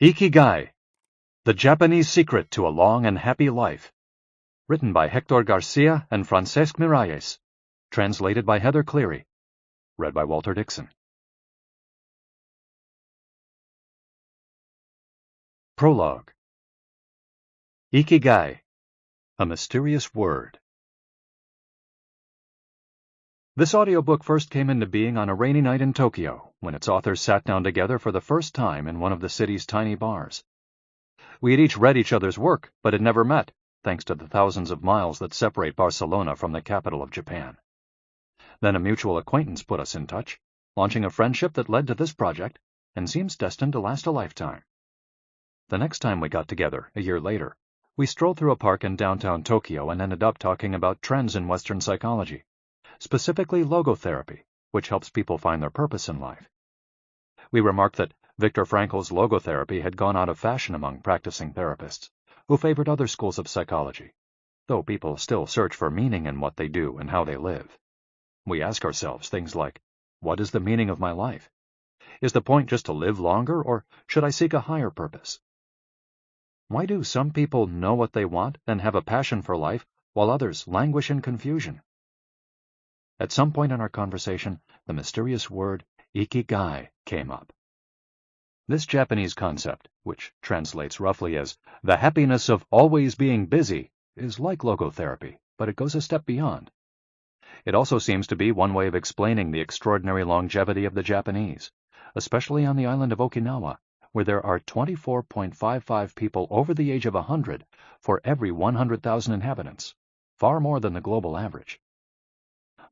Ikigai, The Japanese Secret to a Long and Happy Life. Written by Héctor García Francesc Miralles. Translated by Heather Cleary. Read by Walter Dixon. Prologue. Ikigai, A Mysterious Word. This audiobook first came into being on a rainy night in Tokyo, when its authors sat down together for the first time in one of the city's tiny bars. We had each read each other's work, but had never met, thanks to the thousands of miles that separate Barcelona from the capital of Japan. Then a mutual acquaintance put us in touch, launching a friendship that led to this project, and seems destined to last a lifetime. The next time we got together, a year later, we strolled through a park in downtown Tokyo and ended up talking about trends in Western psychology, specifically logotherapy, which helps people find their purpose in life. We remarked that Viktor Frankl's logotherapy had gone out of fashion among practicing therapists, who favored other schools of psychology, though people still search for meaning in what they do and how they live. We ask ourselves things like, what is the meaning of my life? Is the point just to live longer, or should I seek a higher purpose? Why do some people know what they want and have a passion for life, while others languish in confusion? At some point in our conversation, the mysterious word Ikigai came up. This Japanese concept, which translates roughly as the happiness of always being busy, is like logotherapy, but it goes a step beyond. It also seems to be one way of explaining the extraordinary longevity of the Japanese, especially on the island of Okinawa, where there are 24.55 people over the age of 100 for every 100,000 inhabitants, far more than the global average.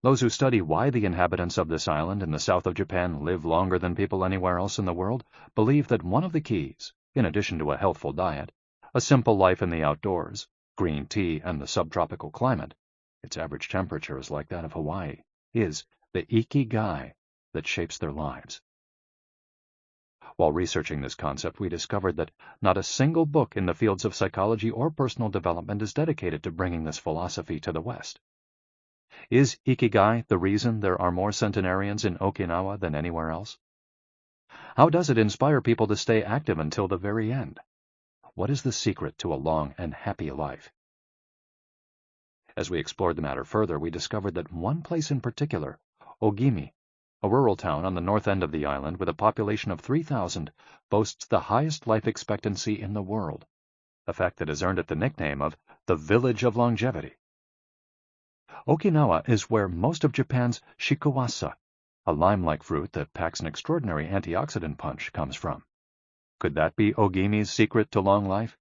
Those who study why the inhabitants of this island in the south of Japan live longer than people anywhere else in the world believe that one of the keys, in addition to a healthful diet, a simple life in the outdoors, green tea, and the subtropical climate — its average temperature is like that of Hawaii — is the Ikigai that shapes their lives. While researching this concept, we discovered that not a single book in the fields of psychology or personal development is dedicated to bringing this philosophy to the West. Is Ikigai the reason there are more centenarians in Okinawa than anywhere else? How does it inspire people to stay active until the very end? What is the secret to a long and happy life? As we explored the matter further, we discovered that one place in particular, Ogimi, a rural town on the north end of the island with a population of 3,000, boasts the highest life expectancy in the world, a fact that has earned it the nickname of the Village of Longevity. Okinawa is where most of Japan's shikuwasa, a lime-like fruit that packs an extraordinary antioxidant punch, comes from. Could that be Ogimi's secret to long life?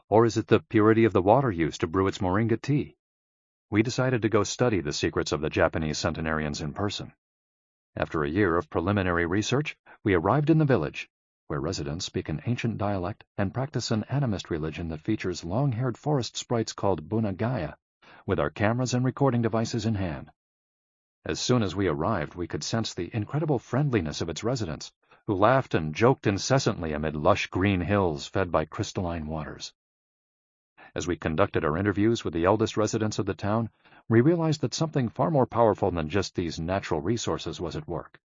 Or is it the purity of the water used to brew its moringa tea? We decided to go study the secrets of the Japanese centenarians in person. After a year of preliminary research, we arrived in the village, where residents speak an ancient dialect and practice an animist religion that features long-haired forest sprites called bunagaya, with our cameras and recording devices in hand. As soon as we arrived, we could sense the incredible friendliness of its residents, who laughed and joked incessantly amid lush green hills fed by crystalline waters. As we conducted our interviews with the eldest residents of the town, we realized that something far more powerful than just these natural resources was at work.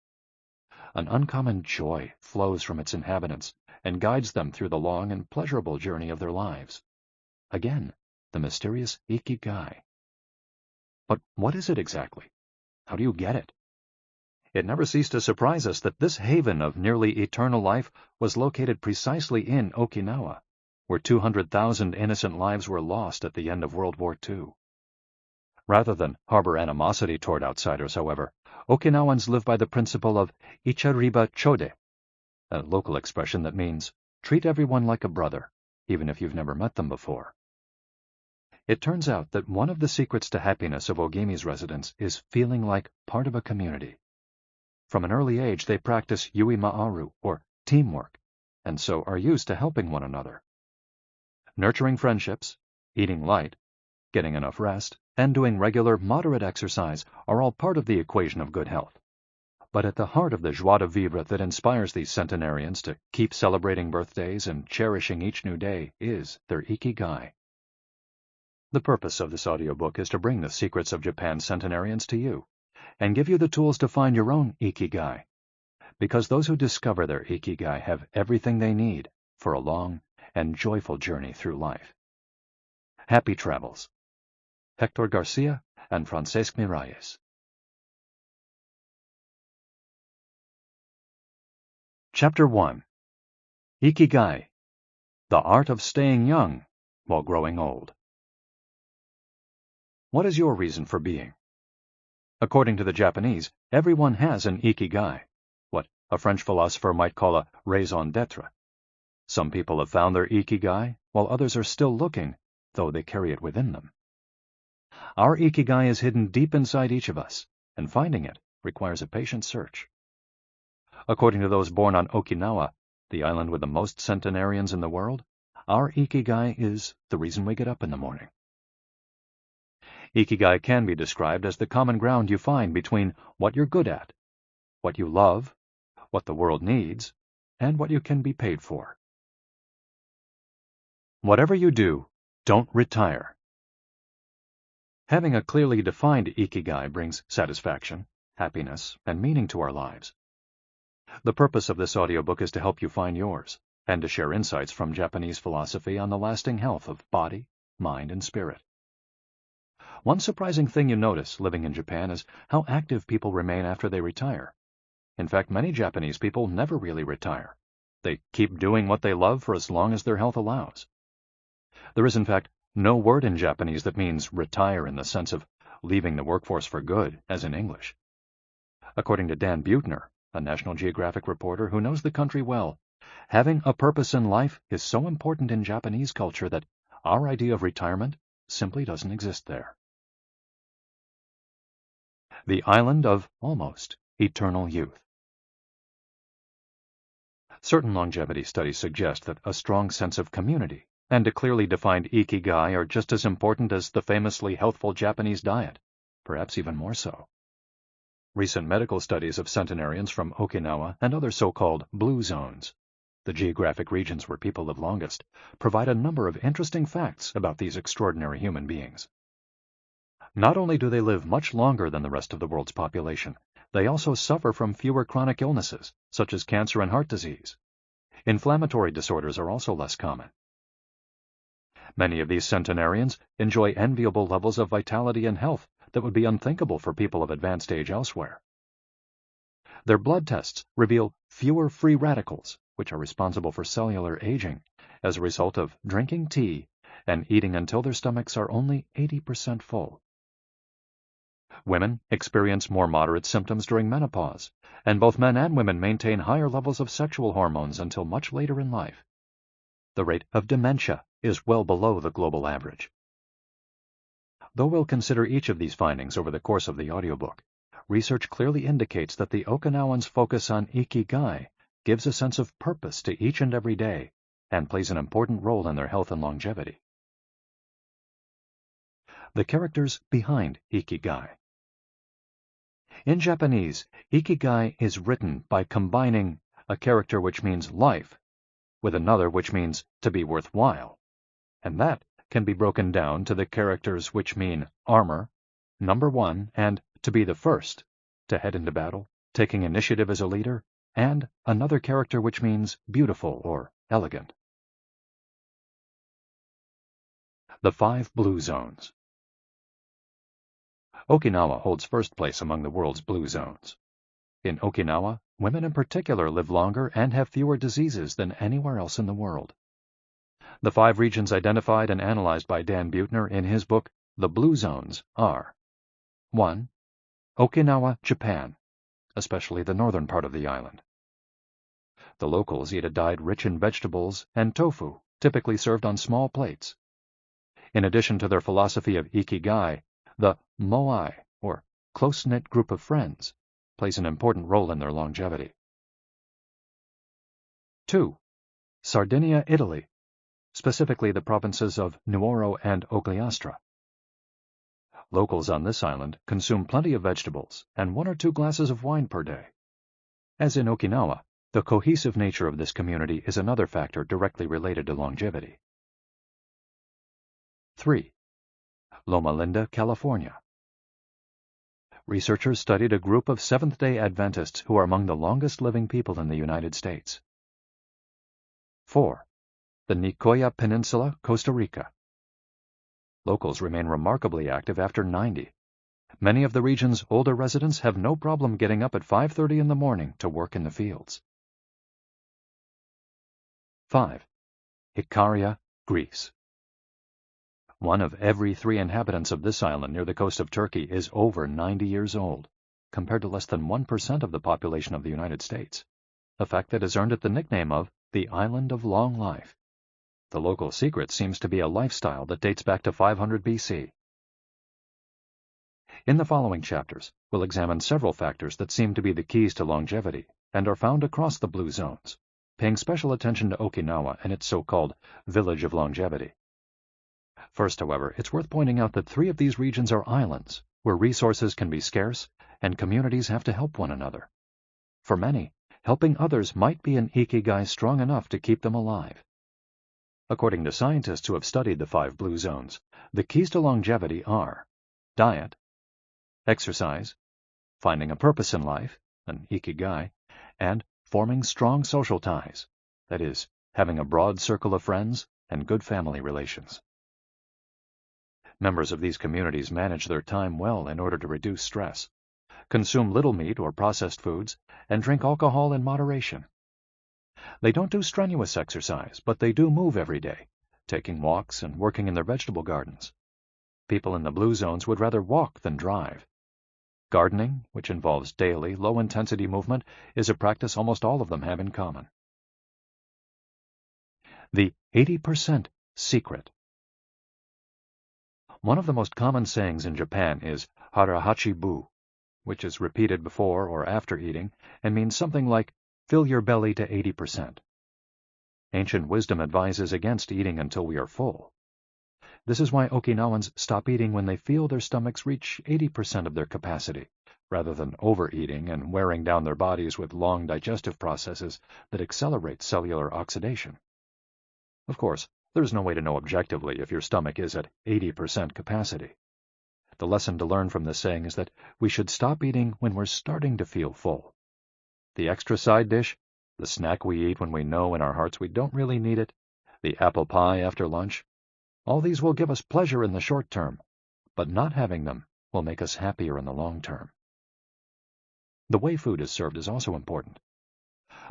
An uncommon joy flows from its inhabitants and guides them through the long and pleasurable journey of their lives. Again, the mysterious Ikigai. But what is it exactly? How do you get it? It never ceased to surprise us that this haven of nearly eternal life was located precisely in Okinawa, where 200,000 innocent lives were lost at the end of World War II. Rather than harbor animosity toward outsiders, however, Okinawans live by the principle of ichariba chode, a local expression that means treat everyone like a brother, even if you've never met them before. It turns out that one of the secrets to happiness of Ogimi's residents is feeling like part of a community. From an early age, they practice yui ma'aru, or teamwork, and so are used to helping one another. Nurturing friendships, eating light, getting enough rest, and doing regular, moderate exercise are all part of the equation of good health. But at the heart of the joie de vivre that inspires these centenarians to keep celebrating birthdays and cherishing each new day is their Ikigai. The purpose of this audiobook is to bring the secrets of Japan's centenarians to you, and give you the tools to find your own Ikigai. Because those who discover their Ikigai have everything they need for a long and joyful journey through life. Happy travels. Héctor García Francesc Miralles. Chapter 1. Ikigai, the art of staying young while growing old. What is your reason for being? According to the Japanese, everyone has an ikigai, what a French philosopher might call a raison d'être. Some people have found their ikigai, while others are still looking, though they carry it within them. Our ikigai is hidden deep inside each of us, and finding it requires a patient search. According to those born on Okinawa, the island with the most centenarians in the world, our ikigai is the reason we get up in the morning. Ikigai can be described as the common ground you find between what you're good at, what you love, what the world needs, and what you can be paid for. Whatever you do, don't retire. Having a clearly defined ikigai brings satisfaction, happiness, and meaning to our lives. The purpose of this audiobook is to help you find yours, and to share insights from Japanese philosophy on the lasting health of body, mind, and spirit. One surprising thing you notice living in Japan is how active people remain after they retire. In fact, many Japanese people never really retire. They keep doing what they love for as long as their health allows. There is, in fact, no word in Japanese that means retire in the sense of leaving the workforce for good, as in English. According to Dan Buettner, a National Geographic reporter who knows the country well, having a purpose in life is so important in Japanese culture that our idea of retirement simply doesn't exist there. The island of almost eternal youth. Certain longevity studies suggest that a strong sense of community and a clearly defined ikigai are just as important as the famously healthful Japanese diet, perhaps even more so. Recent medical studies of centenarians from Okinawa and other so-called blue zones, the geographic regions where people live longest, provide a number of interesting facts about these extraordinary human beings. Not only do they live much longer than the rest of the world's population, they also suffer from fewer chronic illnesses, such as cancer and heart disease. Inflammatory disorders are also less common. Many of these centenarians enjoy enviable levels of vitality and health that would be unthinkable for people of advanced age elsewhere. Their blood tests reveal fewer free radicals, which are responsible for cellular aging, as a result of drinking tea and eating until their stomachs are only 80% full. Women experience more moderate symptoms during menopause, and both men and women maintain higher levels of sexual hormones until much later in life. The rate of dementia is well below the global average. Though we'll consider each of these findings over the course of the audiobook, research clearly indicates that the Okinawans' focus on ikigai gives a sense of purpose to each and every day and plays an important role in their health and longevity. The characters behind ikigai. In Japanese, ikigai is written by combining a character which means life with another which means to be worthwhile, and that can be broken down to the characters which mean armor, number one, and to be the first, to head into battle, taking initiative as a leader, and another character which means beautiful or elegant. The 5 blue zones. Okinawa holds first place among the world's blue zones. In Okinawa, women in particular live longer and have fewer diseases than anywhere else in the world. The 5 regions identified and analyzed by Dan Buettner in his book, The Blue Zones, are 1. Okinawa, Japan, especially the northern part of the island. The locals eat a diet rich in vegetables and tofu, typically served on small plates. In addition to their philosophy of ikigai, the moai, or close-knit group of friends, plays an important role in their longevity. 2. Sardinia, Italy, specifically the provinces of Nuoro and Ogliastra. Locals on this island consume plenty of vegetables and 1 or 2 glasses of wine per day. As in Okinawa, the cohesive nature of this community is another factor directly related to longevity. 3. Loma Linda, California. Researchers studied a group of Seventh-day Adventists who are among the longest living people in the United States. 4. the Nicoya Peninsula, Costa Rica. Locals remain remarkably active after 90. Many of the region's older residents have no problem getting up at 5:30 in the morning to work in the fields. 5. Ikaria, Greece. One of every 3 inhabitants of this island near the coast of Turkey is over 90 years old, compared to less than 1% of the population of the United States, a fact that has earned it the nickname of the Island of Long Life. The local secret seems to be a lifestyle that dates back to 500 BC. In the following chapters, we'll examine several factors that seem to be the keys to longevity and are found across the blue zones, paying special attention to Okinawa and its so-called Village of Longevity. First, however, it's worth pointing out that 3 of these regions are islands, where resources can be scarce and communities have to help one another. For many, helping others might be an Ikigai strong enough to keep them alive. According to scientists who have studied the 5 blue zones, the keys to longevity are diet, exercise, finding a purpose in life, an Ikigai, and forming strong social ties, that is, having a broad circle of friends and good family relations. Members of these communities manage their time well in order to reduce stress, consume little meat or processed foods, and drink alcohol in moderation. They don't do strenuous exercise, but they do move every day, taking walks and working in their vegetable gardens. People in the blue zones would rather walk than drive. Gardening, which involves daily, low-intensity movement, is a practice almost all of them have in common. The 80% secret. One of the most common sayings in Japan is harahachi-bu, which is repeated before or after eating and means something like, fill your belly to 80%. Ancient wisdom advises against eating until we are full. This is why Okinawans stop eating when they feel their stomachs reach 80% of their capacity, rather than overeating and wearing down their bodies with long digestive processes that accelerate cellular oxidation. Of course, there's no way to know objectively if your stomach is at 80% capacity. The lesson to learn from this saying is that we should stop eating when we're starting to feel full. The extra side dish, the snack we eat when we know in our hearts we don't really need it, the apple pie after lunch, all these will give us pleasure in the short term, but not having them will make us happier in the long term. The way food is served is also important.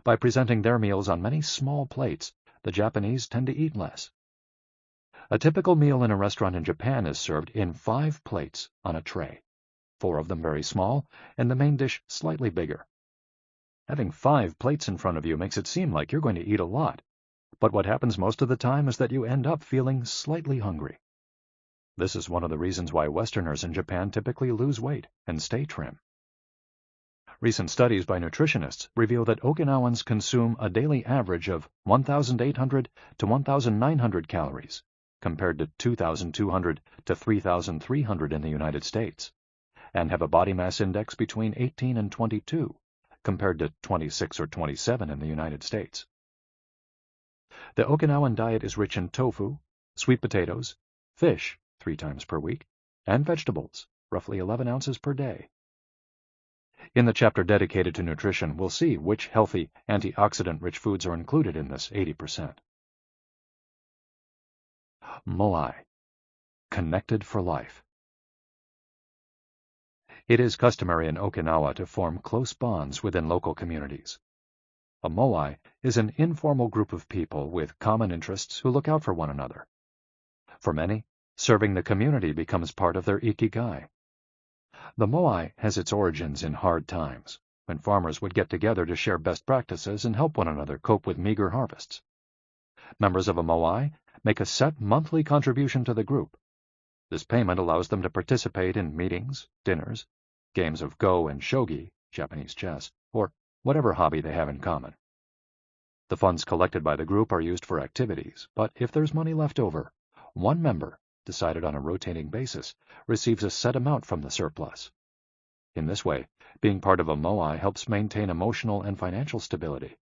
By presenting their meals on many small plates, the Japanese tend to eat less. A typical meal in a restaurant in Japan is served in 5 plates on a tray, 4 of them very small, and the main dish slightly bigger. Having 5 plates in front of you makes it seem like you're going to eat a lot, but what happens most of the time is that you end up feeling slightly hungry. This is one of the reasons why Westerners in Japan typically lose weight and stay trim. Recent studies by nutritionists reveal that Okinawans consume a daily average of 1,800 to 1,900 calories, compared to 2,200 to 3,300 in the United States, and have a body mass index between 18 and 22, compared to 26 or 27 in the United States. The Okinawan diet is rich in tofu, sweet potatoes, fish 3 times per week, and vegetables, roughly 11 ounces per day. In the chapter dedicated to nutrition, we'll see which healthy, antioxidant-rich foods are included in this 80%. Moai, connected for life. It is customary in Okinawa to form close bonds within local communities. A moai is an informal group of people with common interests who look out for one another. For many, serving the community becomes part of their Ikigai. The moai has its origins in hard times, when farmers would get together to share best practices and help one another cope with meager harvests. Members of a moai make a set monthly contribution to the group. This payment allows them to participate in meetings, dinners, games of go and shogi, Japanese chess, or whatever hobby they have in common. The funds collected by the group are used for activities, but if there's money left over, one member, decided on a rotating basis, receives a set amount from the surplus. In this way, being part of a moai helps maintain emotional and financial stability.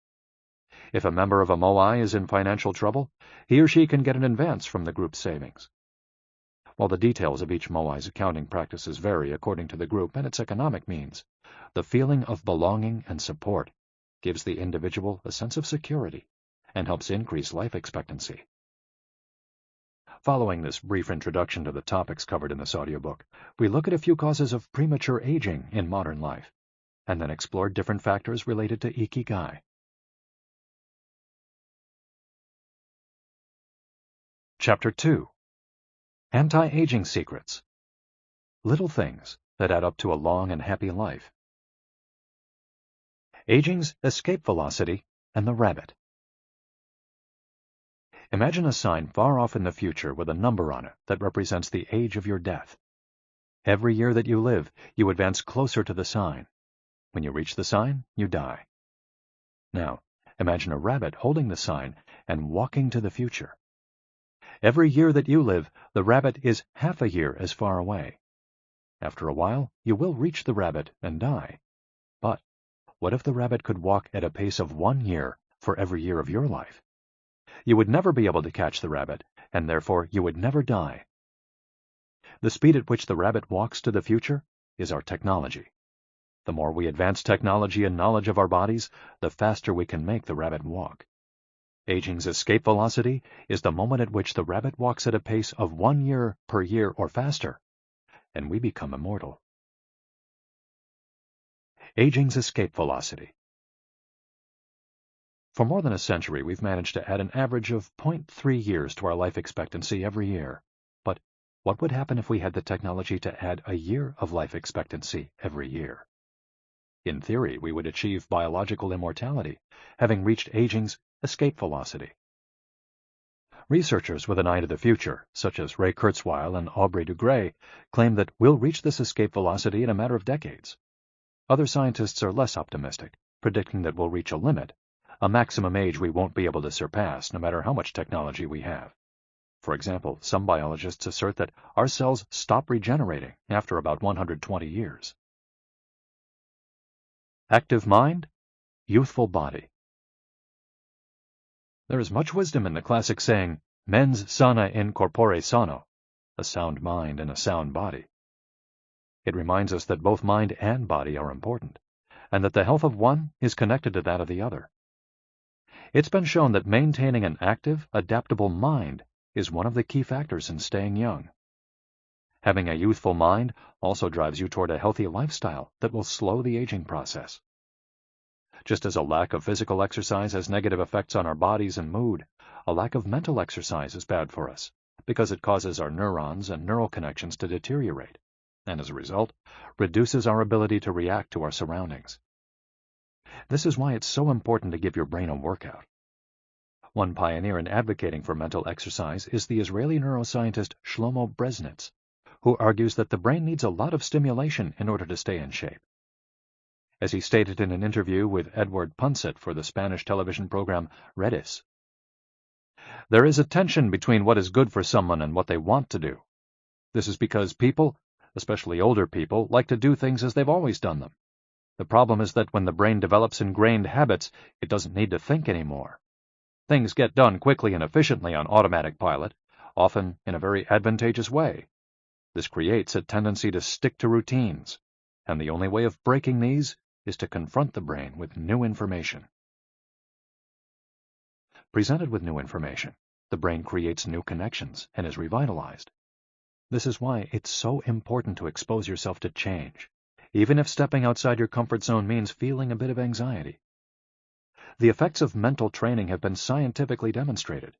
If a member of a moai is in financial trouble, he or she can get an advance from the group's savings. While the details of each moai's accounting practices vary according to the group and its economic means, the feeling of belonging and support gives the individual a sense of security and helps increase life expectancy. Following this brief introduction to the topics covered in this audiobook, we look at a few causes of premature aging in modern life, and then explore different factors related to Ikigai. Chapter 2. Anti-Aging Secrets. Little things that add up to a long and happy life. Aging's escape velocity and the rabbit. Imagine a sign far off in the future with a number on it that represents the age of your death. Every year that you live, you advance closer to the sign. When you reach the sign, you die. Now, imagine a rabbit holding the sign and walking to the future. Every year that you live, the rabbit is half a year as far away. After a while, you will reach the rabbit and die. But what if the rabbit could walk at a pace of 1 year for every year of your life? You would never be able to catch the rabbit, and therefore you would never die. The speed at which the rabbit walks to the future is our technology. The more we advance technology and knowledge of our bodies, the faster we can make the rabbit walk. Aging's escape velocity is the moment at which the rabbit walks at a pace of 1 year per year or faster, and we become immortal. Aging's escape velocity. For more than a century, we've managed to add an average of 0.3 years to our life expectancy every year. But what would happen if we had the technology to add a year of life expectancy every year? In theory, we would achieve biological immortality, having reached aging's escape velocity. Researchers with an eye to the future, such as Ray Kurzweil and Aubrey de Grey, claim that we'll reach this escape velocity in a matter of decades. Other scientists are less optimistic, predicting that we'll reach a limit, a maximum age we won't be able to surpass no matter how much technology we have. For example, some biologists assert that our cells stop regenerating after about 120 years. Active mind, youthful body. There is much wisdom in the classic saying, mens sana in corpore sano, a sound mind and a sound body. It reminds us that both mind and body are important, and that the health of one is connected to that of the other. It's been shown that maintaining an active, adaptable mind is one of the key factors in staying young. Having a youthful mind also drives you toward a healthy lifestyle that will slow the aging process. Just as a lack of physical exercise has negative effects on our bodies and mood, a lack of mental exercise is bad for us, because it causes our neurons and neural connections to deteriorate, and as a result, reduces our ability to react to our surroundings. This is why it's so important to give your brain a workout. One pioneer in advocating for mental exercise is the Israeli neuroscientist Shlomo Breznitz, who argues that the brain needs a lot of stimulation in order to stay in shape. As he stated in an interview with Edward Punset for the Spanish television program Redis, there is a tension between what is good for someone and what they want to do. This is because people, especially older people, like to do things as they've always done them. The problem is that when the brain develops ingrained habits, it doesn't need to think anymore. Things get done quickly and efficiently on automatic pilot, often in a very advantageous way. This creates a tendency to stick to routines, and the only way of breaking these is to confront the brain with new information. Presented with new information, the brain creates new connections and is revitalized. This is why it's so important to expose yourself to change, even if stepping outside your comfort zone means feeling a bit of anxiety. The effects of mental training have been scientifically demonstrated.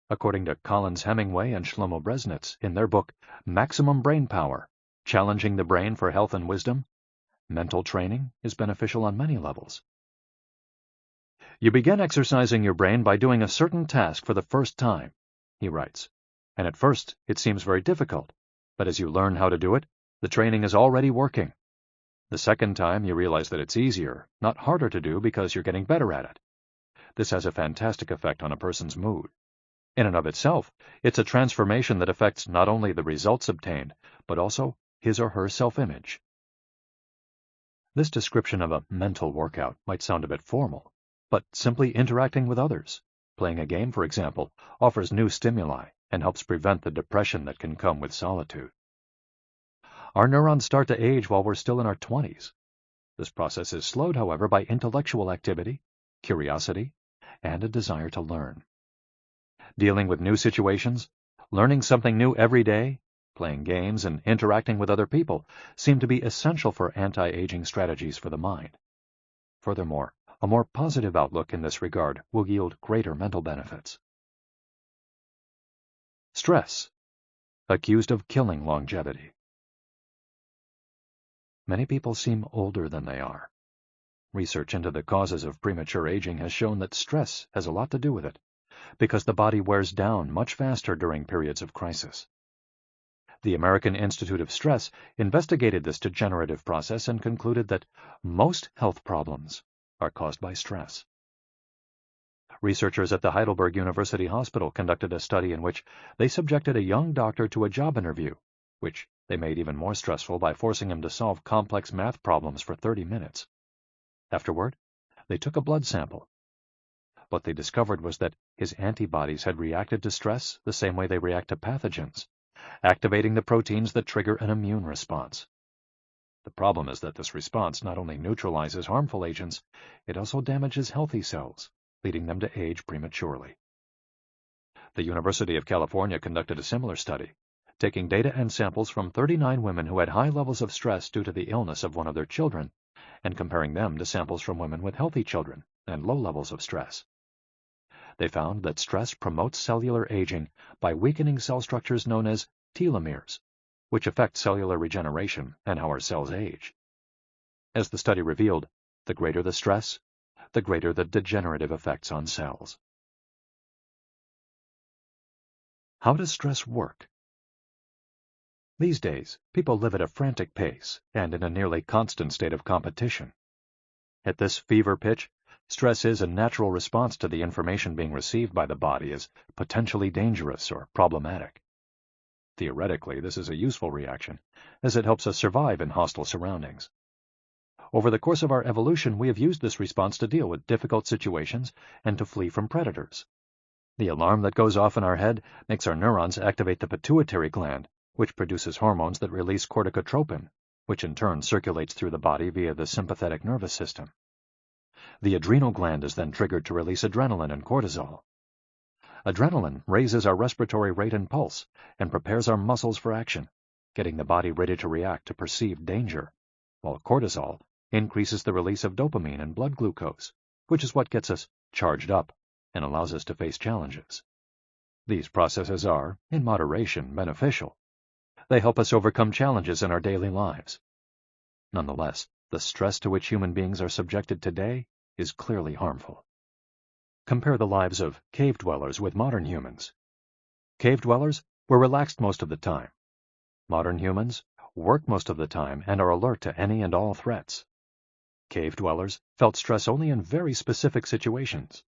According to Collins Hemingway and Shlomo Breznitz in their book Maximum Brain Power, Challenging the Brain for Health and Wisdom, mental training is beneficial on many levels. You begin exercising your brain by doing a certain task for the first time, he writes, and at first it seems very difficult, but as you learn how to do it, the training is already working. The second time you realize that it's easier, not harder to do because you're getting better at it. This has a fantastic effect on a person's mood. In and of itself, it's a transformation that affects not only the results obtained, but also his or her self-image. This description of a mental workout might sound a bit formal, but simply interacting with others, playing a game, for example, offers new stimuli and helps prevent the depression that can come with solitude. Our neurons start to age while we're still in our 20s. This process is slowed, however, by intellectual activity, curiosity, and a desire to learn. Dealing with new situations, learning something new every day, playing games, and interacting with other people seem to be essential for anti-aging strategies for the mind. Furthermore, a more positive outlook in this regard will yield greater mental benefits. Stress, accused of killing longevity. Many people seem older than they are. Research into the causes of premature aging has shown that stress has a lot to do with it, because the body wears down much faster during periods of crisis. The American Institute of Stress investigated this degenerative process and concluded that most health problems are caused by stress. Researchers at the Heidelberg University Hospital conducted a study in which they subjected a young doctor to a job interview, which they made even more stressful by forcing him to solve complex math problems for 30 minutes. Afterward, they took a blood sample. What they discovered was that his antibodies had reacted to stress the same way they react to pathogens, activating the proteins that trigger an immune response. The problem is that this response not only neutralizes harmful agents, it also damages healthy cells, leading them to age prematurely. The University of California conducted a similar study, taking data and samples from 39 women who had high levels of stress due to the illness of one of their children, and comparing them to samples from women with healthy children and low levels of stress. They found that stress promotes cellular aging by weakening cell structures known as telomeres, which affect cellular regeneration and how our cells age. As the study revealed, the greater the stress, the greater the degenerative effects on cells. How does stress work? These days, people live at a frantic pace and in a nearly constant state of competition. At this fever pitch, stress is a natural response to the information being received by the body as potentially dangerous or problematic. Theoretically, this is a useful reaction, as it helps us survive in hostile surroundings. Over the course of our evolution, we have used this response to deal with difficult situations and to flee from predators. The alarm that goes off in our head makes our neurons activate the pituitary gland, which produces hormones that release corticotropin, which in turn circulates through the body via the sympathetic nervous system. The adrenal gland is then triggered to release adrenaline and cortisol. Adrenaline raises our respiratory rate and pulse and prepares our muscles for action, getting the body ready to react to perceived danger, while cortisol increases the release of dopamine and blood glucose, which is what gets us charged up and allows us to face challenges. These processes are, in moderation, beneficial. They help us overcome challenges in our daily lives. Nonetheless, the stress to which human beings are subjected today is clearly harmful. Compare the lives of cave dwellers with modern humans. Cave dwellers were relaxed most of the time. Modern humans work most of the time and are alert to any and all threats. Cave dwellers felt stress only in very specific situations.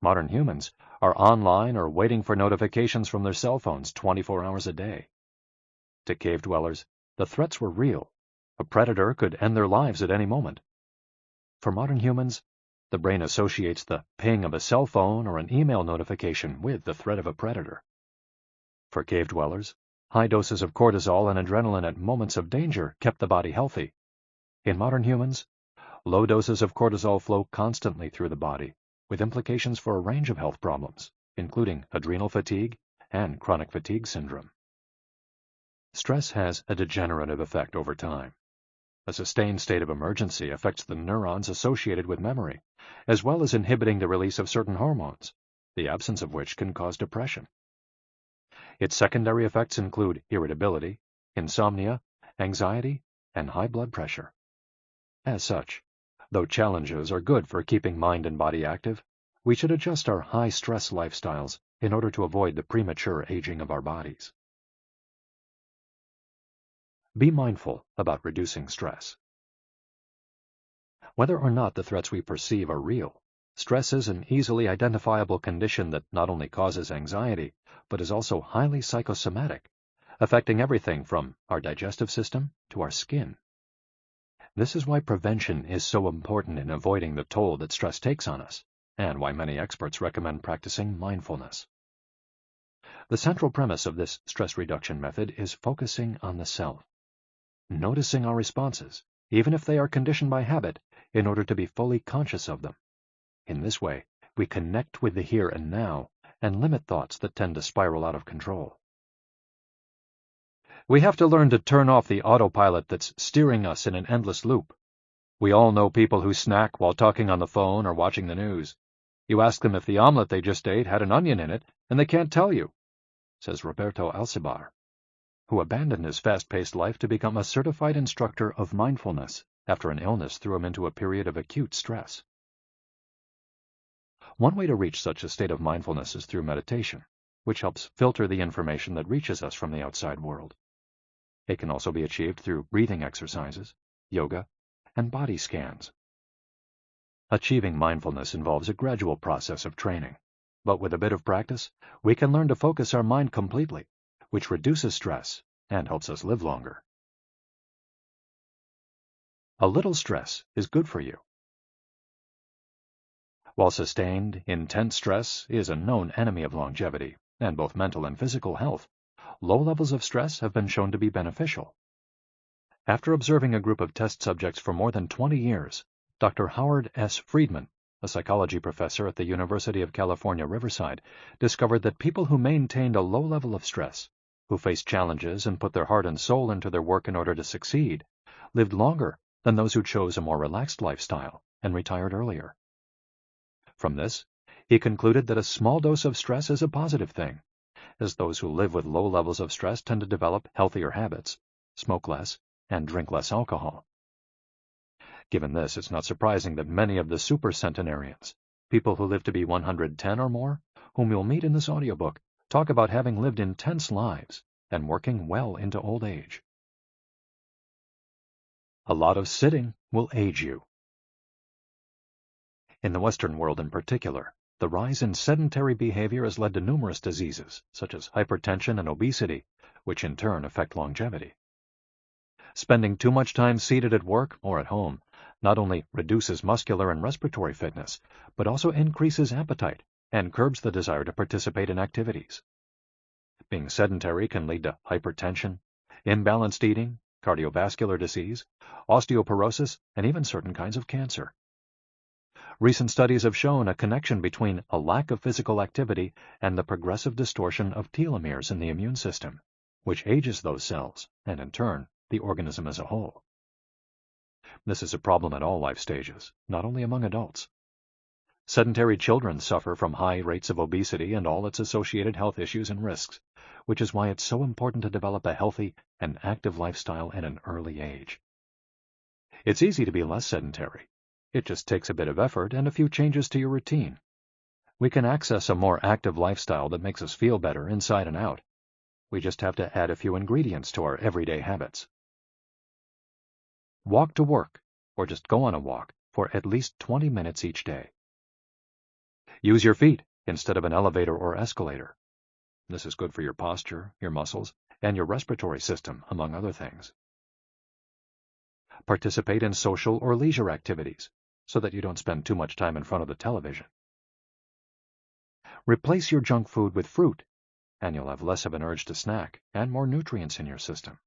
Modern humans are online or waiting for notifications from their cell phones 24 hours a day. To cave dwellers, the threats were real. A predator could end their lives at any moment. For modern humans, the brain associates the ping of a cell phone or an email notification with the threat of a predator. For cave dwellers, high doses of cortisol and adrenaline at moments of danger kept the body healthy. In modern humans, low doses of cortisol flow constantly through the body, with implications for a range of health problems, including adrenal fatigue and chronic fatigue syndrome. Stress has a degenerative effect over time. A sustained state of emergency affects the neurons associated with memory, as well as inhibiting the release of certain hormones, the absence of which can cause depression. Its secondary effects include irritability, insomnia, anxiety, and high blood pressure. As such, though challenges are good for keeping mind and body active, we should adjust our high-stress lifestyles in order to avoid the premature aging of our bodies. Be mindful about reducing stress. Whether or not the threats we perceive are real, stress is an easily identifiable condition that not only causes anxiety, but is also highly psychosomatic, affecting everything from our digestive system to our skin. This is why prevention is so important in avoiding the toll that stress takes on us, and why many experts recommend practicing mindfulness. The central premise of this stress reduction method is focusing on the self. Noticing our responses, even if they are conditioned by habit, in order to be fully conscious of them. In this way, we connect with the here and now and limit thoughts that tend to spiral out of control. We have to learn to turn off the autopilot that's steering us in an endless loop. We all know people who snack while talking on the phone or watching the news. You ask them if the omelet they just ate had an onion in it, and they can't tell you, says Roberto Alcibar, who abandoned his fast-paced life to become a certified instructor of mindfulness after an illness threw him into a period of acute stress. One way to reach such a state of mindfulness is through meditation, which helps filter the information that reaches us from the outside world. It can also be achieved through breathing exercises, yoga, and body scans. Achieving mindfulness involves a gradual process of training, but with a bit of practice, we can learn to focus our mind completely, which reduces stress and helps us live longer. A little stress is good for you. While sustained, intense stress is a known enemy of longevity and both mental and physical health, low levels of stress have been shown to be beneficial. After observing a group of test subjects for more than 20 years, Dr. Howard S. Friedman, a psychology professor at the University of California, Riverside, discovered that people who maintained a low level of stress, who faced challenges and put their heart and soul into their work in order to succeed, lived longer than those who chose a more relaxed lifestyle and retired earlier. From this, he concluded that a small dose of stress is a positive thing, as those who live with low levels of stress tend to develop healthier habits, smoke less, and drink less alcohol. Given this, it's not surprising that many of the supercentenarians, people who live to be 110 or more, whom you'll meet in this audiobook, talk about having lived intense lives and working well into old age. A lot of sitting will age you. In the Western world in particular, the rise in sedentary behavior has led to numerous diseases, such as hypertension and obesity, which in turn affect longevity. Spending too much time seated at work or at home not only reduces muscular and respiratory fitness, but also increases appetite and curbs the desire to participate in activities. Being sedentary can lead to hypertension, imbalanced eating, cardiovascular disease, osteoporosis, and even certain kinds of cancer. Recent studies have shown a connection between a lack of physical activity and the progressive distortion of telomeres in the immune system, which ages those cells, and in turn, the organism as a whole. This is a problem at all life stages, not only among adults. Sedentary children suffer from high rates of obesity and all its associated health issues and risks, which is why it's so important to develop a healthy and active lifestyle at an early age. It's easy to be less sedentary. It just takes a bit of effort and a few changes to your routine. We can access a more active lifestyle that makes us feel better inside and out. We just have to add a few ingredients to our everyday habits. Walk to work, or just go on a walk, for at least 20 minutes each day. Use your feet instead of an elevator or escalator. This is good for your posture, your muscles, and your respiratory system, among other things. Participate in social or leisure activities, so that you don't spend too much time in front of the television. Replace your junk food with fruit, and you'll have less of an urge to snack and more nutrients in your system.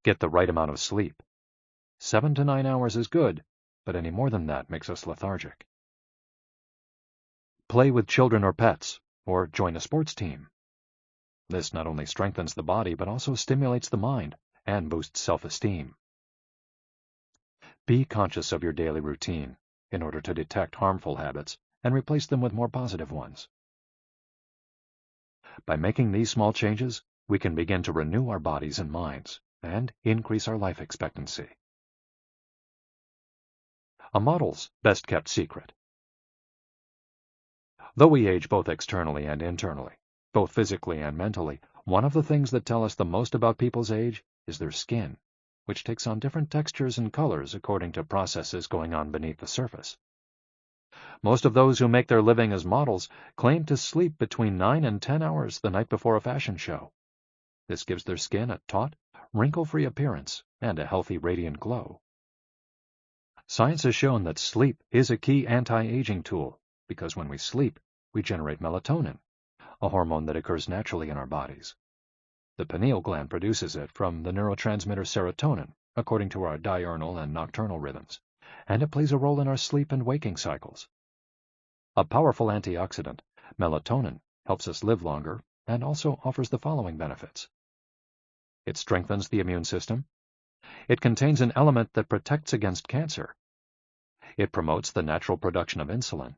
Get the right amount of sleep. 7 to 9 hours is good, but any more than that makes us lethargic. Play with children or pets, or join a sports team. This not only strengthens the body, but also stimulates the mind and boosts self-esteem. Be conscious of your daily routine in order to detect harmful habits and replace them with more positive ones. By making these small changes, we can begin to renew our bodies and minds and increase our life expectancy. A model's best-kept secret. Though we age both externally and internally, both physically and mentally, one of the things that tell us the most about people's age is their skin, which takes on different textures and colors according to processes going on beneath the surface. Most of those who make their living as models claim to sleep between 9 and 10 hours the night before a fashion show. This gives their skin a taut, wrinkle-free appearance and a healthy, radiant glow. Science has shown that sleep is a key anti-aging tool because when we sleep, we generate melatonin, a hormone that occurs naturally in our bodies. The pineal gland produces it from the neurotransmitter serotonin, according to our diurnal and nocturnal rhythms, and it plays a role in our sleep and waking cycles. A powerful antioxidant, melatonin helps us live longer and also offers the following benefits. It strengthens the immune system. It contains an element that protects against cancer. It promotes the natural production of insulin.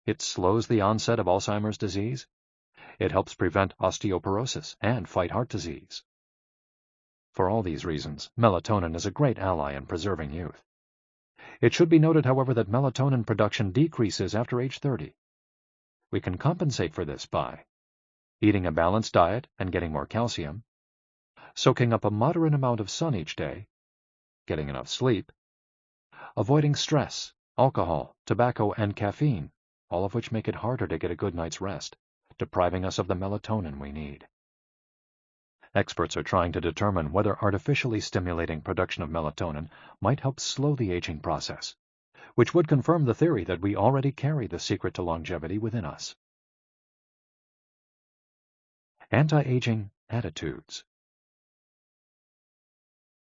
It slows the onset of Alzheimer's disease. It helps prevent osteoporosis and fight heart disease. For all these reasons, melatonin is a great ally in preserving youth. It should be noted, however, that melatonin production decreases after age 30. We can compensate for this by eating a balanced diet and getting more calcium, soaking up a moderate amount of sun each day, getting enough sleep, avoiding stress, alcohol, tobacco, and caffeine, all of which make it harder to get a good night's rest, depriving us of the melatonin we need. Experts are trying to determine whether artificially stimulating production of melatonin might help slow the aging process, which would confirm the theory that we already carry the secret to longevity within us. Anti-aging attitudes.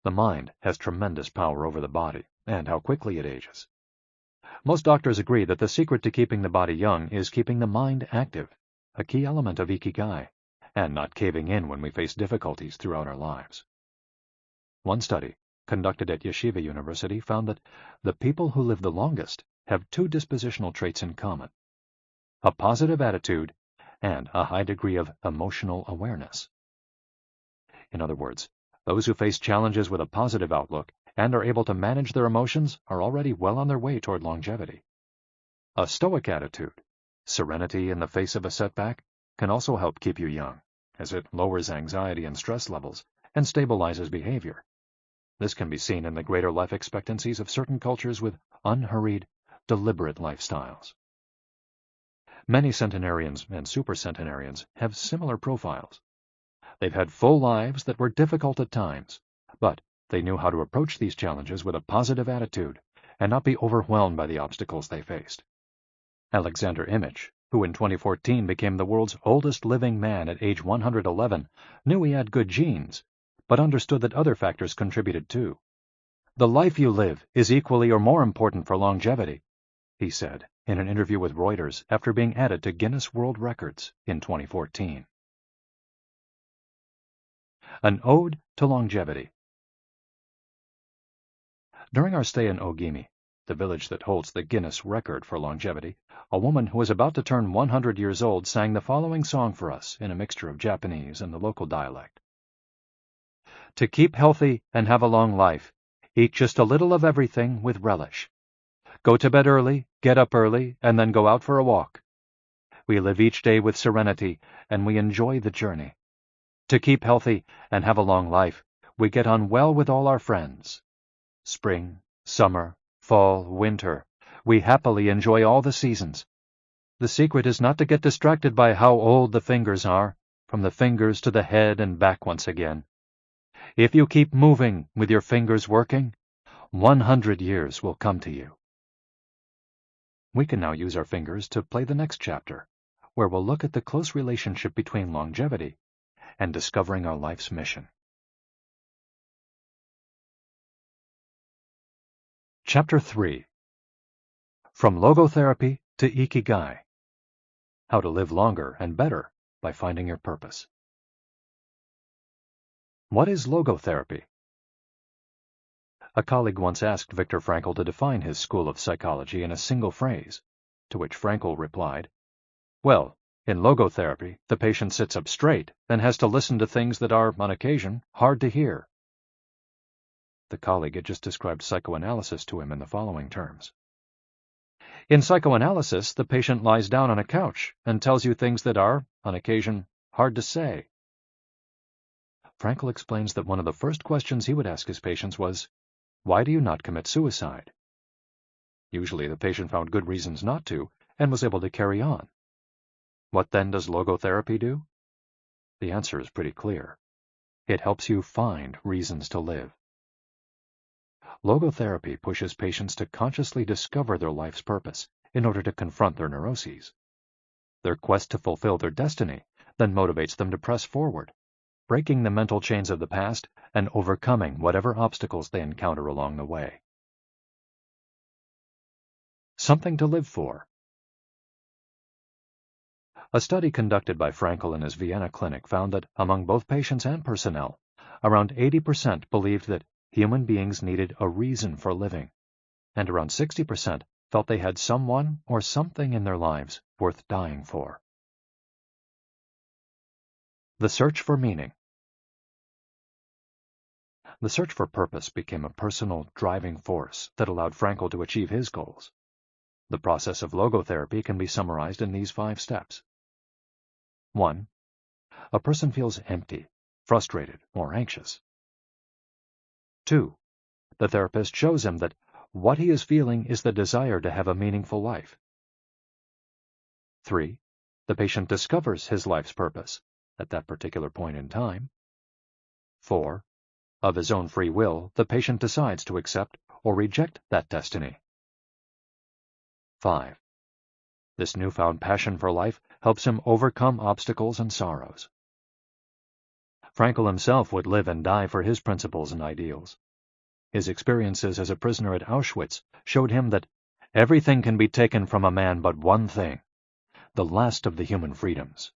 The mind has tremendous power over the body and how quickly it ages. Most doctors agree that the secret to keeping the body young is keeping the mind active, a key element of Ikigai, and not caving in when we face difficulties throughout our lives. One study, conducted at Yeshiva University, found that the people who live the longest have two dispositional traits in common: a positive attitude and a high degree of emotional awareness. In other words, those who face challenges with a positive outlook and are able to manage their emotions are already well on their way toward longevity. A stoic attitude, serenity in the face of a setback, can also help keep you young, as it lowers anxiety and stress levels and stabilizes behavior. This can be seen in the greater life expectancies of certain cultures with unhurried, deliberate lifestyles. Many centenarians and supercentenarians have similar profiles. They've had full lives that were difficult at times, but they knew how to approach these challenges with a positive attitude and not be overwhelmed by the obstacles they faced. Alexander Imich, who in 2014 became the world's oldest living man at age 111, knew he had good genes, but understood that other factors contributed too. "The life you live is equally or more important for longevity," he said in an interview with Reuters after being added to Guinness World Records in 2014. An Ode to Longevity. During our stay in Ogimi, the village that holds the Guinness record for longevity, a woman who was about to turn 100 years old sang the following song for us in a mixture of Japanese and the local dialect. "To keep healthy and have a long life, eat just a little of everything with relish. Go to bed early, get up early, and then go out for a walk. We live each day with serenity, and we enjoy the journey. To keep healthy and have a long life, we get on well with all our friends. Spring, summer, fall, winter, we happily enjoy all the seasons. The secret is not to get distracted by how old the fingers are, from the fingers to the head and back once again. If you keep moving with your fingers working, 100 years will come to you." We can now use our fingers to play the next chapter, where we'll look at the close relationship between longevity and discovering our life's mission. Chapter 3. From Logotherapy to Ikigai. How to live longer and better by finding your purpose. What is logotherapy? A colleague once asked Viktor Frankl to define his school of psychology in a single phrase, to which Frankl replied, "Well, in logotherapy, the patient sits up straight and has to listen to things that are, on occasion, hard to hear." The colleague had just described psychoanalysis to him in the following terms. "In psychoanalysis, the patient lies down on a couch and tells you things that are, on occasion, hard to say." Frankl explains that one of the first questions he would ask his patients was, "Why do you not commit suicide?" Usually the patient found good reasons not to and was able to carry on. What then does logotherapy do? The answer is pretty clear. It helps you find reasons to live. Logotherapy pushes patients to consciously discover their life's purpose in order to confront their neuroses. Their quest to fulfill their destiny then motivates them to press forward, breaking the mental chains of the past and overcoming whatever obstacles they encounter along the way. Something to live for. A study conducted by Frankl in his Vienna clinic found that among both patients and personnel, around 80% believed that human beings needed a reason for living, and around 60% felt they had someone or something in their lives worth dying for. The search for meaning. The search for purpose became a personal driving force that allowed Frankl to achieve his goals. The process of logotherapy can be summarized in these 5 steps. 1. A person feels empty, frustrated, or anxious. 2. The therapist shows him that what he is feeling is the desire to have a meaningful life. 3. The patient discovers his life's purpose at that particular point in time. 4. Of his own free will, the patient decides to accept or reject that destiny. 5. This newfound passion for life helps him overcome obstacles and sorrows. Frankl himself would live and die for his principles and ideals. His experiences as a prisoner at Auschwitz showed him that everything can be taken from a man but one thing, the last of the human freedoms,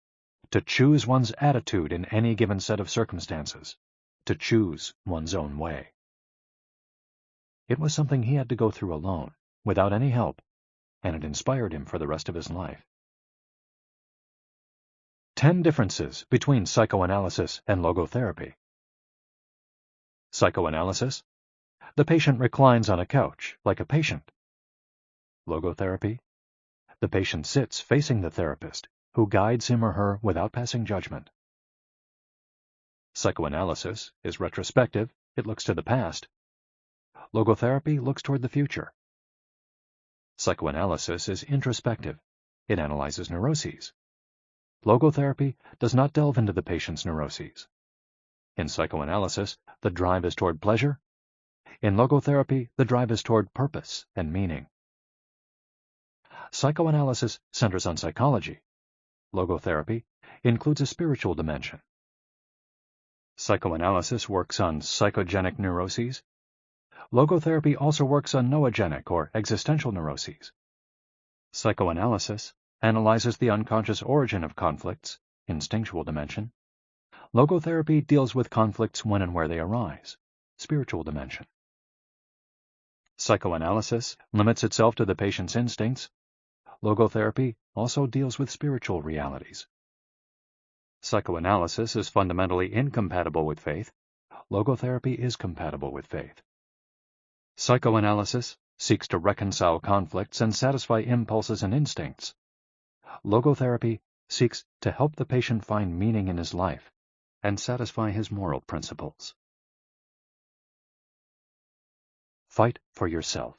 to choose one's attitude in any given set of circumstances, to choose one's own way. It was something he had to go through alone, without any help, and it inspired him for the rest of his life. 10 differences between psychoanalysis and logotherapy. Psychoanalysis: the patient reclines on a couch, like a patient. Logotherapy: the patient sits facing the therapist, who guides him or her without passing judgment. Psychoanalysis is retrospective, it looks to the past. Logotherapy looks toward the future. Psychoanalysis is introspective, it analyzes neuroses. Logotherapy does not delve into the patient's neuroses. In psychoanalysis, the drive is toward pleasure. In logotherapy, the drive is toward purpose and meaning. Psychoanalysis centers on psychology. Logotherapy includes a spiritual dimension. Psychoanalysis works on psychogenic neuroses. Logotherapy also works on noogenic or existential neuroses. Psychoanalysis analyzes the unconscious origin of conflicts, instinctual dimension. Logotherapy deals with conflicts when and where they arise, spiritual dimension. Psychoanalysis limits itself to the patient's instincts. Logotherapy also deals with spiritual realities. Psychoanalysis is fundamentally incompatible with faith. Logotherapy is compatible with faith. Psychoanalysis seeks to reconcile conflicts and satisfy impulses and instincts. Logotherapy seeks to help the patient find meaning in his life and satisfy his moral principles. Fight for yourself.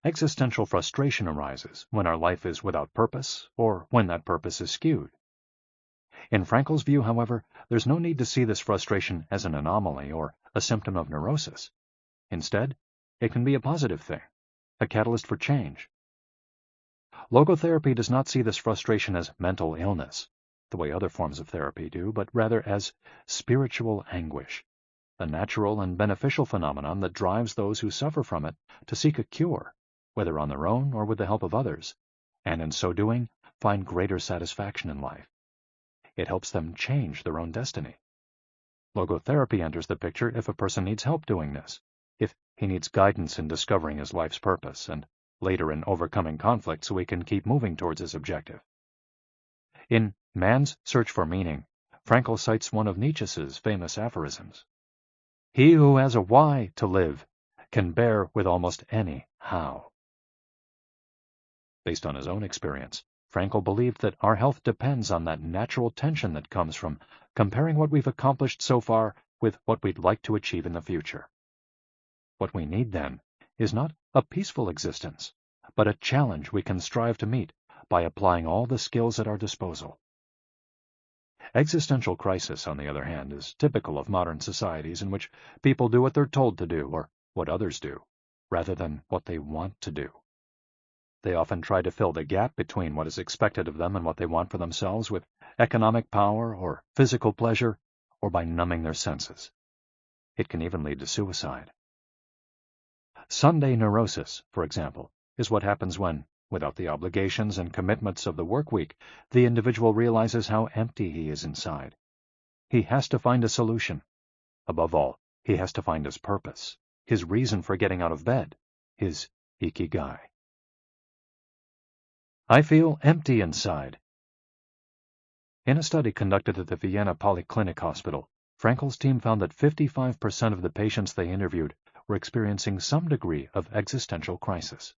Existential frustration arises when our life is without purpose or when that purpose is skewed. In Frankl's view, however, there's no need to see this frustration as an anomaly or a symptom of neurosis. Instead, it can be a positive thing, a catalyst for change. Logotherapy does not see this frustration as mental illness, the way other forms of therapy do, but rather as spiritual anguish, a natural and beneficial phenomenon that drives those who suffer from it to seek a cure, whether on their own or with the help of others, and in so doing, find greater satisfaction in life. It helps them change their own destiny. Logotherapy enters the picture if a person needs help doing this, if he needs guidance in discovering his life's purpose, and later in overcoming conflict so he can keep moving towards his objective. In Man's Search for Meaning, Frankl cites one of Nietzsche's famous aphorisms: "He who has a why to live can bear with almost any how." Based on his own experience, Frankl believed that our health depends on that natural tension that comes from comparing what we've accomplished so far with what we'd like to achieve in the future. What we need, then, is not a peaceful existence, but a challenge we can strive to meet by applying all the skills at our disposal. Existential crisis, on the other hand, is typical of modern societies in which people do what they're told to do or what others do, rather than what they want to do. They often try to fill the gap between what is expected of them and what they want for themselves with economic power or physical pleasure, or by numbing their senses. It can even lead to suicide. Sunday neurosis, for example, is what happens when Without the obligations and commitments of the work week, the individual realizes how empty he is inside. He has to find a solution. Above all, he has to find his purpose, his reason for getting out of bed, his Ikigai. I feel empty inside. In a study conducted at the Vienna Polyclinic Hospital, Frankel's team found that 55% of the patients they interviewed were experiencing some degree of existential crisis.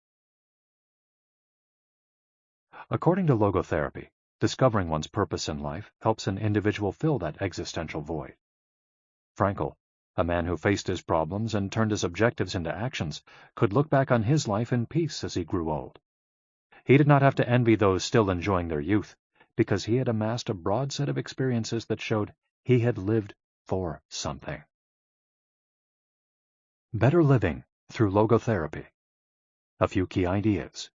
According to logotherapy, discovering one's purpose in life helps an individual fill that existential void. Frankl, a man who faced his problems and turned his objectives into actions, could look back on his life in peace as he grew old. He did not have to envy those still enjoying their youth, because he had amassed a broad set of experiences that showed he had lived for something. Better living through logotherapy. A few key ideas.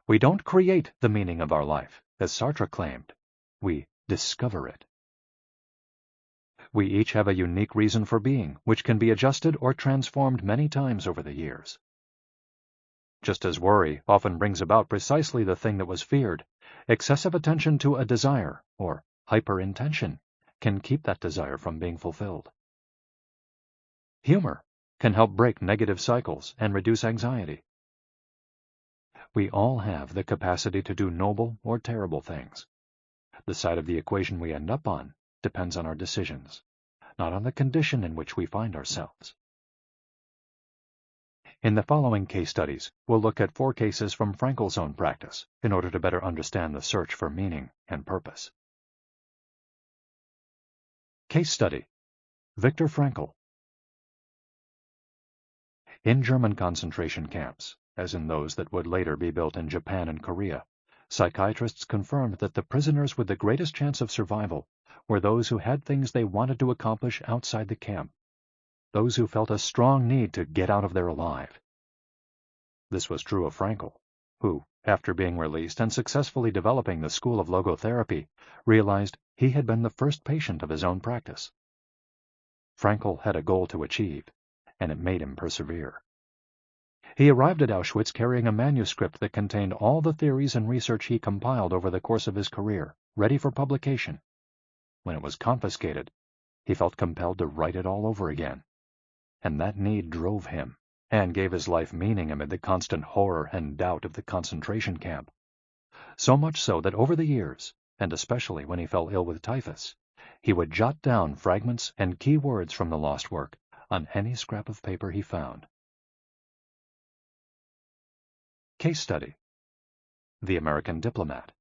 We don't create the meaning of our life, as Sartre claimed. We discover it. We each have a unique reason for being, which can be adjusted or transformed many times over the years. Just as worry often brings about precisely the thing that was feared, excessive attention to a desire, or hyperintention, can keep that desire from being fulfilled. Humor can help break negative cycles and reduce anxiety. We all have the capacity to do noble or terrible things. The side of the equation we end up on depends on our decisions, not on the condition in which we find ourselves. In the following case studies, we'll look at 4 cases from Frankel's own practice in order to better understand the search for meaning and purpose. Case study: Viktor Frankl. In German concentration camps, as in those that would later be built in Japan and Korea, psychiatrists confirmed that the prisoners with the greatest chance of survival were those who had things they wanted to accomplish outside the camp, those who felt a strong need to get out of there alive. This was true of Frankl, who, after being released and successfully developing the school of logotherapy, realized he had been the first patient of his own practice. Frankl had a goal to achieve, and it made him persevere. He arrived at Auschwitz carrying a manuscript that contained all the theories and research he compiled over the course of his career, ready for publication. When it was confiscated, he felt compelled to write it all over again. And that need drove him, and gave his life meaning amid the constant horror and doubt of the concentration camp. So much so that over the years, and especially when he fell ill with typhus, he would jot down fragments and key words from the lost work on any scrap of paper he found. Case study: The American Diplomat.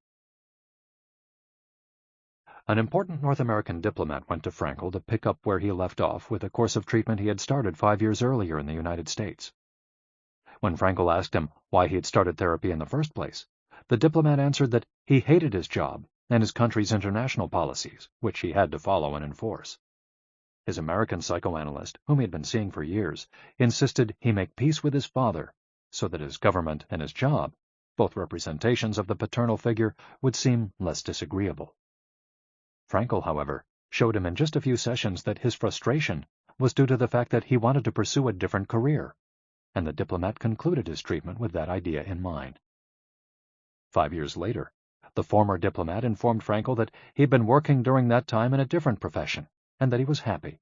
An important North American diplomat went to Frankl to pick up where he left off with a course of treatment he had started 5 years earlier in the United States. When Frankl asked him why he had started therapy in the first place, the diplomat answered that he hated his job and his country's international policies, which he had to follow and enforce. His American psychoanalyst, whom he had been seeing for years, insisted he make peace with his father, so that his government and his job, both representations of the paternal figure, would seem less disagreeable. Frankl, however, showed him in just a few sessions that his frustration was due to the fact that he wanted to pursue a different career, and the diplomat concluded his treatment with that idea in mind. 5 years later, the former diplomat informed Frankl that he had been working during that time in a different profession, and that he was happy.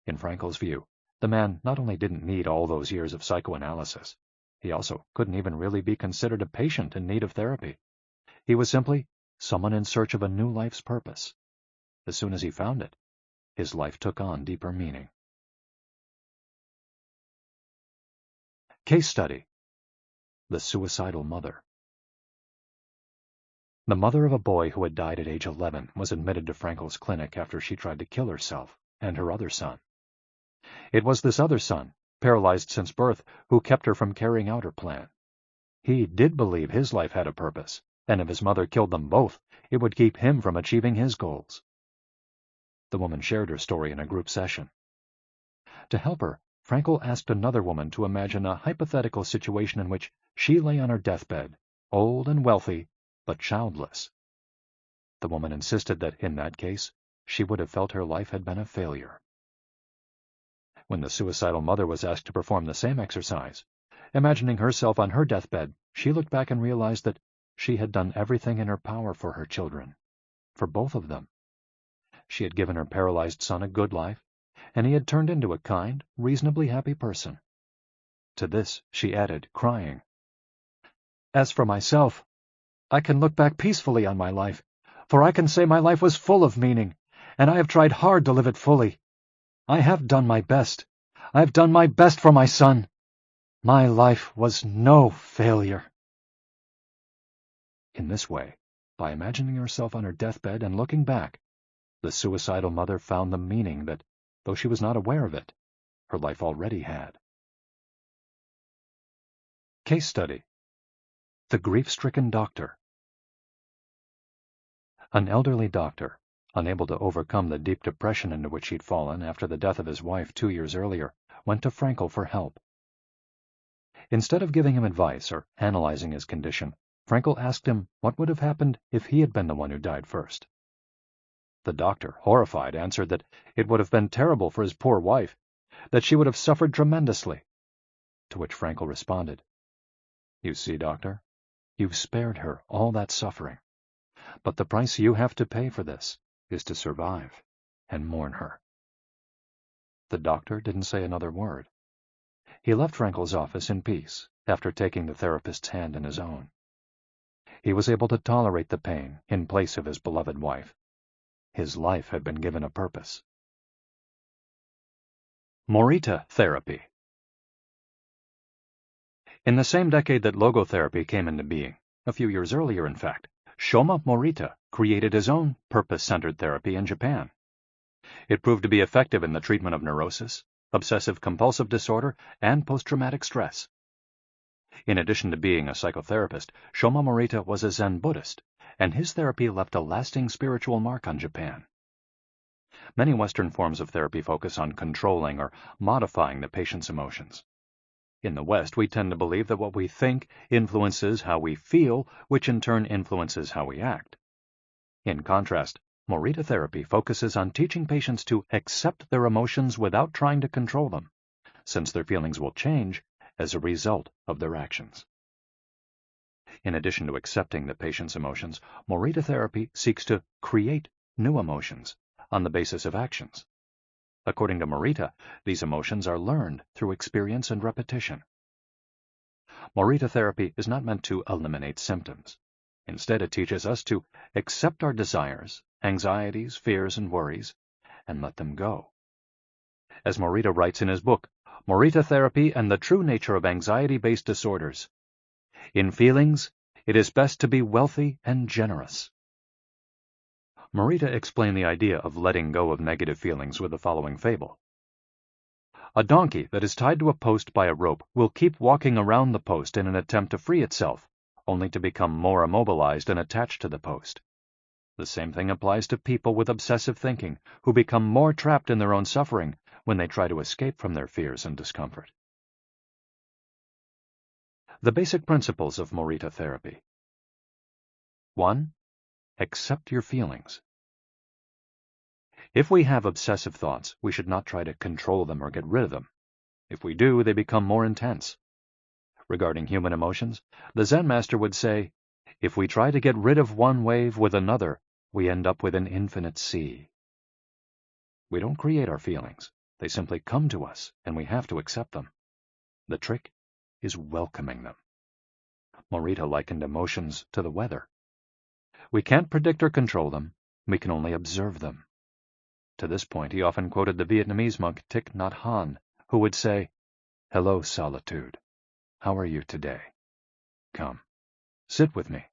In Frankl's view, the man not only didn't need all those years of psychoanalysis, he also couldn't even really be considered a patient in need of therapy. He was simply someone in search of a new life's purpose. As soon as he found it, his life took on deeper meaning. Case study: The Suicidal Mother. The mother of a boy who had died at age 11 was admitted to Frankl's clinic after she tried to kill herself and her other son. It was this other son, paralyzed since birth, who kept her from carrying out her plan. He did believe his life had a purpose, and if his mother killed them both, it would keep him from achieving his goals. The woman shared her story in a group session. To help her, Frankl asked another woman to imagine a hypothetical situation in which she lay on her deathbed, old and wealthy, but childless. The woman insisted that, in that case, she would have felt her life had been a failure. When the suicidal mother was asked to perform the same exercise, Imagining herself on her deathbed, she looked back and realized that she had done everything in her power for her children, for both of them. She had given her paralyzed son a good life, and he had turned into a kind, reasonably happy person. To this she added, crying, "As for myself, I can look back peacefully on my life, for I can say my life was full of meaning, and I have tried hard to live it fully. I have done my best. I have done my best for my son. My life was no failure." In this way, by imagining herself on her deathbed and looking back, the suicidal mother found the meaning that, though she was not aware of it, her life already had. Case study: The Grief-Stricken Doctor. An elderly doctor, unable to overcome the deep depression into which he'd fallen after the death of his wife 2 years earlier, went to Frankl for help. Instead of giving him advice or analyzing his condition, Frankl asked him what would have happened if he had been the one who died first. The doctor, horrified, answered that it would have been terrible for his poor wife, that she would have suffered tremendously. To which Frankl responded, "You see, doctor, you've spared her all that suffering, but the price you have to pay for this is to survive and mourn her." The doctor didn't say another word. He left Frankl's office in peace after taking the therapist's hand in his own. He was able to tolerate the pain in place of his beloved wife. His life had been given a purpose. Morita therapy. In the same decade that logotherapy came into being, a few years earlier in fact, Shoma Morita created his own purpose-centered therapy in Japan. It proved to be effective in the treatment of neurosis, obsessive-compulsive disorder, and post-traumatic stress. In addition to being a psychotherapist, Shoma Morita was a Zen Buddhist, and his therapy left a lasting spiritual mark on Japan. Many Western forms of therapy focus on controlling or modifying the patient's emotions. In the West, we tend to believe that what we think influences how we feel, which in turn influences how we act. In contrast, Morita therapy focuses on teaching patients to accept their emotions without trying to control them, since their feelings will change as a result of their actions. In addition to accepting the patient's emotions, Morita therapy seeks to create new emotions on the basis of actions. According to Morita, these emotions are learned through experience and repetition. Morita therapy is not meant to eliminate symptoms. Instead, it teaches us to accept our desires, anxieties, fears, and worries, and let them go. As Morita writes in his book, Morita Therapy and the True Nature of Anxiety-Based Disorders, "In feelings, it is best to be wealthy and generous." Morita explained the idea of letting go of negative feelings with the following fable. A donkey that is tied to a post by a rope will keep walking around the post in an attempt to free itself, only to become more immobilized and attached to the post. The same thing applies to people with obsessive thinking, who become more trapped in their own suffering when they try to escape from their fears and discomfort. The basic principles of Morita therapy. 1. Accept your feelings. If we have obsessive thoughts, we should not try to control them or get rid of them. If we do, they become more intense. Regarding human emotions, the Zen master would say, if we try to get rid of one wave with another, we end up with an infinite sea. We don't create our feelings. They simply come to us, and we have to accept them. The trick is welcoming them. Morita likened emotions to the weather. We can't predict or control them. We can only observe them. To this point, he often quoted the Vietnamese monk Thich Nhat Hanh, who would say, "Hello, solitude. How are you today? Come, sit with me,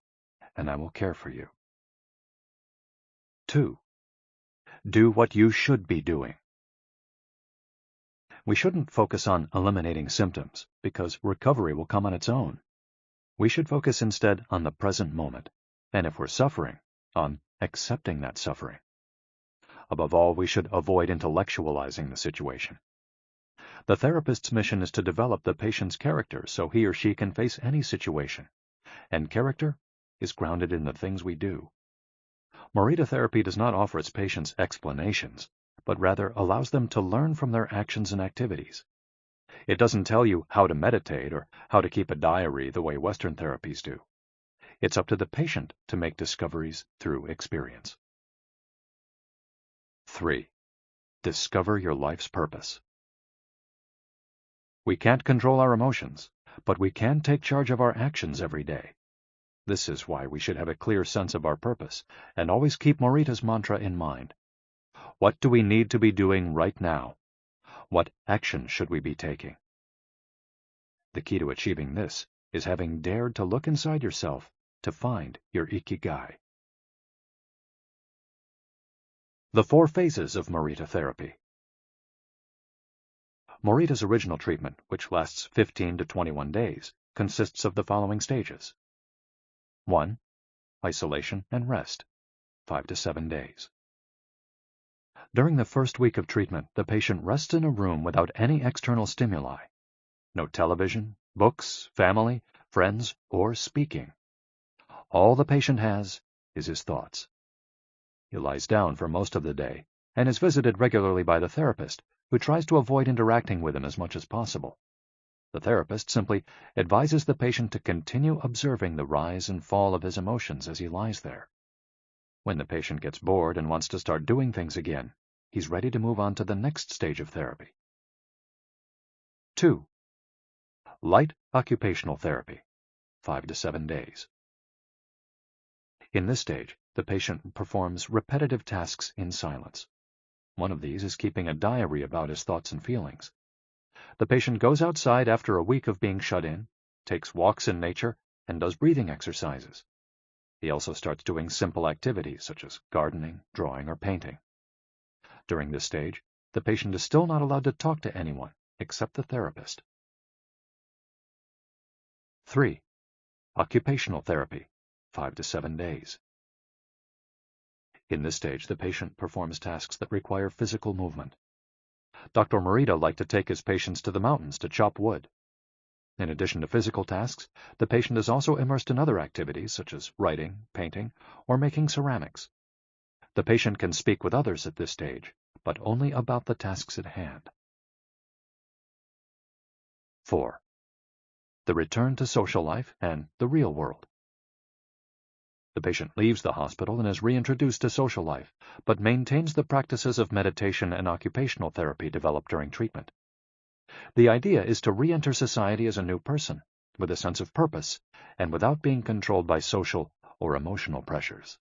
and I will care for you." 2. Do what you should be doing. We shouldn't focus on eliminating symptoms, because recovery will come on its own. We should focus instead on the present moment, and if we're suffering, on accepting that suffering. Above all, we should avoid intellectualizing the situation. The therapist's mission is to develop the patient's character so he or she can face any situation, and character is grounded in the things we do. Morita therapy does not offer its patients explanations, but rather allows them to learn from their actions and activities. It doesn't tell you how to meditate or how to keep a diary the way Western therapies do. It's up to the patient to make discoveries through experience. 3. Discover your life's purpose. We can't control our emotions, but we can take charge of our actions every day. This is why we should have a clear sense of our purpose and always keep Morita's mantra in mind. What do we need to be doing right now? What action should we be taking? The key to achieving this is having dared to look inside yourself to find your Ikigai. The 4 phases of Morita therapy. Morita's original treatment, which lasts 15 to 21 days, consists of the following stages. 1. Isolation and rest, 5 to 7 days. During the first week of treatment, the patient rests in a room without any external stimuli. No television, books, family, friends, or speaking. All the patient has is his thoughts. He lies down for most of the day and is visited regularly by the therapist, who tries to avoid interacting with him as much as possible. The therapist simply advises the patient to continue observing the rise and fall of his emotions as he lies there. When the patient gets bored and wants to start doing things again, he's ready to move on to the next stage of therapy. 2. Light occupational therapy, 5 to 7 days. In this stage, the patient performs repetitive tasks in silence. One of these is keeping a diary about his thoughts and feelings. The patient goes outside after a week of being shut in, takes walks in nature, and does breathing exercises. He also starts doing simple activities such as gardening, drawing, or painting. During this stage, the patient is still not allowed to talk to anyone except the therapist. 3. Occupational therapy, 5 to 7 days. In this stage, the patient performs tasks that require physical movement. Dr. Morita liked to take his patients to the mountains to chop wood. In addition to physical tasks, the patient is also immersed in other activities such as writing, painting, or making ceramics. The patient can speak with others at this stage, but only about the tasks at hand. 4. The return to social life and the real world. The patient leaves the hospital and is reintroduced to social life, but maintains the practices of meditation and occupational therapy developed during treatment. The idea is to re-enter society as a new person, with a sense of purpose, and without being controlled by social or emotional pressures.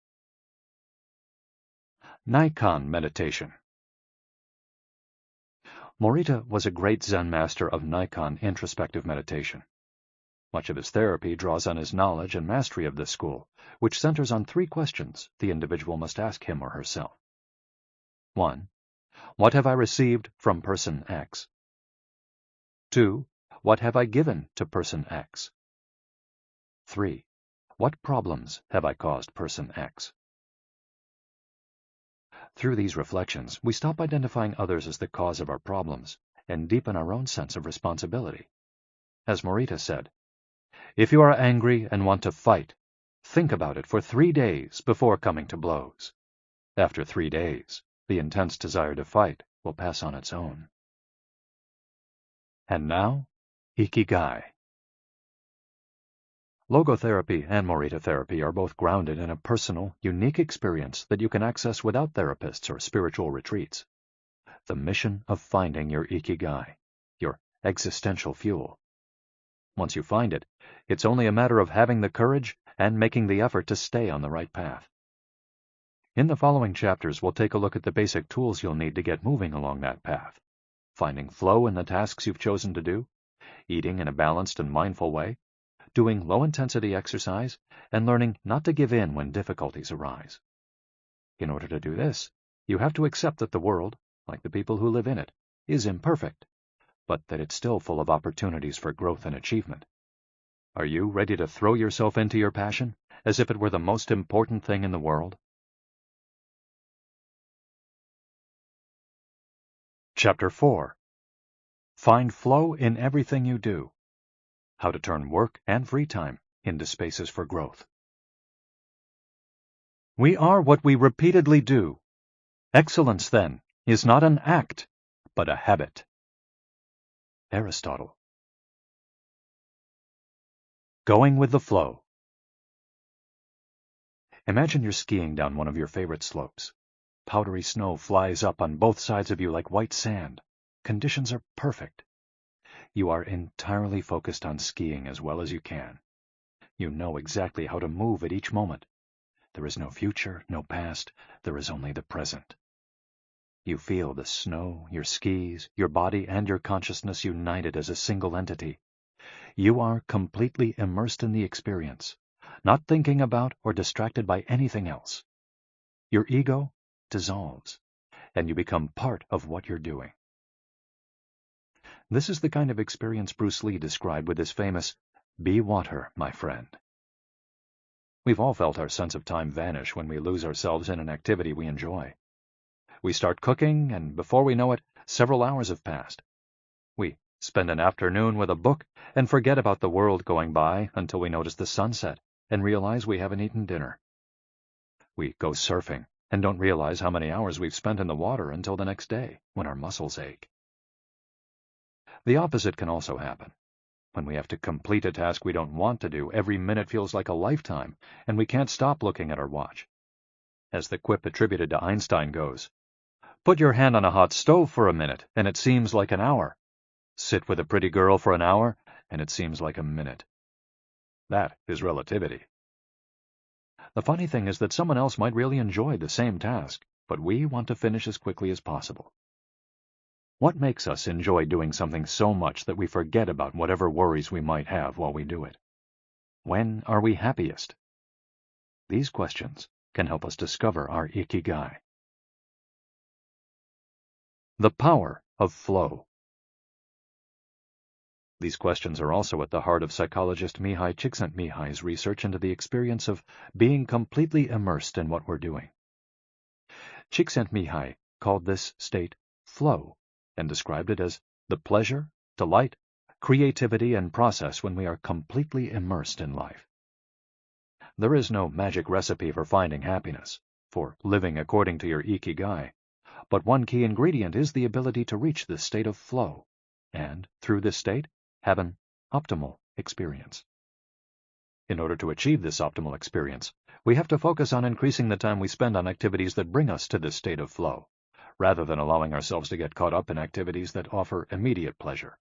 Nikan meditation. Morita was a great Zen master of Nikan introspective meditation. Much of his therapy draws on his knowledge and mastery of this school, which centers on 3 questions the individual must ask him or herself. 1. What have I received from person X? 2. What have I given to person X? 3. What problems have I caused person X? Through these reflections, we stop identifying others as the cause of our problems and deepen our own sense of responsibility. As Morita said, if you are angry and want to fight, think about it for 3 days before coming to blows. After 3 days, the intense desire to fight will pass on its own. And now, Ikigai. Logotherapy and Morita therapy are both grounded in a personal, unique experience that you can access without therapists or spiritual retreats. The mission of finding your Ikigai, your existential fuel. Once you find it, it's only a matter of having the courage and making the effort to stay on the right path. In the following chapters, we'll take a look at the basic tools you'll need to get moving along that path. Finding flow in the tasks you've chosen to do, eating in a balanced and mindful way, doing low-intensity exercise, and learning not to give in when difficulties arise. In order to do this, you have to accept that the world, like the people who live in it, is imperfect, but that it's still full of opportunities for growth and achievement. Are you ready to throw yourself into your passion, as if it were the most important thing in the world? Chapter 4. Find flow in everything you do. How to turn work and free time into spaces for growth. We are what we repeatedly do. Excellence, then, is not an act, but a habit. Aristotle. Going with the flow. Imagine you're skiing down one of your favorite slopes. Powdery snow flies up on both sides of you like white sand. Conditions are perfect. You are entirely focused on skiing as well as you can. You know exactly how to move at each moment. There is no future, no past. There is only the present. You feel the snow, your skis, your body, and your consciousness united as a single entity. You are completely immersed in the experience, not thinking about or distracted by anything else. Your ego dissolves, and you become part of what you're doing. This is the kind of experience Bruce Lee described with his famous, "Be water, my friend." We've all felt our sense of time vanish when we lose ourselves in an activity we enjoy. We start cooking, and before we know it, several hours have passed. We spend an afternoon with a book and forget about the world going by until we notice the sunset and realize we haven't eaten dinner. We go surfing and don't realize how many hours we've spent in the water until the next day, when our muscles ache. The opposite can also happen. When we have to complete a task we don't want to do, every minute feels like a lifetime, and we can't stop looking at our watch. As the quip attributed to Einstein goes, "Put your hand on a hot stove for a minute, and it seems like an hour. Sit with a pretty girl for an hour, and it seems like a minute." That is relativity. The funny thing is that someone else might really enjoy the same task, but we want to finish as quickly as possible. What makes us enjoy doing something so much that we forget about whatever worries we might have while we do it? When are we happiest? These questions can help us discover our Ikigai. The power of flow. These questions are also at the heart of psychologist Mihaly Csikszentmihalyi's research into the experience of being completely immersed in what we're doing. Csikszentmihalyi called this state flow and described it as the pleasure, delight, creativity, and process when we are completely immersed in life. There is no magic recipe for finding happiness, for living according to your Ikigai, but one key ingredient is the ability to reach this state of flow, and, through this state, have an optimal experience. In order to achieve this optimal experience, we have to focus on increasing the time we spend on activities that bring us to this state of flow, rather than allowing ourselves to get caught up in activities that offer immediate pleasure,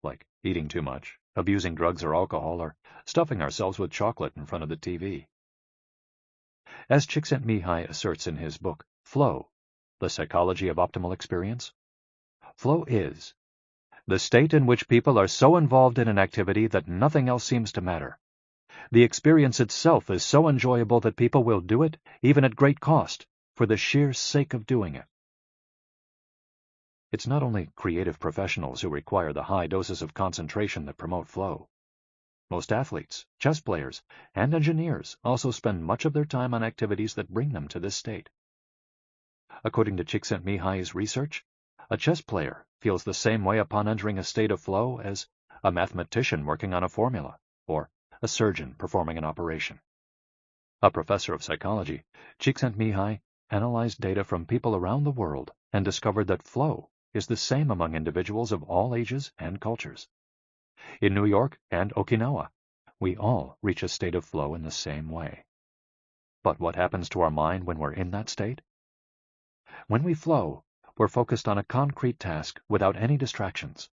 like eating too much, abusing drugs or alcohol, or stuffing ourselves with chocolate in front of the TV. As Csikszentmihalyi asserts in his book, Flow, The Psychology of Optimal Experience, flow is the state in which people are so involved in an activity that nothing else seems to matter. The experience itself is so enjoyable that people will do it, even at great cost, for the sheer sake of doing it. It's not only creative professionals who require the high doses of concentration that promote flow. Most athletes, chess players, and engineers also spend much of their time on activities that bring them to this state. According to Csikszentmihalyi's research, a chess player feels the same way upon entering a state of flow as a mathematician working on a formula, or a surgeon performing an operation. A professor of psychology, Csikszentmihalyi analyzed data from people around the world and discovered that flow is the same among individuals of all ages and cultures. In New York and Okinawa, we all reach a state of flow in the same way. But what happens to our mind when we're in that state? When we flow, we're focused on a concrete task without any distractions.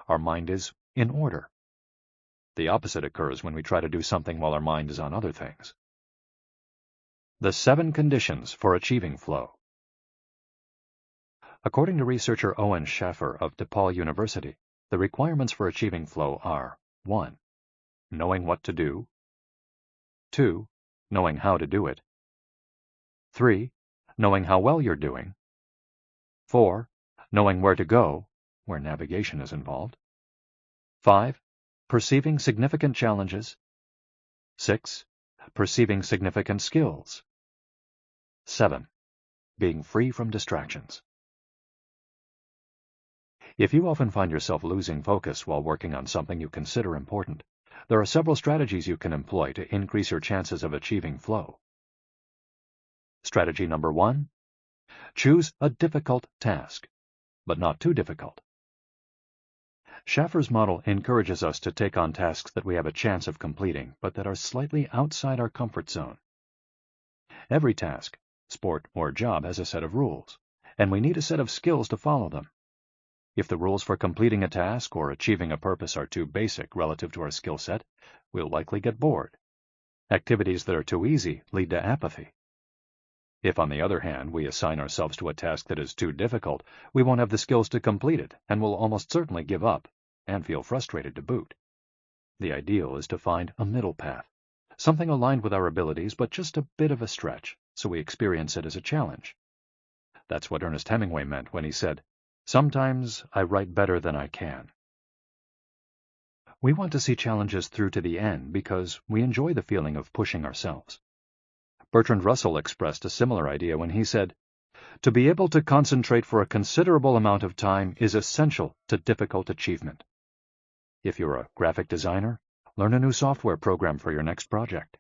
Our mind is in order. The opposite occurs when we try to do something while our mind is on other things. The 7 conditions for achieving flow. According to researcher Owen Schaffer of DePaul University, the requirements for achieving flow are 1. Knowing what to do. 2. Knowing how to do it. 3. Knowing how well you're doing. 4. Knowing where to go, where navigation is involved. 5. Perceiving significant challenges. 6. Perceiving significant skills. 7. Being free from distractions. If you often find yourself losing focus while working on something you consider important, there are several strategies you can employ to increase your chances of achieving flow. Strategy number 1. Choose a difficult task, but not too difficult. Schaffer's model encourages us to take on tasks that we have a chance of completing, but that are slightly outside our comfort zone. Every task, sport or job, has a set of rules, and we need a set of skills to follow them. If the rules for completing a task or achieving a purpose are too basic relative to our skill set, we'll likely get bored. Activities that are too easy lead to apathy. If, on the other hand, we assign ourselves to a task that is too difficult, we won't have the skills to complete it and will almost certainly give up and feel frustrated to boot. The ideal is to find a middle path, something aligned with our abilities but just a bit of a stretch, so we experience it as a challenge. That's what Ernest Hemingway meant when he said, "Sometimes I write better than I can." We want to see challenges through to the end because we enjoy the feeling of pushing ourselves. Bertrand Russell expressed a similar idea when he said, "To be able to concentrate for a considerable amount of time is essential to difficult achievement." If you're a graphic designer, learn a new software program for your next project.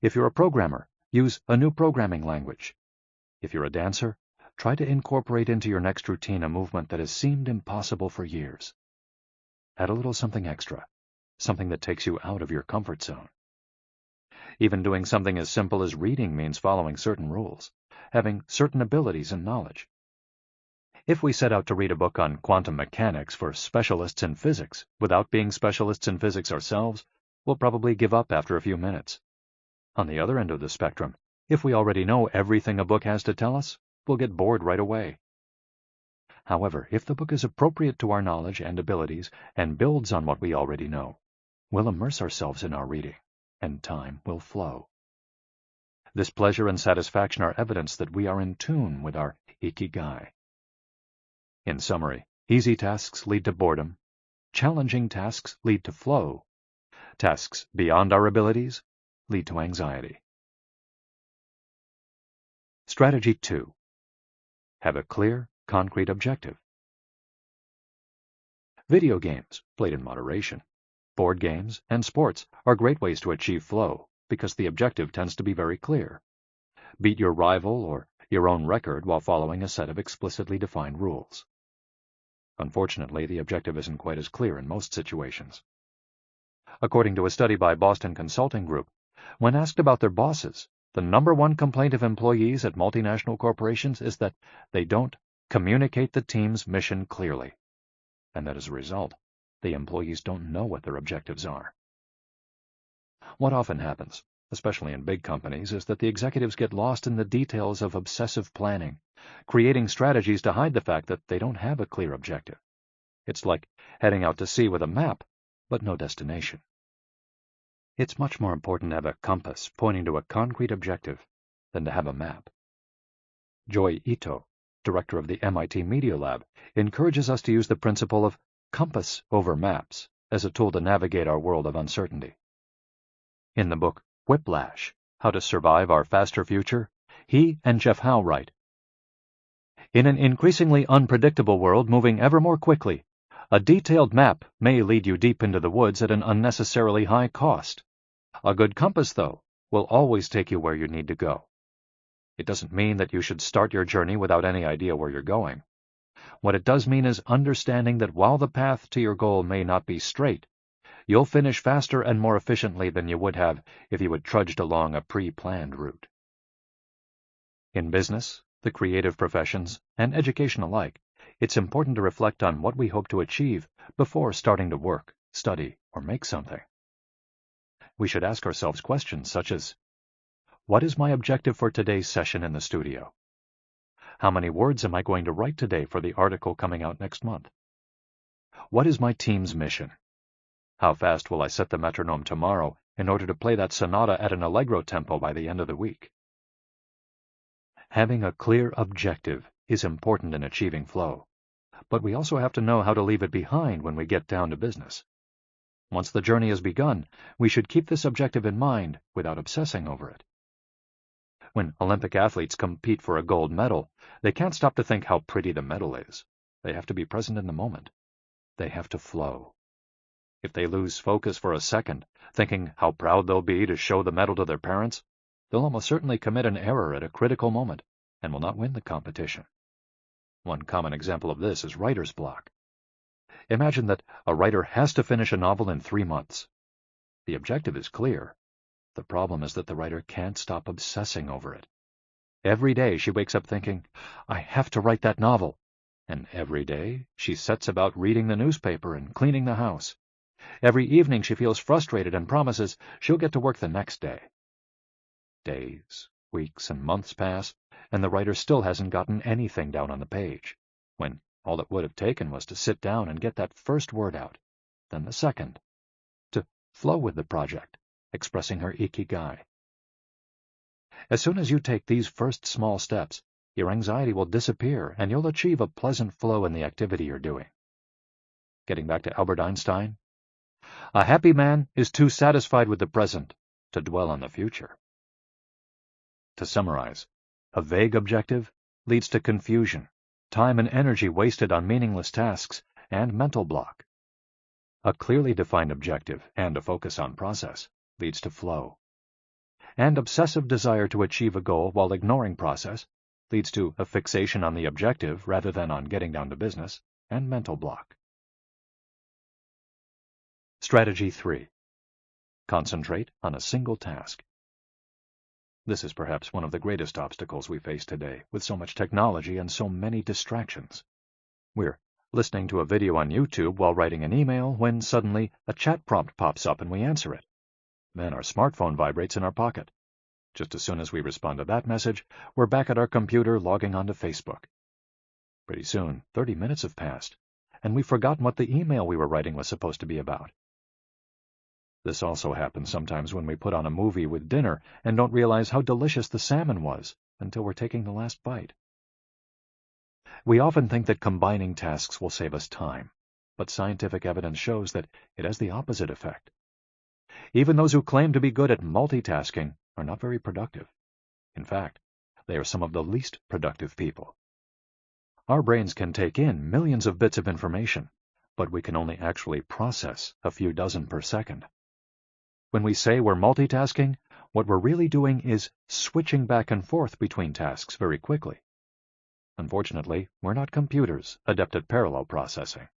If you're a programmer, use a new programming language. If you're a dancer, try to incorporate into your next routine a movement that has seemed impossible for years. Add a little something extra, something that takes you out of your comfort zone. Even doing something as simple as reading means following certain rules, having certain abilities and knowledge. If we set out to read a book on quantum mechanics for specialists in physics without being specialists in physics ourselves, we'll probably give up after a few minutes. On the other end of the spectrum, if we already know everything a book has to tell us, we'll get bored right away. However, if the book is appropriate to our knowledge and abilities and builds on what we already know, we'll immerse ourselves in our reading, and time will flow. This pleasure and satisfaction are evidence that we are in tune with our Ikigai. In summary, easy tasks lead to boredom, challenging tasks lead to flow, tasks beyond our abilities lead to anxiety. Strategy 2. Have a clear, concrete objective. Video games, played in moderation, board games, and sports are great ways to achieve flow because the objective tends to be very clear. Beat your rival or your own record while following a set of explicitly defined rules. Unfortunately, the objective isn't quite as clear in most situations. According to a study by Boston Consulting Group, when asked about their bosses, the #1 complaint of employees at multinational corporations is that they don't communicate the team's mission clearly, and that as a result, the employees don't know what their objectives are. What often happens, especially in big companies, is that the executives get lost in the details of obsessive planning, creating strategies to hide the fact that they don't have a clear objective. It's like heading out to sea with a map, but no destination. It's much more important to have a compass pointing to a concrete objective than to have a map. Joy Ito, director of the MIT Media Lab, encourages us to use the principle of compass over maps as a tool to navigate our world of uncertainty. In the book Whiplash, How to Survive Our Faster Future, he and Jeff Howe write, "In an increasingly unpredictable world moving ever more quickly, a detailed map may lead you deep into the woods at an unnecessarily high cost. A good compass, though, will always take you where you need to go. It doesn't mean that you should start your journey without any idea where you're going. What it does mean is understanding that while the path to your goal may not be straight, you'll finish faster and more efficiently than you would have if you had trudged along a pre-planned route." In business, the creative professions, and education alike, it's important to reflect on what we hope to achieve before starting to work, study, or make something. We should ask ourselves questions such as, what is my objective for today's session in the studio? How many words am I going to write today for the article coming out next month? What is my team's mission? How fast will I set the metronome tomorrow in order to play that sonata at an allegro tempo by the end of the week? Having a clear objective is important in achieving flow, but we also have to know how to leave it behind when we get down to business. Once the journey has begun, we should keep this objective in mind without obsessing over it. When Olympic athletes compete for a gold medal, they can't stop to think how pretty the medal is. They have to be present in the moment. They have to flow. If they lose focus for a second, thinking how proud they'll be to show the medal to their parents, they'll almost certainly commit an error at a critical moment and will not win the competition. One common example of this is writer's block. Imagine that a writer has to finish a novel in 3 months. The objective is clear. The problem is that the writer can't stop obsessing over it. Every day she wakes up thinking, I have to write that novel. And every day she sets about reading the newspaper and cleaning the house. Every evening she feels frustrated and promises she'll get to work the next day. Days, weeks, and months pass, and the writer still hasn't gotten anything down on the page, when all it would have taken was to sit down and get that first word out, then the second, to flow with the project, expressing her Ikigai. As soon as you take these first small steps, your anxiety will disappear and you'll achieve a pleasant flow in the activity you're doing. Getting back to Albert Einstein, a happy man is too satisfied with the present to dwell on the future. To summarize, a vague objective leads to confusion, time and energy wasted on meaningless tasks, and mental block. A clearly defined objective and a focus on process leads to flow. And obsessive desire to achieve a goal while ignoring process leads to a fixation on the objective rather than on getting down to business, and mental block. Strategy 3. Concentrate on a single task. This is perhaps one of the greatest obstacles we face today, with so much technology and so many distractions. We're listening to a video on YouTube while writing an email when suddenly a chat prompt pops up and we answer it. Then our smartphone vibrates in our pocket. Just as soon as we respond to that message, we're back at our computer logging onto Facebook. Pretty soon, 30 minutes have passed, and we've forgotten what the email we were writing was supposed to be about. This also happens sometimes when we put on a movie with dinner and don't realize how delicious the salmon was until we're taking the last bite. We often think that combining tasks will save us time, but scientific evidence shows that it has the opposite effect. Even those who claim to be good at multitasking are not very productive. In fact, they are some of the least productive people. Our brains can take in millions of bits of information, but we can only actually process a few dozen per second. When we say we're multitasking, what we're really doing is switching back and forth between tasks very quickly. Unfortunately, we're not computers adept at parallel processing.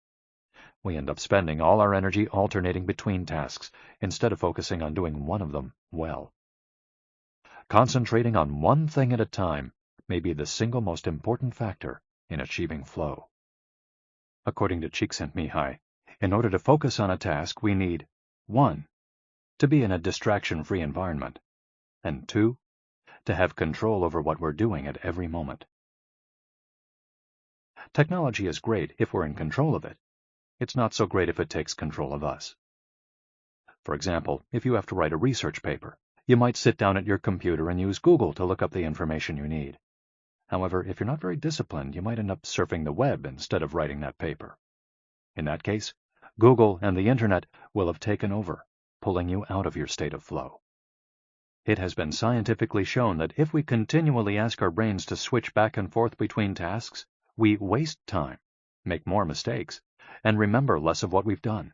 We end up spending all our energy alternating between tasks instead of focusing on doing one of them well. Concentrating on one thing at a time may be the single most important factor in achieving flow. According to Csikszentmihalyi, in order to focus on a task, we need 1. To be in a distraction-free environment, and 2. To have control over what we're doing at every moment. Technology is great if we're in control of it. It's not so great if it takes control of us. For example, if you have to write a research paper, you might sit down at your computer and use Google to look up the information you need. However, if you're not very disciplined, you might end up surfing the web instead of writing that paper. In that case, Google and the Internet will have taken over, pulling you out of your state of flow. It has been scientifically shown that if we continually ask our brains to switch back and forth between tasks, we waste time, make more mistakes, and remember less of what we've done.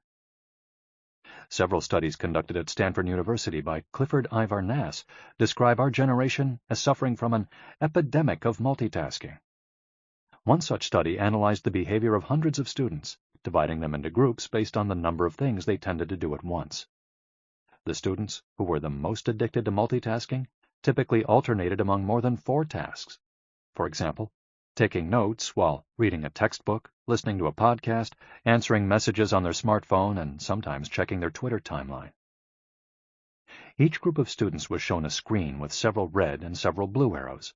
Several studies conducted at Stanford University by Clifford Ivar Nass describe our generation as suffering from an epidemic of multitasking. One such study analyzed the behavior of hundreds of students, dividing them into groups based on the number of things they tended to do at once. The students who were the most addicted to multitasking typically alternated among more than 4 tasks. For example, taking notes while reading a textbook, listening to a podcast, answering messages on their smartphone, and sometimes checking their Twitter timeline. Each group of students was shown a screen with several red and several blue arrows.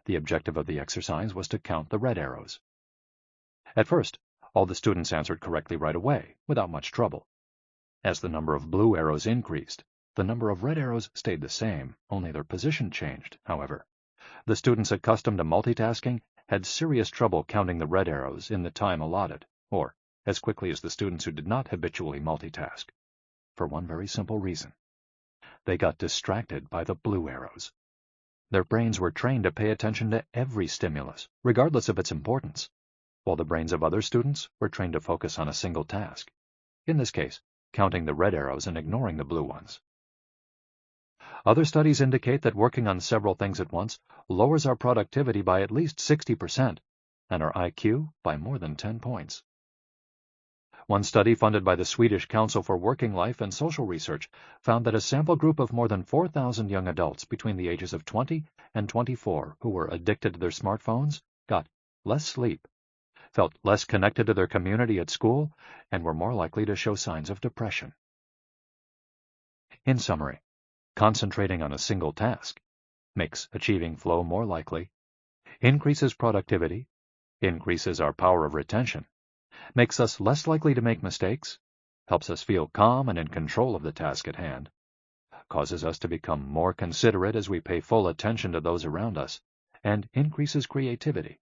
The objective of the exercise was to count the red arrows. At first, all the students answered correctly right away, without much trouble. As the number of blue arrows increased, the number of red arrows stayed the same, only their position changed, however. The students accustomed to multitasking had serious trouble counting the red arrows in the time allotted, or as quickly as the students who did not habitually multitask, for one very simple reason. They got distracted by the blue arrows. Their brains were trained to pay attention to every stimulus, regardless of its importance, while the brains of other students were trained to focus on a single task, in this case, counting the red arrows and ignoring the blue ones. Other studies indicate that working on several things at once lowers our productivity by at least 60% and our IQ by more than 10 points. One study funded by the Swedish Council for Working Life and Social Research found that a sample group of more than 4,000 young adults between the ages of 20 and 24 who were addicted to their smartphones got less sleep, felt less connected to their community at school, and were more likely to show signs of depression. In summary, concentrating on a single task makes achieving flow more likely, increases productivity, increases our power of retention, makes us less likely to make mistakes, helps us feel calm and in control of the task at hand, causes us to become more considerate as we pay full attention to those around us, and increases creativity.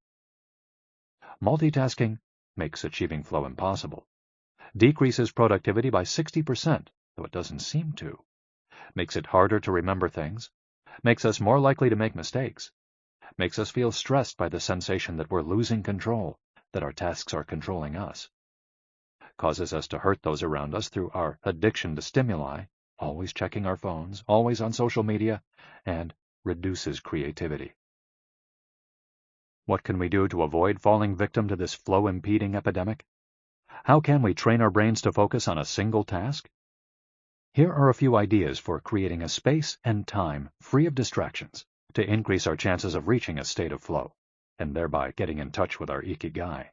Multitasking makes achieving flow impossible, decreases productivity by 60%, though it doesn't seem to, makes it harder to remember things, makes us more likely to make mistakes, makes us feel stressed by the sensation that we're losing control, that our tasks are controlling us, causes us to hurt those around us through our addiction to stimuli, always checking our phones, always on social media, and reduces creativity. What can we do to avoid falling victim to this flow-impeding epidemic? How can we train our brains to focus on a single task? Here are a few ideas for creating a space and time free of distractions to increase our chances of reaching a state of flow, and thereby getting in touch with our Ikigai.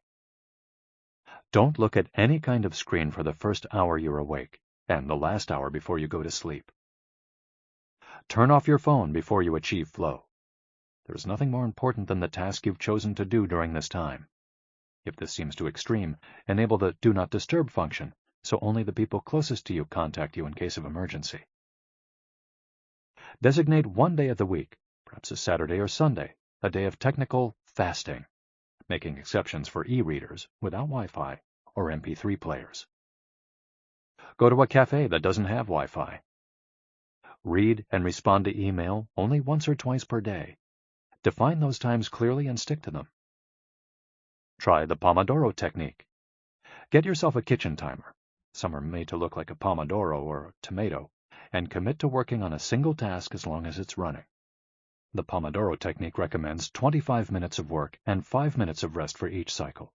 Don't look at any kind of screen for the first hour you're awake and the last hour before you go to sleep. Turn off your phone before you achieve flow. There is nothing more important than the task you've chosen to do during this time. If this seems too extreme, enable the Do Not Disturb function, so only the people closest to you contact you in case of emergency. Designate one day of the week, perhaps a Saturday or Sunday, a day of technical fasting, making exceptions for e-readers without Wi-Fi or MP3 players. Go to a cafe that doesn't have Wi-Fi. Read and respond to email only once or twice per day. Define those times clearly and stick to them. Try the Pomodoro technique. Get yourself a kitchen timer. Some are made to look like a pomodoro or a tomato, and commit to working on a single task as long as it's running. The Pomodoro technique recommends 25 minutes of work and 5 minutes of rest for each cycle,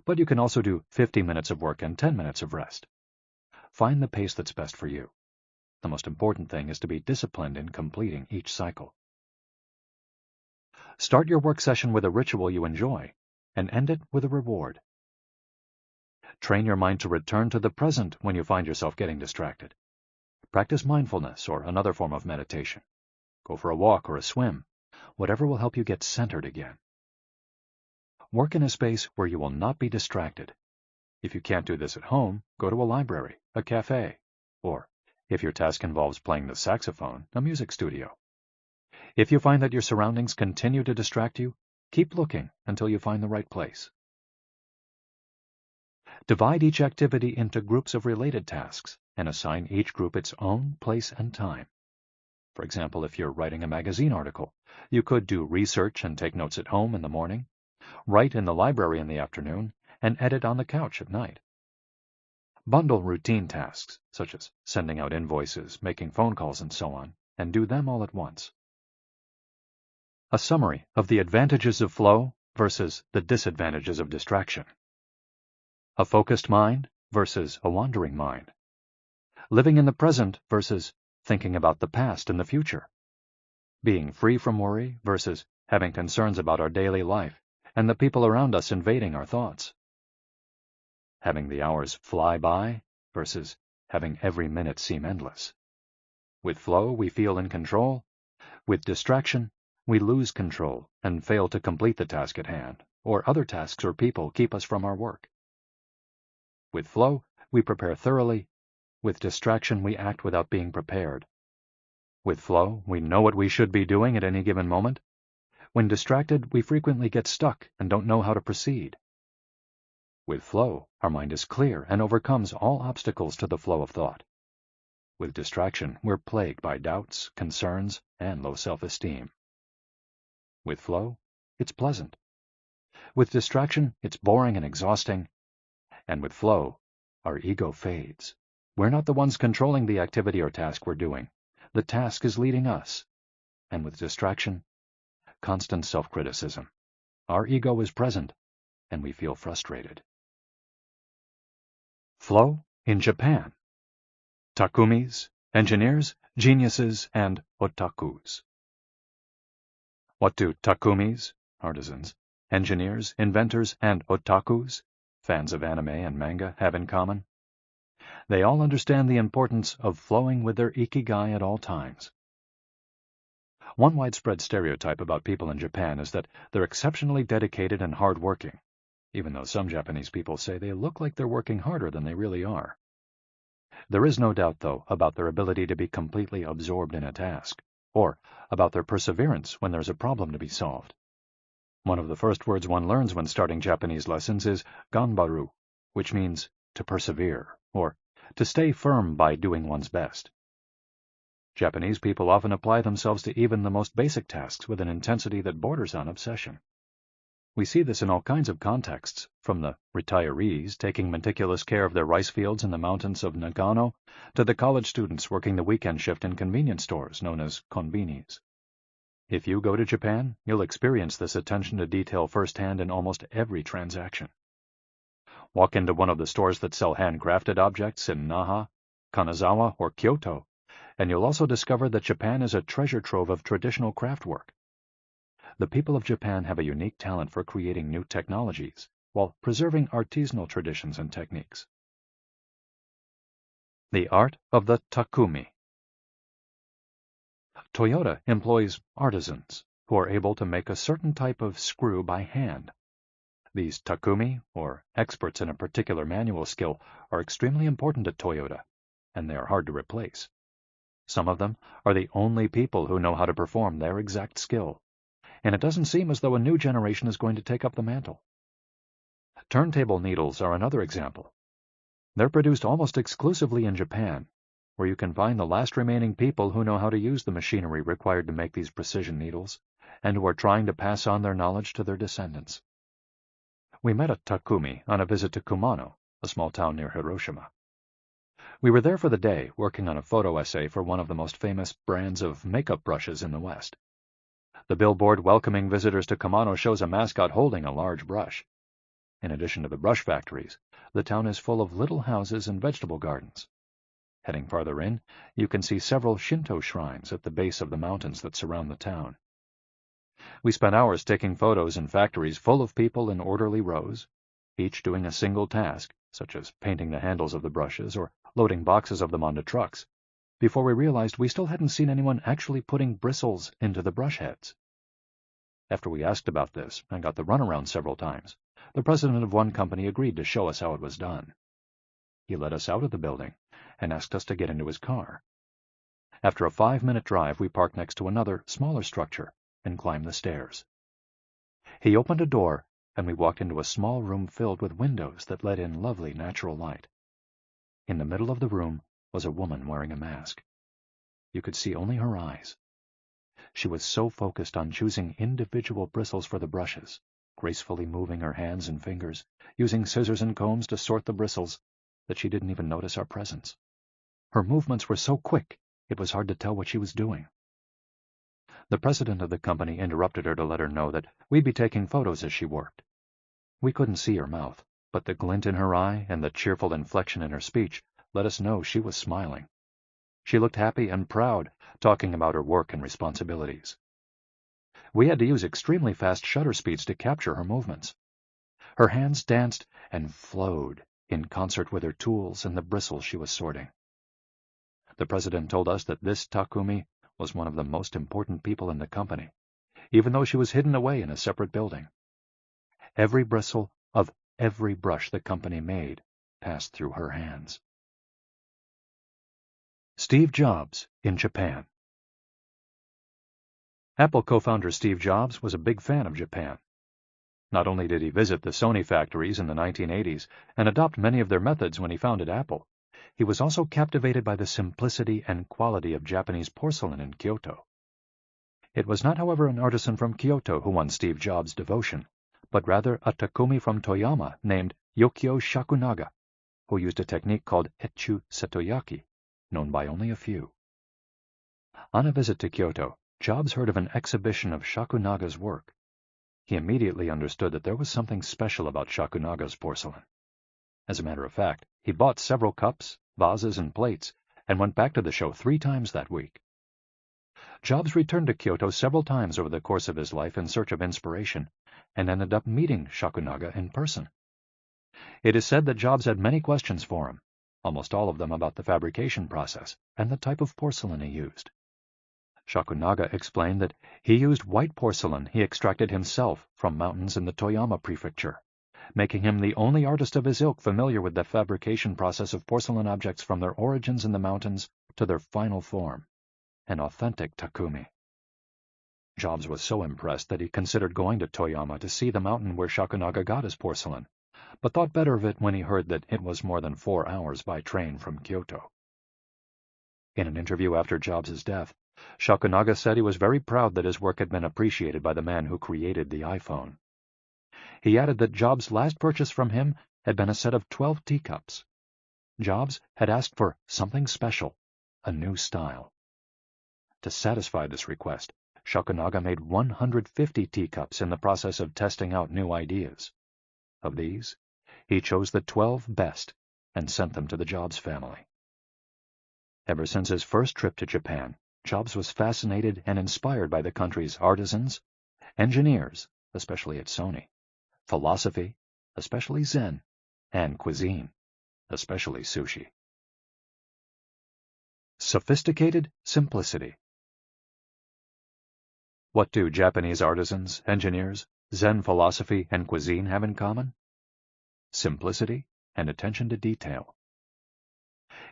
but you can also do 50 minutes of work and 10 minutes of rest. Find the pace that's best for you. The most important thing is to be disciplined in completing each cycle. Start your work session with a ritual you enjoy, and end it with a reward. Train your mind to return to the present when you find yourself getting distracted. Practice mindfulness or another form of meditation. Go for a walk or a swim, whatever will help you get centered again. Work in a space where you will not be distracted. If you can't do this at home, go to a library, a cafe, or, if your task involves playing the saxophone, a music studio. If you find that your surroundings continue to distract you, keep looking until you find the right place. Divide each activity into groups of related tasks and assign each group its own place and time. For example, if you're writing a magazine article, you could do research and take notes at home in the morning, write in the library in the afternoon, and edit on the couch at night. Bundle routine tasks, such as sending out invoices, making phone calls, and so on, and do them all at once. A summary of the advantages of flow versus the disadvantages of distraction. A focused mind versus a wandering mind. Living in the present versus thinking about the past and the future. Being free from worry versus having concerns about our daily life and the people around us invading our thoughts. Having the hours fly by versus having every minute seem endless. With flow, we feel in control. With distraction, we lose control and fail to complete the task at hand, or other tasks or people keep us from our work. With flow, we prepare thoroughly. With distraction, we act without being prepared. With flow, we know what we should be doing at any given moment. When distracted, we frequently get stuck and don't know how to proceed. With flow, our mind is clear and overcomes all obstacles to the flow of thought. With distraction, we're plagued by doubts, concerns, and low self-esteem. With flow, it's pleasant. With distraction, it's boring and exhausting. And with flow, our ego fades. We're not the ones controlling the activity or task we're doing. The task is leading us. And with distraction, constant self-criticism. Our ego is present, and we feel frustrated. Flow in Japan. Takumis, engineers, geniuses, and otakus. What do takumis, artisans, engineers, inventors, and otakus, fans of anime and manga, have in common? They all understand the importance of flowing with their Ikigai at all times. One widespread stereotype about people in Japan is that they're exceptionally dedicated and hard-working, even though some Japanese people say they look like they're working harder than they really are. There is no doubt, though, about their ability to be completely absorbed in a task, or about their perseverance when there's a problem to be solved. One of the first words one learns when starting Japanese lessons is ganbaru, which means to persevere, or to stay firm by doing one's best. Japanese people often apply themselves to even the most basic tasks with an intensity that borders on obsession. We see this in all kinds of contexts, from the retirees taking meticulous care of their rice fields in the mountains of Nagano to the college students working the weekend shift in convenience stores known as konbinis. If you go to Japan, you'll experience this attention to detail firsthand in almost every transaction. Walk into one of the stores that sell handcrafted objects in Naha, Kanazawa, or Kyoto, and you'll also discover that Japan is a treasure trove of traditional craftwork. The people of Japan have a unique talent for creating new technologies while preserving artisanal traditions and techniques. The art of the takumi. Toyota employs artisans who are able to make a certain type of screw by hand. These takumi, or experts in a particular manual skill, are extremely important at Toyota, and they are hard to replace. Some of them are the only people who know how to perform their exact skill, and it doesn't seem as though a new generation is going to take up the mantle. Turntable needles are another example. They're produced almost exclusively in Japan, where you can find the last remaining people who know how to use the machinery required to make these precision needles, and who are trying to pass on their knowledge to their descendants. We met a takumi on a visit to Kumano, a small town near Hiroshima. We were there for the day, working on a photo essay for one of the most famous brands of makeup brushes in the West. The billboard welcoming visitors to Kumano shows a mascot holding a large brush. In addition to the brush factories, the town is full of little houses and vegetable gardens. Heading farther in, you can see several Shinto shrines at the base of the mountains that surround the town. We spent hours taking photos in factories full of people in orderly rows, each doing a single task, such as painting the handles of the brushes or loading boxes of them onto trucks, before we realized we still hadn't seen anyone actually putting bristles into the brush heads. After we asked about this and got the runaround several times, the president of one company agreed to show us how it was done. He led us out of the building and asked us to get into his car. After a 5-minute drive, we parked next to another, smaller structure and climbed the stairs. He opened a door, and we walked into a small room filled with windows that let in lovely natural light. In the middle of the room was a woman wearing a mask. You could see only her eyes. She was so focused on choosing individual bristles for the brushes, gracefully moving her hands and fingers, using scissors and combs to sort the bristles, that she didn't even notice our presence. Her movements were so quick, it was hard to tell what she was doing. The president of the company interrupted her to let her know that we'd be taking photos as she worked. We couldn't see her mouth, but the glint in her eye and the cheerful inflection in her speech let us know she was smiling. She looked happy and proud, talking about her work and responsibilities. We had to use extremely fast shutter speeds to capture her movements. Her hands danced and flowed in concert with her tools and the bristles she was sorting. The president told us that this takumi was one of the most important people in the company, even though she was hidden away in a separate building. Every bristle of every brush the company made passed through her hands. Steve Jobs in Japan. Apple co-founder Steve Jobs was a big fan of Japan. Not only did he visit the Sony factories in the 1980s and adopt many of their methods when he founded Apple, he was also captivated by the simplicity and quality of Japanese porcelain in Kyoto. It was not, however, an artisan from Kyoto who won Steve Jobs' devotion, but rather a takumi from Toyama named Yokio Shakunaga, who used a technique called Etchu Setoyaki, known by only a few. On a visit to Kyoto, Jobs heard of an exhibition of Shakunaga's work. He immediately understood that there was something special about Shakunaga's porcelain. As a matter of fact, He bought several cups, vases, and plates, and went back to the show 3 times that week. Jobs returned to Kyoto several times over the course of his life in search of inspiration, and ended up meeting Shakunaga in person. It is said that Jobs had many questions for him, almost all of them about the fabrication process and the type of porcelain he used. Shakunaga explained that he used white porcelain he extracted himself from mountains in the Toyama prefecture, making him the only artist of his ilk familiar with the fabrication process of porcelain objects from their origins in the mountains to their final form, an authentic takumi. Jobs was so impressed that he considered going to Toyama to see the mountain where Shakunaga got his porcelain, but thought better of it when he heard that it was more than 4 hours by train from Kyoto. In an interview after Jobs' death, Shakunaga said he was very proud that his work had been appreciated by the man who created the iPhone. He added that Jobs' last purchase from him had been a set of 12 teacups. Jobs had asked for something special, a new style. To satisfy this request, Shakunaga made 150 teacups in the process of testing out new ideas. Of these, he chose the 12 best and sent them to the Jobs family. Ever since his first trip to Japan, Jobs was fascinated and inspired by the country's artisans, engineers, especially at Sony, philosophy, especially Zen, and cuisine, especially sushi. Sophisticated simplicity. What do Japanese artisans, engineers, Zen philosophy, and cuisine have in common? Simplicity and attention to detail.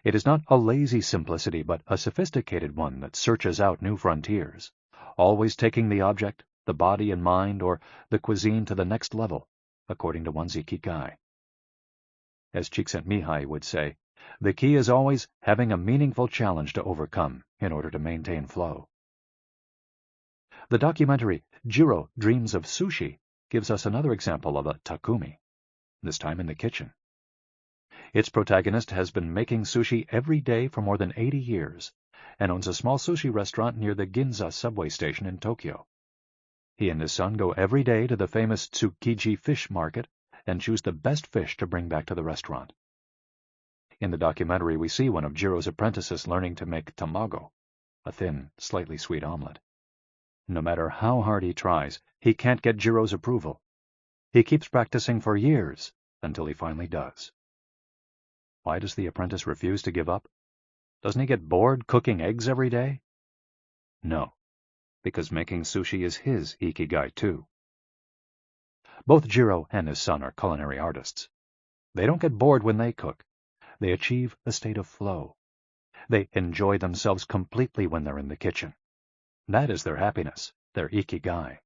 It is not a lazy simplicity, but a sophisticated one that searches out new frontiers, always taking the object, the body and mind, or the cuisine to the next level, according to one's Ikigai. As Csikszentmihalyi would say, the key is always having a meaningful challenge to overcome in order to maintain flow. The documentary Jiro Dreams of Sushi gives us another example of a takumi, this time in the kitchen. Its protagonist has been making sushi every day for more than 80 years and owns a small sushi restaurant near the Ginza subway station in Tokyo. He and his son go every day to the famous Tsukiji fish market and choose the best fish to bring back to the restaurant. In the documentary, we see one of Jiro's apprentices learning to make tamago, a thin, slightly sweet omelet. No matter how hard he tries, he can't get Jiro's approval. He keeps practicing for years until he finally does. Why does the apprentice refuse to give up? Doesn't he get bored cooking eggs every day? No, because making sushi is his Ikigai too. Both Jiro and his son are culinary artists. They don't get bored when they cook. They achieve a state of flow. They enjoy themselves completely when they're in the kitchen. That is their happiness, their Ikigai.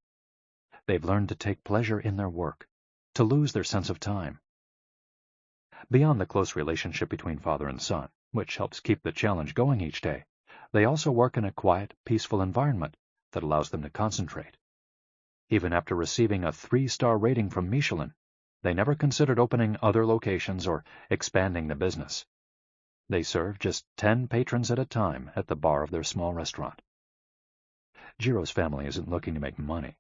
They've learned to take pleasure in their work, to lose their sense of time. Beyond the close relationship between father and son, which helps keep the challenge going each day, they also work in a quiet, peaceful environment that allows them to concentrate. Even after receiving a 3-star rating from Michelin, they never considered opening other locations or expanding the business. They serve just 10 patrons at a time at the bar of their small restaurant. Jiro's family isn't looking to make money.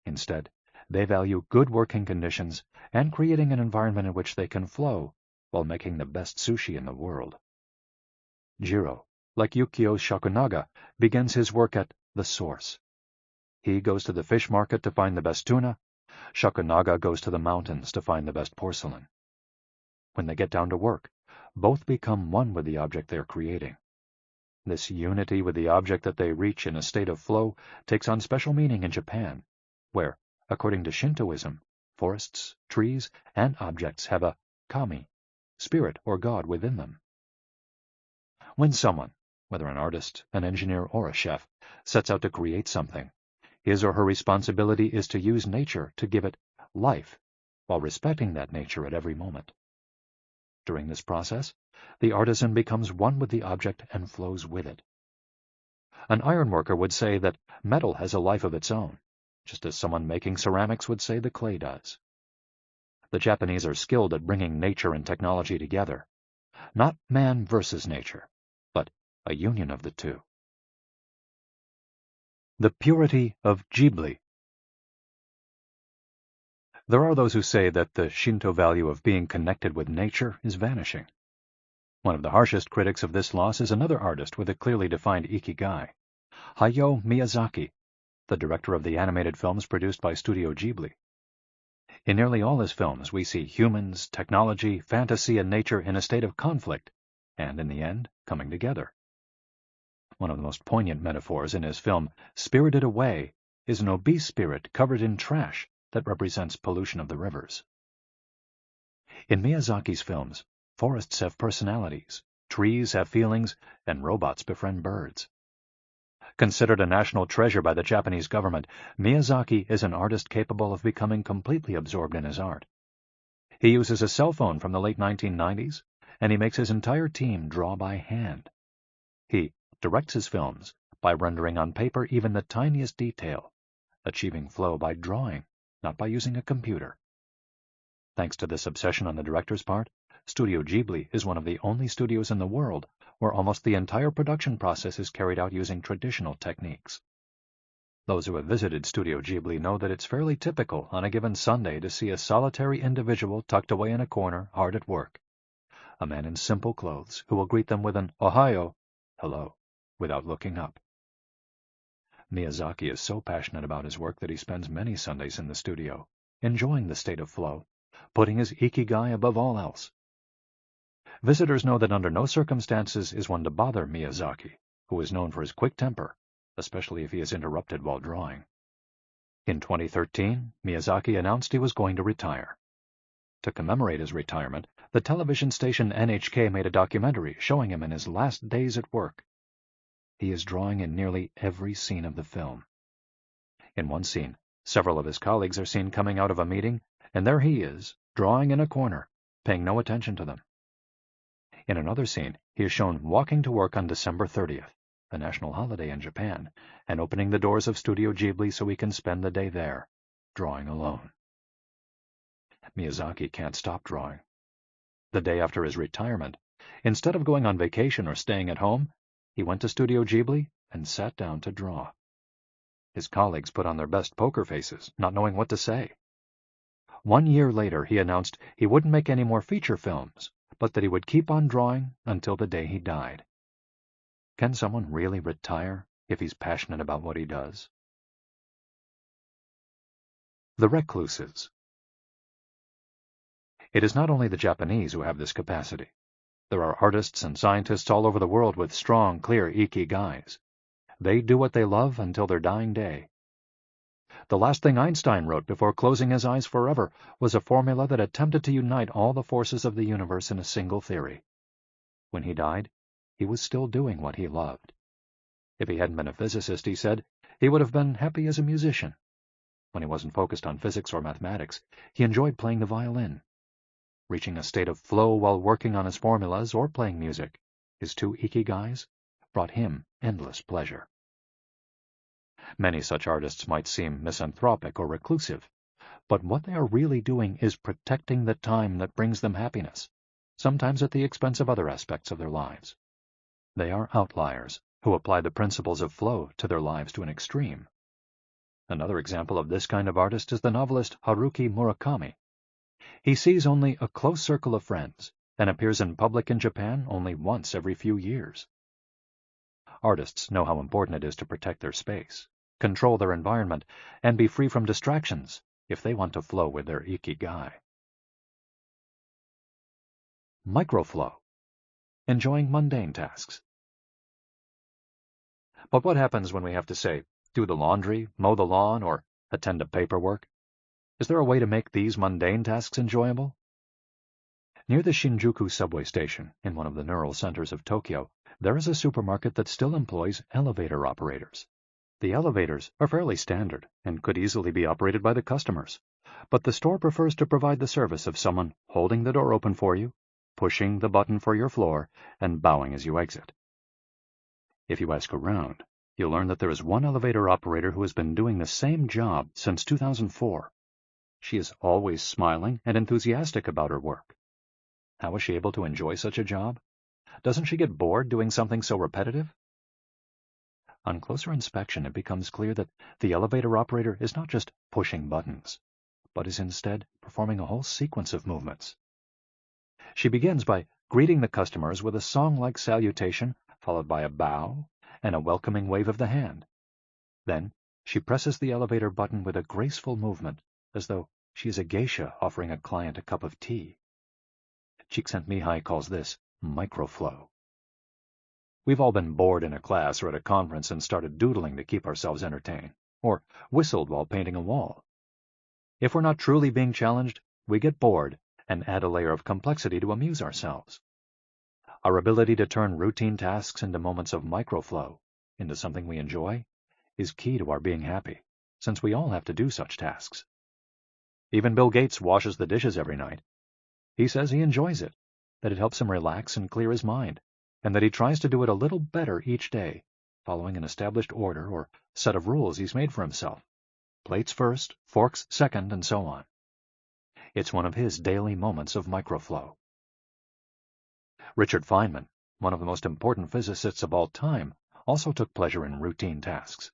Instead, they value good working conditions and creating an environment in which they can flow while making the best sushi in the world. Jiro, like Yukio Shakunaga, begins his work at the source. He goes to the fish market to find the best tuna. Shakunaga goes to the mountains to find the best porcelain. When they get down to work, both become one with the object they are creating. This unity with the object that they reach in a state of flow takes on special meaning in Japan, where, according to Shintoism, forests, trees, and objects have a kami, spirit or god within them. When someone, whether an artist, an engineer, or a chef, sets out to create something, his or her responsibility is to use nature to give it life, while respecting that nature at every moment. During this process, the artisan becomes one with the object and flows with it. An ironworker would say that metal has a life of its own, just as someone making ceramics would say the clay does. The Japanese are skilled at bringing nature and technology together, not man versus nature, but a union of the two. The purity of Ghibli. There are those who say that the Shinto value of being connected with nature is vanishing. One of the harshest critics of this loss is another artist with a clearly defined Ikigai, Hayao Miyazaki, the director of the animated films produced by Studio Ghibli. In nearly all his films, we see humans, technology, fantasy, and nature in a state of conflict, and in the end, coming together. One of the most poignant metaphors in his film, Spirited Away, is an obese spirit covered in trash that represents pollution of the rivers. In Miyazaki's films, forests have personalities, trees have feelings, and robots befriend birds. Considered a national treasure by the Japanese government, Miyazaki is an artist capable of becoming completely absorbed in his art. He uses a cell phone from the late 1990s, and he makes his entire team draw by hand. He directs his films by rendering on paper even the tiniest detail, achieving flow by drawing, not by using a computer. Thanks to this obsession on the director's part, Studio Ghibli is one of the only studios in the world where almost the entire production process is carried out using traditional techniques. Those who have visited Studio Ghibli know that it's fairly typical on a given Sunday to see a solitary individual tucked away in a corner, hard at work. A man in simple clothes who will greet them with an "Ohayo," hello, without looking up. Miyazaki is so passionate about his work that he spends many Sundays in the studio, enjoying the state of flow, putting his Ikigai above all else. Visitors know that under no circumstances is one to bother Miyazaki, who is known for his quick temper, especially if he is interrupted while drawing. In 2013, Miyazaki announced he was going to retire. To commemorate his retirement, the television station NHK made a documentary showing him in his last days at work. He is drawing in nearly every scene of the film. In one scene, several of his colleagues are seen coming out of a meeting, and there he is, drawing in a corner, paying no attention to them. In another scene, he is shown walking to work on December 30th, the national holiday in Japan, and opening the doors of Studio Ghibli so he can spend the day there, drawing alone. Miyazaki can't stop drawing. The day after his retirement, instead of going on vacation or staying at home, he went to Studio Ghibli and sat down to draw. His colleagues put on their best poker faces, not knowing what to say. 1 year later, he announced he wouldn't make any more feature films, but that he would keep on drawing until the day he died. Can someone really retire if he's passionate about what he does? The Recluses. It is not only the Japanese who have this capacity. There are artists and scientists all over the world with strong, clear ikigais. They do what they love until their dying day. The last thing Einstein wrote before closing his eyes forever was a formula that attempted to unite all the forces of the universe in a single theory. When he died, he was still doing what he loved. If he hadn't been a physicist, he said, he would have been happy as a musician. When he wasn't focused on physics or mathematics, he enjoyed playing the violin. Reaching a state of flow while working on his formulas or playing music, his two ikigais, brought him endless pleasure. Many such artists might seem misanthropic or reclusive, but what they are really doing is protecting the time that brings them happiness, sometimes at the expense of other aspects of their lives. They are outliers who apply the principles of flow to their lives to an extreme. Another example of this kind of artist is the novelist Haruki Murakami. He sees only a close circle of friends and appears in public in Japan only once every few years. Artists know how important it is to protect their space, control their environment, and be free from distractions if they want to flow with their ikigai. Microflow. Enjoying mundane tasks. But what happens when we have to, say, do the laundry, mow the lawn, or attend to paperwork? Is there a way to make these mundane tasks enjoyable? Near the Shinjuku subway station, in one of the neural centers of Tokyo, there is a supermarket that still employs elevator operators. The elevators are fairly standard and could easily be operated by the customers, but the store prefers to provide the service of someone holding the door open for you, pushing the button for your floor, and bowing as you exit. If you ask around, you'll learn that there is one elevator operator who has been doing the same job since 2004. She is always smiling and enthusiastic about her work. How is she able to enjoy such a job? Doesn't she get bored doing something so repetitive? On closer inspection, it becomes clear that the elevator operator is not just pushing buttons, but is instead performing a whole sequence of movements. She begins by greeting the customers with a song-like salutation followed by a bow and a welcoming wave of the hand. Then she presses the elevator button with a graceful movement, as though she is a geisha offering a client a cup of tea. Csikszentmihalyi calls this microflow. We've all been bored in a class or at a conference and started doodling to keep ourselves entertained, or whistled while painting a wall. If we're not truly being challenged, we get bored and add a layer of complexity to amuse ourselves. Our ability to turn routine tasks into moments of microflow, into something we enjoy, is key to our being happy, since we all have to do such tasks. Even Bill Gates washes the dishes every night. He says he enjoys it, that it helps him relax and clear his mind, and that he tries to do it a little better each day, following an established order or set of rules he's made for himself. Plates first, forks second, and so on. It's one of his daily moments of microflow. Richard Feynman, one of the most important physicists of all time, also took pleasure in routine tasks.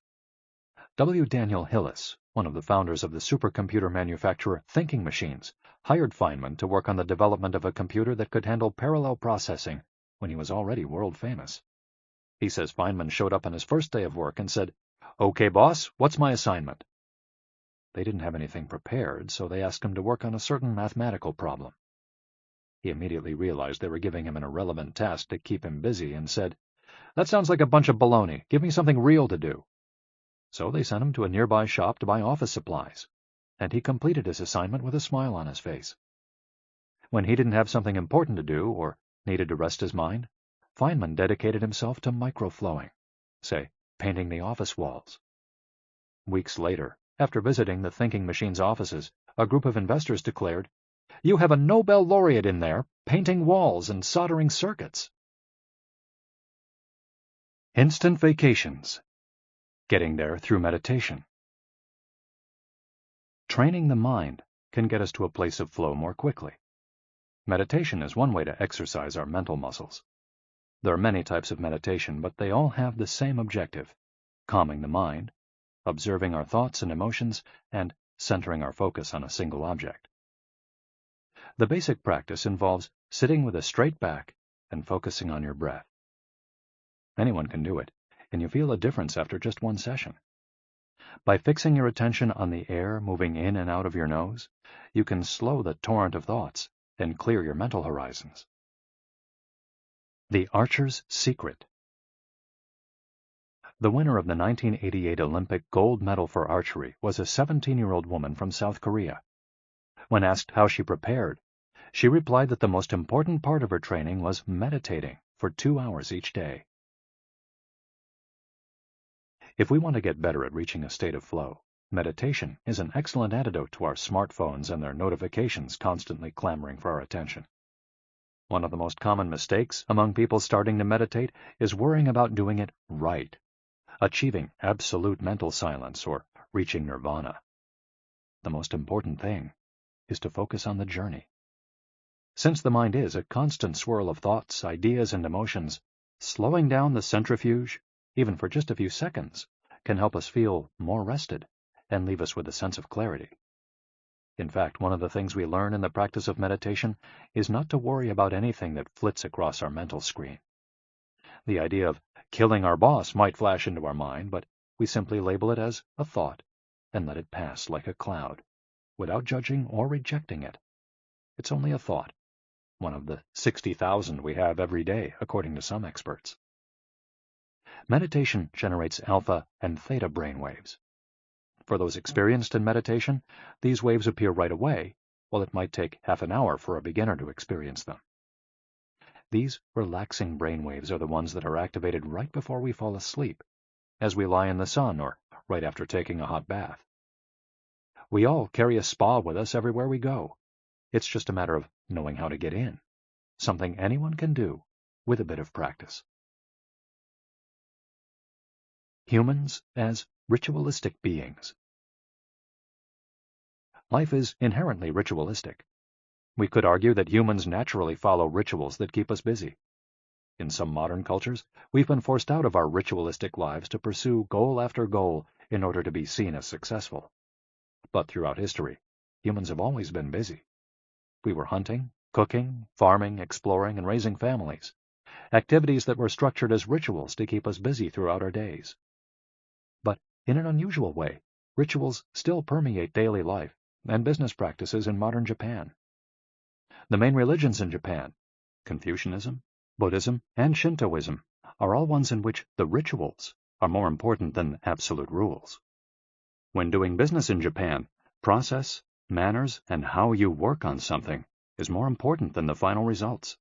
W. Daniel Hillis, one of the founders of the supercomputer manufacturer Thinking Machines, hired Feynman to work on the development of a computer that could handle parallel processing when he was already world famous. He says Feynman showed up on his first day of work and said, "Okay, boss, what's my assignment?" They didn't have anything prepared, so they asked him to work on a certain mathematical problem. He immediately realized they were giving him an irrelevant task to keep him busy and said, "That sounds like a bunch of baloney. Give me something real to do." So they sent him to a nearby shop to buy office supplies, and he completed his assignment with a smile on his face. When he didn't have something important to do or needed to rest his mind, Feynman dedicated himself to microflowing, say, painting the office walls. Weeks later, after visiting the Thinking Machines offices, a group of investors declared, "You have a Nobel laureate in there, painting walls and soldering circuits." Instant vacations. Getting there through meditation. Training the mind can get us to a place of flow more quickly. Meditation is one way to exercise our mental muscles. There are many types of meditation, but they all have the same objective: calming the mind, observing our thoughts and emotions, and centering our focus on a single object. The basic practice involves sitting with a straight back and focusing on your breath. Anyone can do it, and you feel a difference after just one session. By fixing your attention on the air moving in and out of your nose, you can slow the torrent of thoughts and clear your mental horizons. The Archer's Secret. The winner of the 1988 Olympic gold medal for archery was a 17-year-old woman from South Korea. When asked how she prepared, she replied that the most important part of her training was meditating for 2 hours each day. If we want to get better at reaching a state of flow, meditation is an excellent antidote to our smartphones and their notifications constantly clamoring for our attention. One of the most common mistakes among people starting to meditate is worrying about doing it right, achieving absolute mental silence or reaching nirvana. The most important thing is to focus on the journey. Since the mind is a constant swirl of thoughts, ideas, and emotions, slowing down the centrifuge, even for just a few seconds, can help us feel more rested and leave us with a sense of clarity. In fact, one of the things we learn in the practice of meditation is not to worry about anything that flits across our mental screen. The idea of killing our boss might flash into our mind, but we simply label it as a thought and let it pass like a cloud, without judging or rejecting it. It's only a thought, one of the 60,000 we have every day, according to some experts. Meditation generates alpha and theta brainwaves. For those experienced in meditation, these waves appear right away, while it might take half an hour for a beginner to experience them. These relaxing brainwaves are the ones that are activated right before we fall asleep, as we lie in the sun or right after taking a hot bath. We all carry a spa with us everywhere we go. It's just a matter of knowing how to get in, something anyone can do with a bit of practice. Humans as ritualistic beings. Life is inherently ritualistic. We could argue that humans naturally follow rituals that keep us busy. In some modern cultures, we've been forced out of our ritualistic lives to pursue goal after goal in order to be seen as successful. But throughout history, humans have always been busy. We were hunting, cooking, farming, exploring, and raising families, activities that were structured as rituals to keep us busy throughout our days. But in an unusual way, rituals still permeate daily life and business practices in modern Japan. The main religions in Japan, Confucianism, Buddhism, and Shintoism, are all ones in which the rituals are more important than absolute rules. When doing business in Japan, process, manners, and how you work on something is more important than the final results.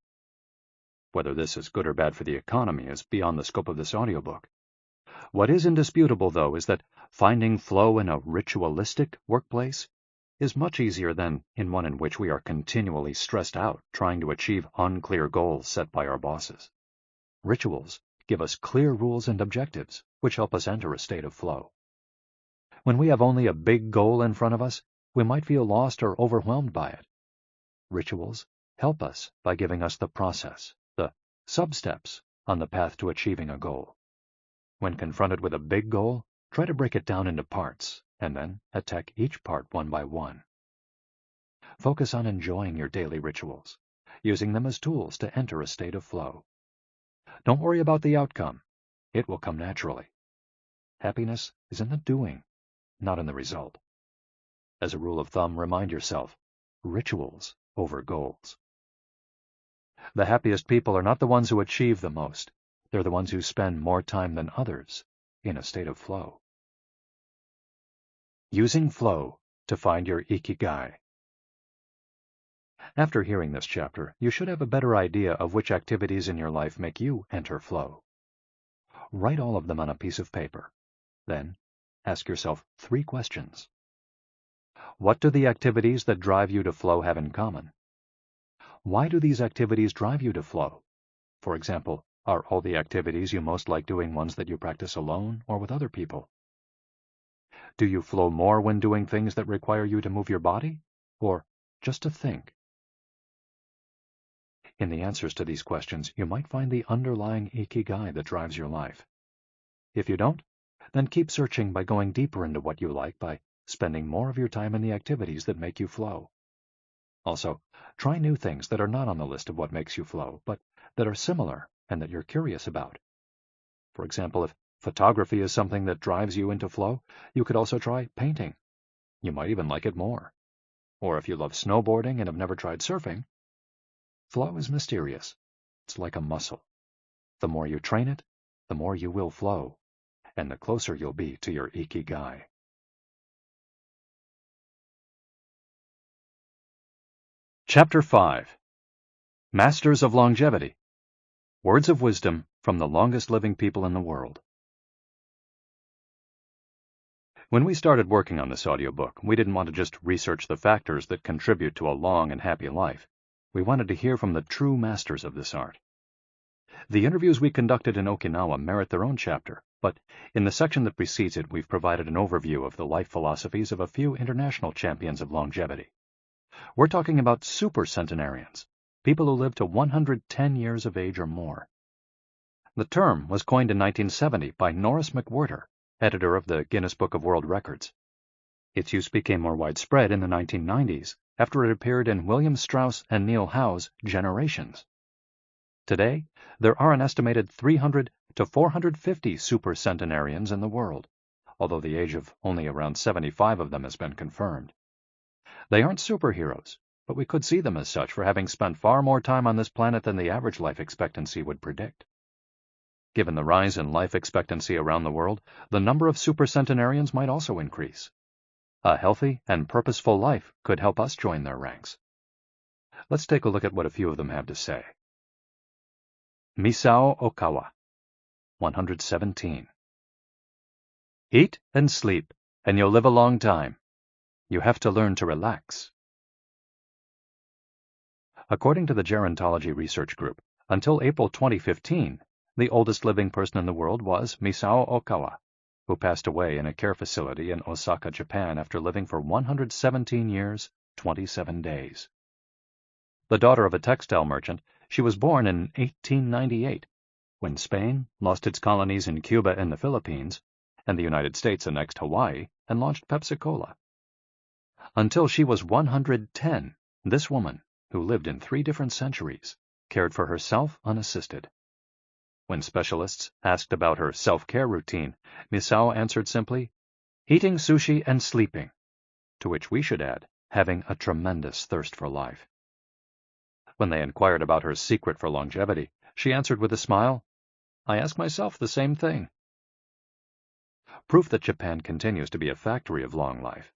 Whether this is good or bad for the economy is beyond the scope of this audiobook. What is indisputable, though, is that finding flow in a ritualistic workplace is much easier than in one in which we are continually stressed out trying to achieve unclear goals set by our bosses. Rituals give us clear rules and objectives, which help us enter a state of flow. When we have only a big goal in front of us, we might feel lost or overwhelmed by it. Rituals help us by giving us the process, the sub-steps on the path to achieving a goal. When confronted with a big goal, try to break it down into parts, and then attack each part one by one. Focus on enjoying your daily rituals, using them as tools to enter a state of flow. Don't worry about the outcome. It will come naturally. Happiness is in the doing, not in the result. As a rule of thumb, remind yourself, rituals over goals. The happiest people are not the ones who achieve the most. They're the ones who spend more time than others in a state of flow. Using flow to find your Ikigai. After hearing this chapter, you should have a better idea of which activities in your life make you enter flow. Write all of them on a piece of paper. Then, ask yourself 3 questions. What do the activities that drive you to flow have in common? Why do these activities drive you to flow? For example, are all the activities you most like doing ones that you practice alone or with other people? Do you flow more when doing things that require you to move your body, or just to think? In the answers to these questions, you might find the underlying Ikigai that drives your life. If you don't, then keep searching by going deeper into what you like by spending more of your time in the activities that make you flow. Also, try new things that are not on the list of what makes you flow, but that are similar and that you're curious about. For example, if photography is something that drives you into flow, you could also try painting. You might even like it more. Or if you love snowboarding and have never tried surfing, flow is mysterious. It's like a muscle. The more you train it, the more you will flow, and the closer you'll be to your Ikigai. Chapter 5. Masters of Longevity. Words of wisdom from the longest living people in the world. When we started working on this audiobook, we didn't want to just research the factors that contribute to a long and happy life. We wanted to hear from the true masters of this art. The interviews we conducted in Okinawa merit their own chapter, but in the section that precedes it, we've provided an overview of the life philosophies of a few international champions of longevity. We're talking about super centenarians, people who live to 110 years of age or more. The term was coined in 1970 by Norris McWhirter, editor of the Guinness Book of World Records. Its use became more widespread in the 1990s after it appeared in William Strauss and Neil Howe's Generations. Today, there are an estimated 300 to 450 super centenarians in the world, although the age of only around 75 of them has been confirmed. They aren't superheroes, but we could see them as such for having spent far more time on this planet than the average life expectancy would predict. Given the rise in life expectancy around the world, the number of supercentenarians might also increase. A healthy and purposeful life could help us join their ranks. Let's take a look at what a few of them have to say. Misao Okawa, 117. Eat and sleep, and you'll live a long time. You have to learn to relax. According to the Gerontology Research Group, until April 2015, the oldest living person in the world was Misao Okawa, who passed away in a care facility in Osaka, Japan, after living for 117 years, 27 days. The daughter of a textile merchant, she was born in 1898, when Spain lost its colonies in Cuba and the Philippines, and the United States annexed Hawaii and launched Pepsi-Cola. Until she was 110, this woman, who lived in 3 different centuries, cared for herself unassisted. When specialists asked about her self-care routine, Misao answered simply, "Eating sushi and sleeping," to which we should add, having a tremendous thirst for life. When they inquired about her secret for longevity, she answered with a smile, "I ask myself the same thing." Proof that Japan continues to be a factory of long life.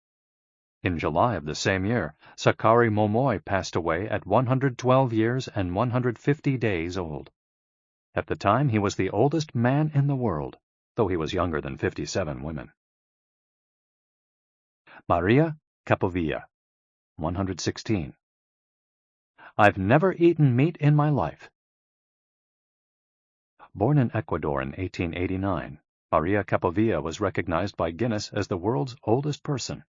In July of the same year, Sakari Momoi passed away at 112 years and 150 days old. At the time, he was the oldest man in the world, though he was younger than 57 women. Maria Capovilla, 116. I've never eaten meat in my life. Born in Ecuador in 1889, Maria Capovilla was recognized by Guinness as the world's oldest person.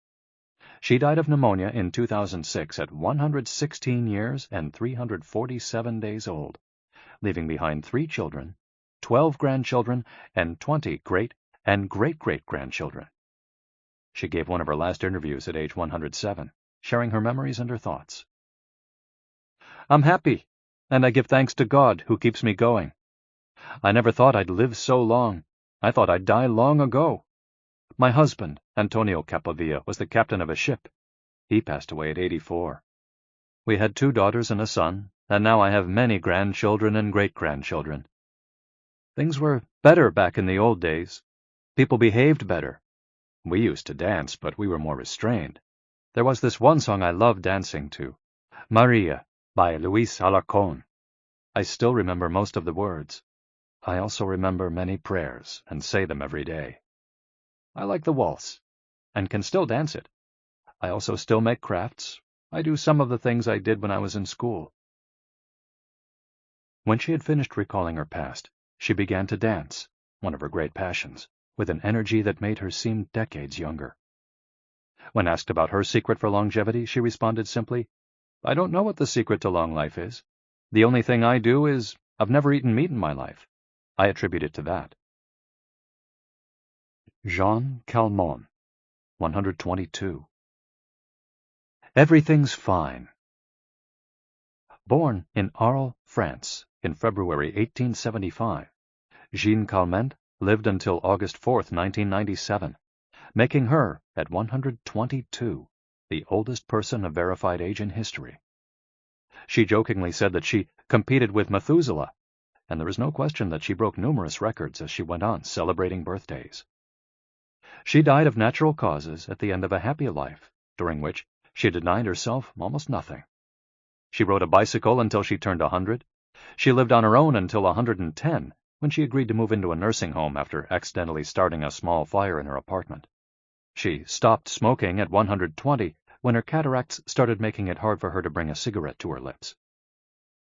She died of pneumonia in 2006 at 116 years and 347 days old, leaving behind 3 children, 12 grandchildren, and 20 great and great-great-grandchildren. She gave one of her last interviews at age 107, sharing her memories and her thoughts. I'm happy, and I give thanks to God who keeps me going. I never thought I'd live so long. I thought I'd die long ago. My husband, Antonio Capovilla, was the captain of a ship. He passed away at 84. We had 2 daughters and a son, and now I have many grandchildren and great-grandchildren. Things were better back in the old days. People behaved better. We used to dance, but we were more restrained. There was this one song I loved dancing to, Maria, by Luis Alarcón. I still remember most of the words. I also remember many prayers and say them every day. I like the waltz, and can still dance it. I also still make crafts. I do some of the things I did when I was in school. When she had finished recalling her past, she began to dance, one of her great passions, with an energy that made her seem decades younger. When asked about her secret for longevity, she responded simply, I don't know what the secret to long life is. The only thing I do is I've never eaten meat in my life. I attribute it to that. Jean Calment, 122. Everything's fine. Born in Arles, France, in February 1875, Jean Calment lived until August 4, 1997, making her, at 122, the oldest person of verified age in history. She jokingly said that she competed with Methuselah, and there is no question that she broke numerous records as she went on celebrating birthdays. She died of natural causes at the end of a happy life, during which she denied herself almost nothing. She rode a bicycle until she turned 100. She lived on her own until 110, when she agreed to move into a nursing home after accidentally starting a small fire in her apartment. She stopped smoking at 120 when her cataracts started making it hard for her to bring a cigarette to her lips.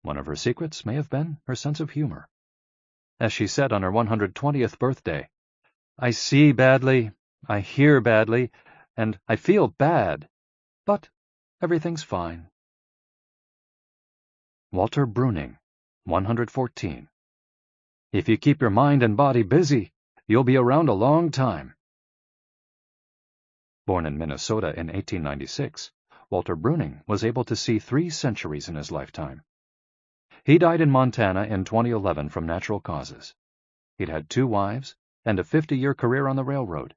One of her secrets may have been her sense of humor. As she said on her 120th birthday, I see badly, I hear badly, and I feel bad, but everything's fine. Walter Bruning, 114. If you keep your mind and body busy, you'll be around a long time. Born in Minnesota in 1896, Walter Bruning was able to see 3 centuries in his lifetime. He died in Montana in 2011 from natural causes. He'd had 2 wives and a 50-year career on the railroad.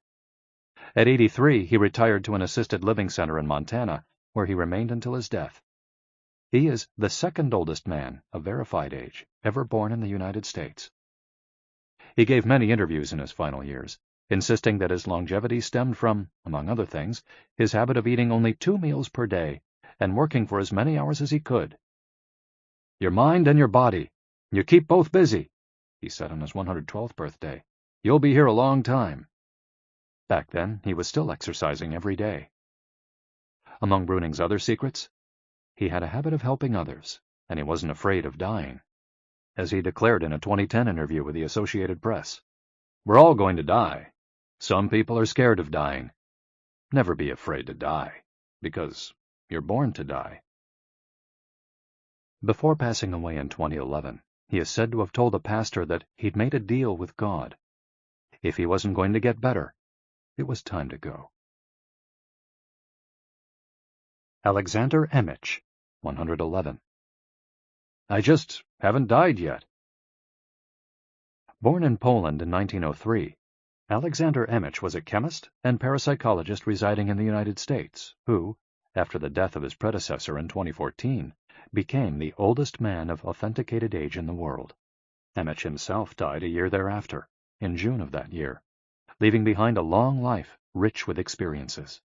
At 83, he retired to an assisted living center in Montana, where he remained until his death. He is the 2nd oldest man of verified age ever born in the United States. He gave many interviews in his final years, insisting that his longevity stemmed from, among other things, his habit of eating only 2 meals per day and working for as many hours as he could. Your mind and your body, you keep both busy, he said on his 112th birthday. You'll be here a long time. Back then, he was still exercising every day. Among Bruning's other secrets, he had a habit of helping others, and he wasn't afraid of dying. As he declared in a 2010 interview with the Associated Press, we're all going to die. Some people are scared of dying. Never be afraid to die, because you're born to die. Before passing away in 2011, he is said to have told a pastor that he'd made a deal with God. If he wasn't going to get better, it was time to go. Alexander Emich, 111. I just haven't died yet. Born in Poland in 1903, Alexander Emich was a chemist and parapsychologist residing in the United States, who, after the death of his predecessor in 2014, became the oldest man of authenticated age in the world. Emich himself died a year thereafter, in June of that year, leaving behind a long life rich with experiences.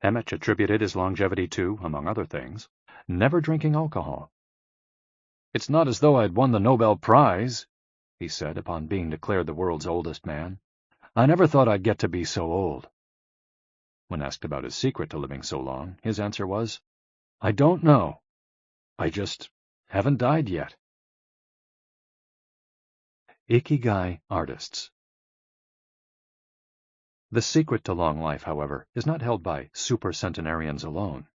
Emich attributed his longevity to, among other things, never drinking alcohol. "It's not as though I'd won the Nobel Prize," he said upon being declared the world's oldest man. "I never thought I'd get to be so old." When asked about his secret to living so long, his answer was, "I don't know. I just haven't died yet." Ikigai artists. The secret to long life, however, is not held by supercentenarians alone.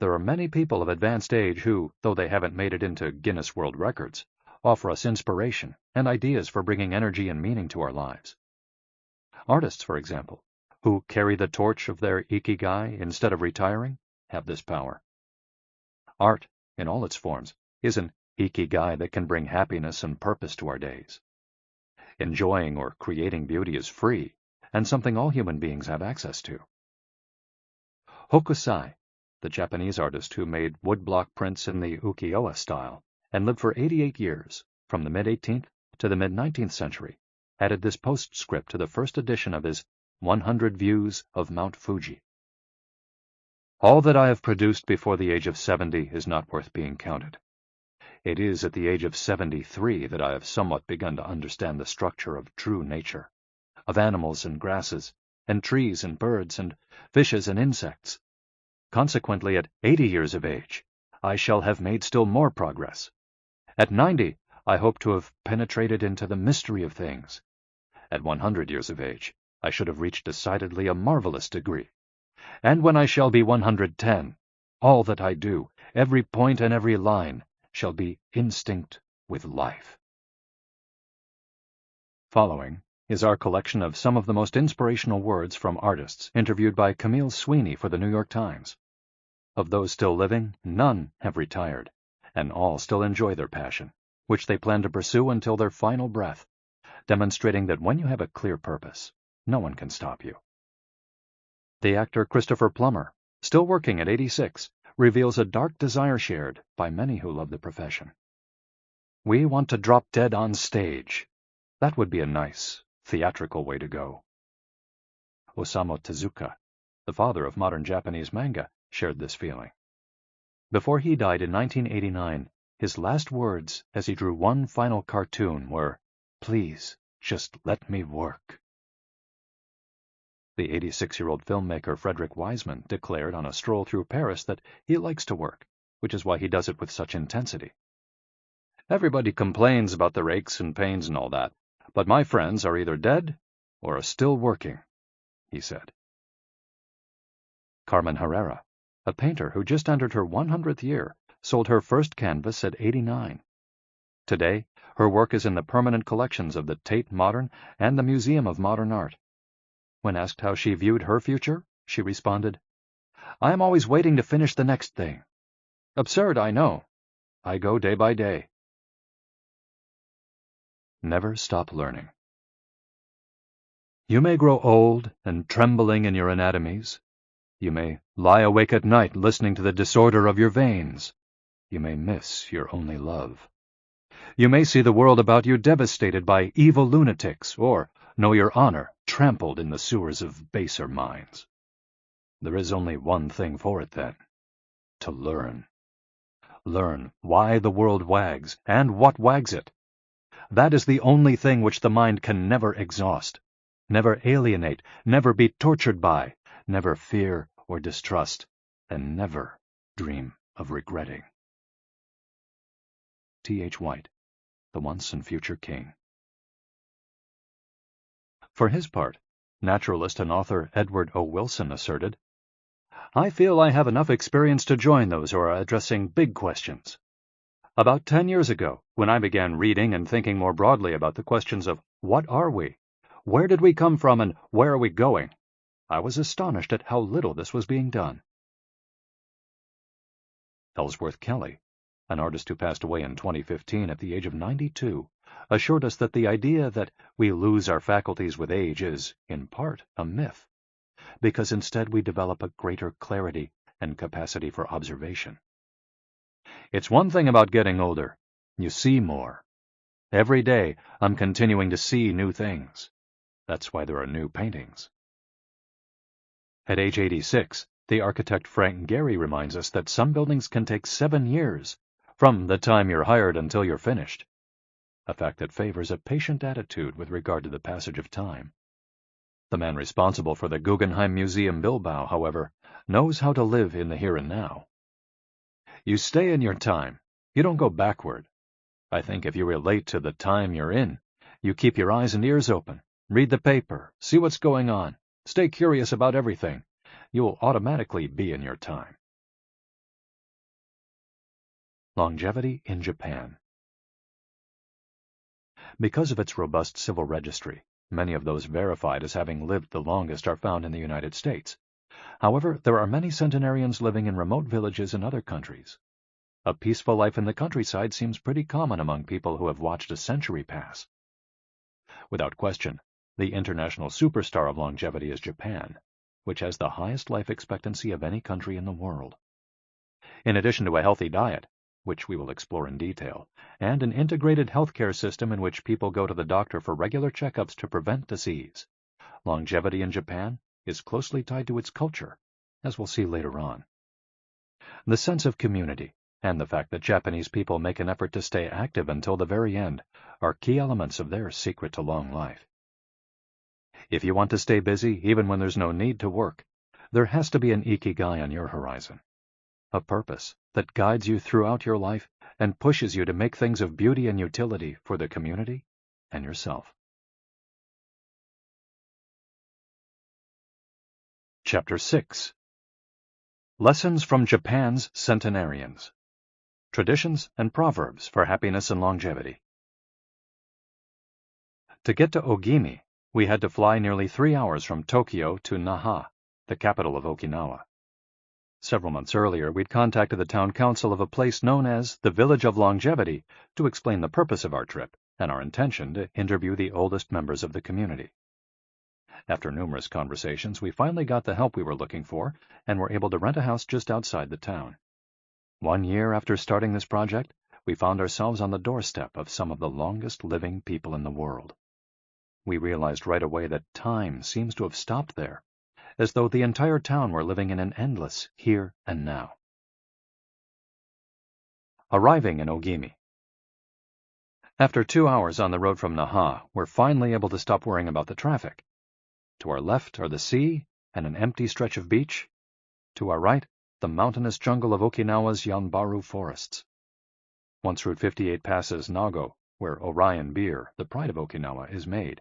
There are many people of advanced age who, though they haven't made it into Guinness World Records, offer us inspiration and ideas for bringing energy and meaning to our lives. Artists, for example, who carry the torch of their Ikigai instead of retiring, have this power. Art, in all its forms, is an Ikigai that can bring happiness and purpose to our days. Enjoying or creating beauty is free, and something all human beings have access to. Hokusai, the Japanese artist who made woodblock prints in the ukiyo-e style and lived for 88 years, from the mid-18th to the mid-19th century, added this postscript to the first edition of his 100 Views of Mount Fuji. "All that I have produced before the age of 70 is not worth being counted. It is at the age of 73 that I have somewhat begun to understand the structure of true nature, of animals and grasses, and trees and birds, and fishes and insects. Consequently, at 80 years of age, I shall have made still more progress. At 90, I hope to have penetrated into the mystery of things. At 100 years of age, I should have reached decidedly a marvelous degree. And when I shall be 110, all that I do, every point and every line, shall be instinct with life." Following is our collection of some of the most inspirational words from artists interviewed by Camille Sweeney for the New York Times. Of those still living, none have retired, and all still enjoy their passion, which they plan to pursue until their final breath, demonstrating that when you have a clear purpose, no one can stop you. The actor Christopher Plummer, still working at 86, reveals a dark desire shared by many who love the profession. "We want to drop dead on stage. That would be a nice, theatrical way to go." Osamu Tezuka, the father of modern Japanese manga, shared this feeling. Before he died in 1989, his last words as he drew one final cartoon were, "Please, just let me work." The 86-year-old filmmaker Frederick Wiseman declared on a stroll through Paris that he likes to work, which is why he does it with such intensity. "Everybody complains about their aches and pains and all that, but my friends are either dead or are still working," he said. Carmen Herrera, a painter who just entered her 100th year, sold her first canvas at 89. Today, her work is in the permanent collections of the Tate Modern and the Museum of Modern Art. When asked how she viewed her future, she responded, "I am always waiting to finish the next thing. Absurd, I know. I go day by day." Never stop learning. You may grow old and trembling in your anatomies. You may lie awake at night listening to the disorder of your veins. You may miss your only love. You may see the world about you devastated by evil lunatics, or know your honor trampled in the sewers of baser minds. There is only one thing for it, then: to learn. Learn why the world wags, and what wags it. That is the only thing which the mind can never exhaust, never alienate, never be tortured by, never fear or distrust, and never dream of regretting. T.H. White, the once and future king. For his part, naturalist and author Edward O. Wilson asserted, "I feel I have enough experience to join those who are addressing big questions. About 10 years ago, when I began reading and thinking more broadly about the questions of what are we, where did we come from, and where are we going, I was astonished at how little this was being done." Ellsworth Kelly, an artist who passed away in 2015 at the age of 92, assured us that the idea that we lose our faculties with age is, in part, a myth, because instead we develop a greater clarity and capacity for observation. It's one thing about getting older. You see more. Every day, I'm continuing to see new things. That's why there are new paintings. At age 86, the architect Frank Gehry reminds us that some buildings can take 7 years, from the time you're hired until you're finished, a fact that favors a patient attitude with regard to the passage of time. The man responsible for the Guggenheim Museum Bilbao, however, knows how to live in the here and now. You stay in your time. You don't go backward. I think if you relate to the time you're in, you keep your eyes and ears open, read the paper, see what's going on, stay curious about everything, you will automatically be in your time. Longevity in Japan. Because of its robust civil registry, many of those verified as having lived the longest are found in the United States. However, there are many centenarians living in remote villages in other countries. A peaceful life in the countryside seems pretty common among people who have watched a century pass. Without question, the international superstar of longevity is Japan, which has the highest life expectancy of any country in the world. In addition to a healthy diet, which we will explore in detail, and an integrated healthcare system in which people go to the doctor for regular checkups to prevent disease, longevity in Japan is closely tied to its culture, as we'll see later on. The sense of community and the fact that Japanese people make an effort to stay active until the very end are key elements of their secret to long life. If you want to stay busy even when there's no need to work, there has to be an Ikigai on your horizon, a purpose that guides you throughout your life and pushes you to make things of beauty and utility for the community and yourself. Chapter 6. Lessons from Japan's Centenarians. Traditions and Proverbs for Happiness and Longevity. To get to Ogimi, we had to fly nearly 3 hours from Tokyo to Naha, the capital of Okinawa. Several months earlier, we'd contacted the town council of a place known as the Village of Longevity to explain the purpose of our trip and our intention to interview the oldest members of the community. After numerous conversations, we finally got the help we were looking for and were able to rent a house just outside the town. 1 year after starting this project, we found ourselves on the doorstep of some of the longest living people in the world. We realized right away that time seems to have stopped there, as though the entire town were living in an endless here and now. Arriving in Ogimi. After 2 hours on the road from Naha, we're finally able to stop worrying about the traffic. To our left are the sea and an empty stretch of beach. To our right, the mountainous jungle of Okinawa's Yanbaru forests. Once Route 58 passes Nago, where Orion beer, the pride of Okinawa, is made,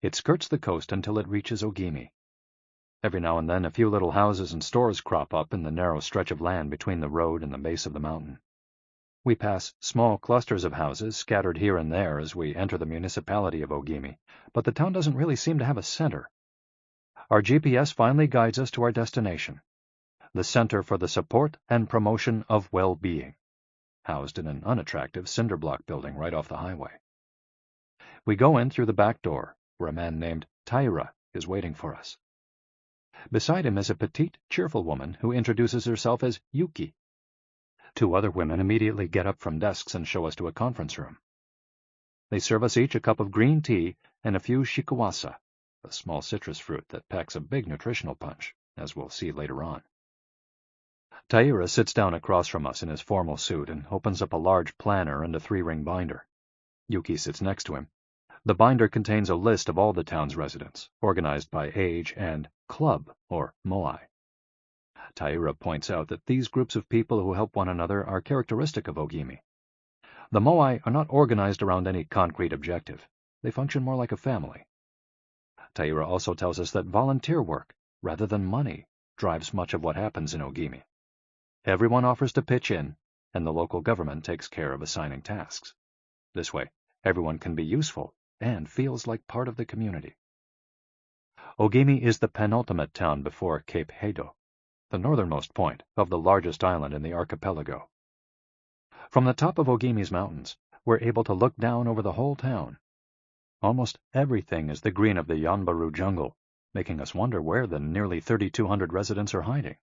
it skirts the coast until it reaches Ogimi. Every now and then a few little houses and stores crop up in the narrow stretch of land between the road and the base of the mountain. We pass small clusters of houses scattered here and there as we enter the municipality of Ogimi, but the town doesn't really seem to have a center. Our GPS finally guides us to our destination, the Center for the Support and Promotion of Well-Being, housed in an unattractive cinder block building right off the highway. We go in through the back door, where a man named Taira is waiting for us. Beside him is a petite, cheerful woman who introduces herself as Yuki. 2 other women immediately get up from desks and show us to a conference room. They serve us each a cup of green tea and a few shikuwasa, a small citrus fruit that packs a big nutritional punch, as we'll see later on. Taira sits down across from us in his formal suit and opens up a large planner and a 3-ring binder. Yuki sits next to him. The binder contains a list of all the town's residents, organized by age and club, or moai. Taira points out that these groups of people who help one another are characteristic of Ogimi. The moai are not organized around any concrete objective. They function more like a family. Taira also tells us that volunteer work, rather than money, drives much of what happens in Ogimi. Everyone offers to pitch in, and the local government takes care of assigning tasks. This way, everyone can be useful and feels like part of the community. Ogimi is the penultimate town before Cape Heido, the northernmost point of the largest island in the archipelago, From the top of Ogimi's mountains, we're able to look down over the whole town. Almost everything is the green of the Yanbaru jungle, making us wonder where the nearly 3,200 residents are hiding.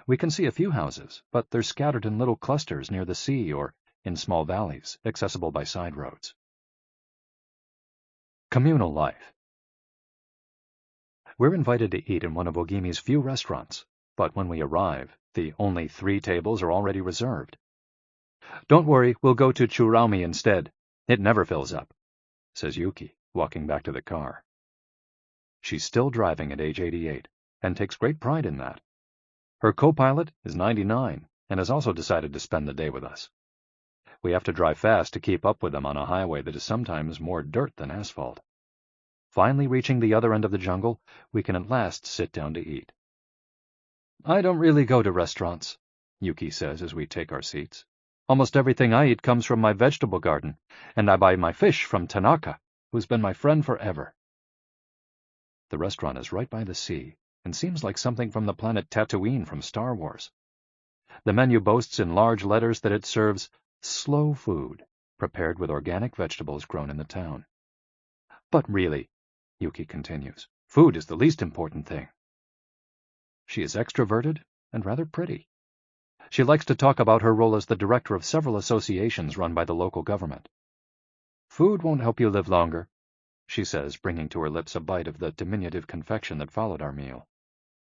We can see a few houses, but they're scattered in little clusters near the sea or in small valleys, accessible by side roads. Communal life. We're invited to eat in one of Ogimi's few restaurants, but when we arrive, the only 3 tables are already reserved. "Don't worry, we'll go to Churaumi instead. It never fills up," says Yuki, walking back to the car. She's still driving at age 88, and takes great pride in that. Her co-pilot is 99, and has also decided to spend the day with us. We have to drive fast to keep up with them on a highway that is sometimes more dirt than asphalt. Finally reaching the other end of the jungle, we can at last sit down to eat. "I don't really go to restaurants," Yuki says as we take our seats. "Almost everything I eat comes from my vegetable garden, and I buy my fish from Tanaka, who's been my friend forever." The restaurant is right by the sea, and seems like something from the planet Tatooine from Star Wars. The menu boasts in large letters that it serves slow food, prepared with organic vegetables grown in the town. "But really," Yuki continues, "food is the least important thing." She is extroverted and rather pretty. She likes to talk about her role as the director of several associations run by the local government. "Food won't help you live longer," she says, bringing to her lips a bite of the diminutive confection that followed our meal.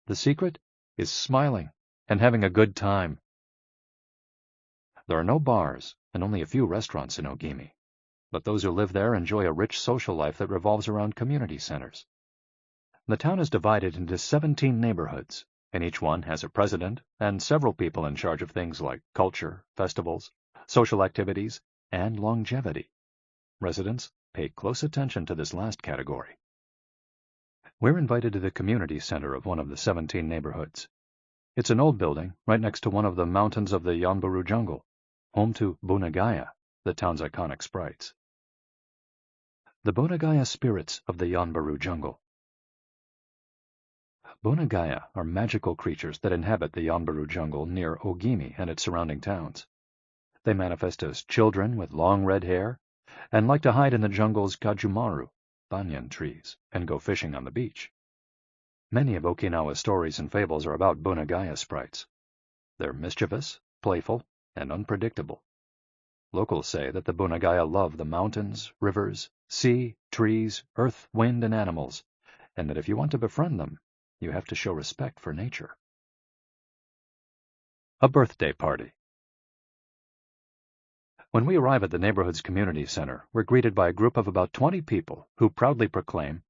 "The secret is smiling and having a good time." There are no bars and only a few restaurants in Ogimi, but those who live there enjoy a rich social life that revolves around community centers. The town is divided into 17 neighborhoods, and each one has a president and several people in charge of things like culture, festivals, social activities, and longevity. Residents pay close attention to this last category. We're invited to the community center of one of the 17 neighborhoods. It's an old building right next to one of the mountains of the Yanbaru jungle, home to Bunagaya, the town's iconic sprites. The Bunagaya spirits of the Yanbaru jungle. Bunagaya are magical creatures that inhabit the Yanbaru jungle near Ogimi and its surrounding towns. They manifest as children with long red hair and like to hide in the jungle's kajumaru, banyan trees, and go fishing on the beach. Many of Okinawa's stories and fables are about Bunagaya sprites. They're mischievous, playful, and unpredictable. Locals say that the Bunagaya love the mountains, rivers, sea, trees, earth, wind, and animals, and that if you want to befriend them, you have to show respect for nature. A birthday party. When we arrive at the neighborhood's community center, we're greeted by a group of about 20 people who proudly proclaim,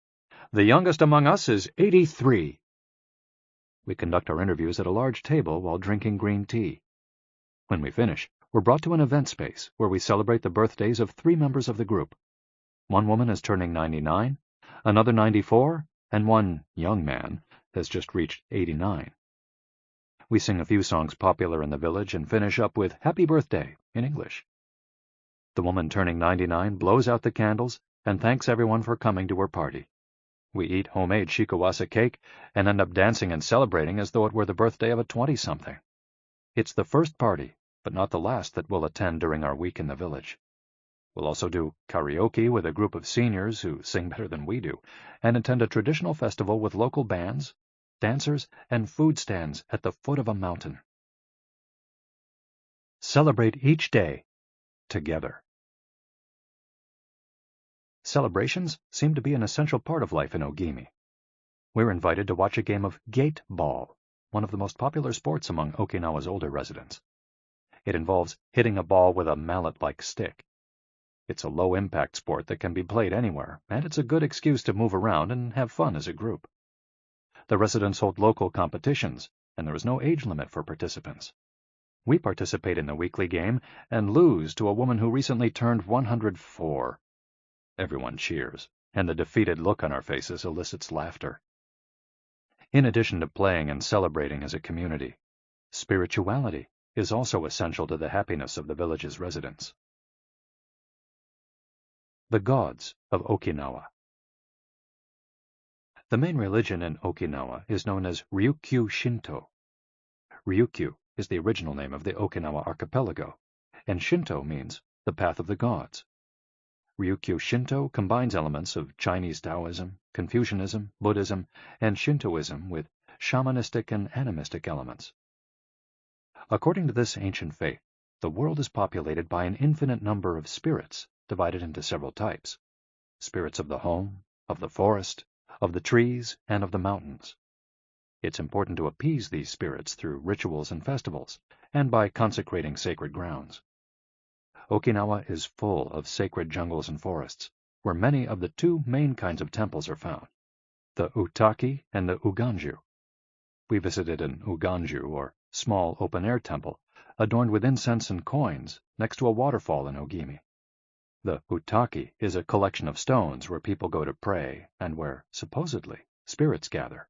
"The youngest among us is 83. We conduct our interviews at a large table while drinking green tea. When we finish, we're brought to an event space where we celebrate the birthdays of 3 members of the group. One woman is turning 99, another 94, and one young man has just reached 89. We sing a few songs popular in the village and finish up with "Happy Birthday" in English. The woman turning 99 blows out the candles and thanks everyone for coming to her party. We eat homemade shikawasa cake and end up dancing and celebrating as though it were the birthday of a 20-something. It's the first party, but not the last that we'll attend during our week in the village. We'll also do karaoke with a group of seniors who sing better than we do, and attend a traditional festival with local bands, dancers, and food stands at the foot of a mountain. Celebrate each day together. Celebrations seem to be an essential part of life in Ogimi. We're invited to watch a game of gate ball, one of the most popular sports among Okinawa's older residents. It involves hitting a ball with a mallet-like stick. It's a low-impact sport that can be played anywhere, and it's a good excuse to move around and have fun as a group. The residents hold local competitions, and there is no age limit for participants. We participate in the weekly game and lose to a woman who recently turned 104. Everyone cheers, and the defeated look on our faces elicits laughter. In addition to playing and celebrating as a community, spirituality is also essential to the happiness of the village's residents. The gods of Okinawa. The main religion in Okinawa is known as Ryukyu Shinto. Ryukyu is the original name of the Okinawa archipelago, and Shinto means the path of the gods. Ryukyu Shinto combines elements of Chinese Taoism, Confucianism, Buddhism, and Shintoism with shamanistic and animistic elements. According to this ancient faith, the world is populated by an infinite number of spirits divided into several types: spirits of the home, of the forest, of the trees, and of the mountains. It's important to appease these spirits through rituals and festivals, and by consecrating sacred grounds. Okinawa is full of sacred jungles and forests, where many of the two main kinds of temples are found, the Utaki and the Uganju. We visited an Uganju, or small open-air temple, adorned with incense and coins, next to a waterfall in Ogimi. The Utaki is a collection of stones where people go to pray and where, supposedly, spirits gather.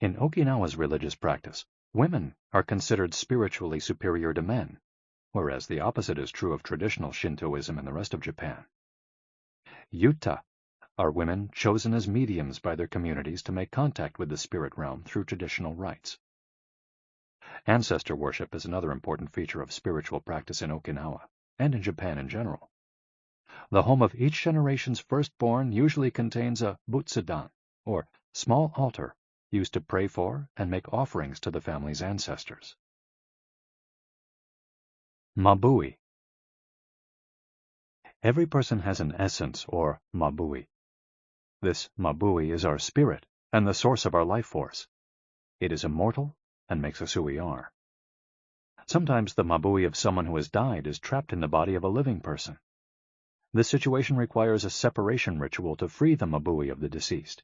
In Okinawa's religious practice, women are considered spiritually superior to men, whereas the opposite is true of traditional Shintoism in the rest of Japan. Yuta are women chosen as mediums by their communities to make contact with the spirit realm through traditional rites. Ancestor worship is another important feature of spiritual practice in Okinawa, and in Japan in general. The home of each generation's firstborn usually contains a butsudan, or small altar, used to pray for and make offerings to the family's ancestors. Mabui. Every person has an essence, or mabui. This mabui is our spirit and the source of our life force. It is immortal and makes us who we are. Sometimes the mabui of someone who has died is trapped in the body of a living person. This situation requires a separation ritual to free the mabui of the deceased.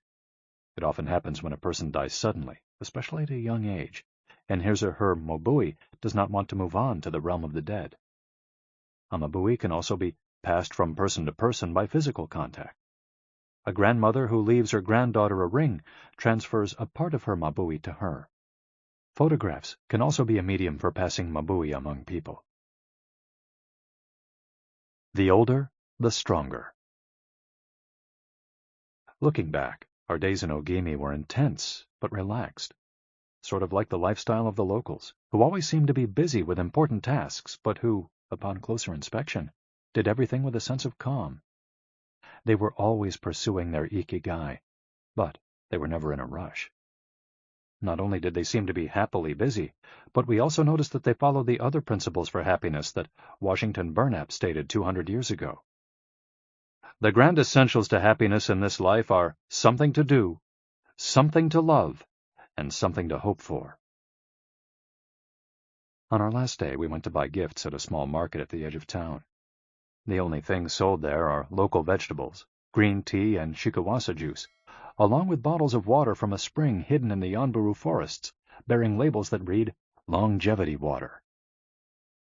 It often happens when a person dies suddenly, especially at a young age, and his or her mabui does not want to move on to the realm of the dead. A mabui can also be passed from person to person by physical contact. A grandmother who leaves her granddaughter a ring transfers a part of her mabui to her. Photographs can also be a medium for passing mabui among people. The older, the stronger. Looking back, our days in Ogimi were intense but relaxed, sort of like the lifestyle of the locals, who always seemed to be busy with important tasks, but who, upon closer inspection, did everything with a sense of calm. They were always pursuing their Ikigai, but they were never in a rush. Not only did they seem to be happily busy, but we also noticed that they followed the other principles for happiness that Washington Burnap stated 200 years ago. The grand essentials to happiness in this life are something to do, something to love, and something to hope for. On our last day, we went to buy gifts at a small market at the edge of town. The only things sold there are local vegetables, green tea, and shikawasa juice, along with bottles of water from a spring hidden in the Yanburu forests, bearing labels that read, "Longevity Water."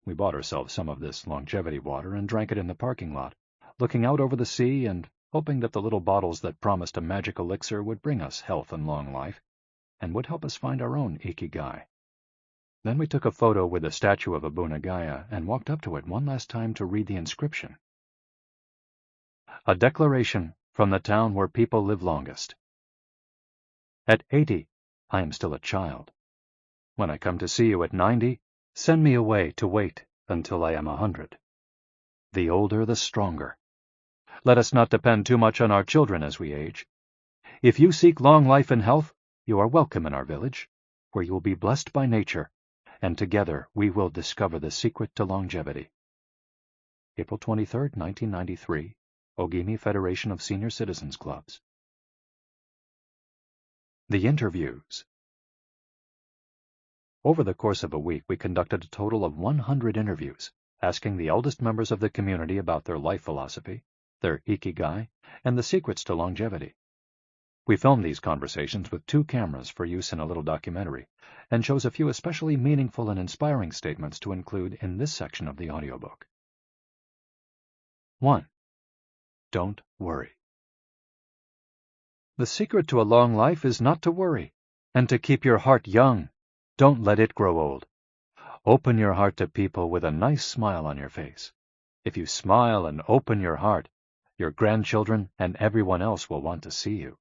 We bought ourselves some of this longevity water and drank it in the parking lot, looking out over the sea and hoping that the little bottles that promised a magic elixir would bring us health and long life, and would help us find our own Ikigai. Then we took a photo with the statue of Abunagaya and walked up to it one last time to read the inscription. A declaration from the town where people live longest. At 80, I am still a child. When I come to see you at 90, send me away to wait until I am 100. The older, the stronger. Let us not depend too much on our children as we age. If you seek long life and health, you are welcome in our village, where you will be blessed by nature, and together we will discover the secret to longevity. April 23, 1993, Ogimi Federation of Senior Citizens Clubs. The interviews. Over the course of a week, we conducted a total of 100 interviews, asking the eldest members of the community about their life philosophy, their Ikigai, and the secrets to longevity. We filmed these conversations with 2 cameras for use in a little documentary, and chose a few especially meaningful and inspiring statements to include in this section of the audiobook. 1. Don't worry. The secret to a long life is not to worry, and to keep your heart young. Don't let it grow old. Open your heart to people with a nice smile on your face. If you smile and open your heart, your grandchildren and everyone else will want to see you.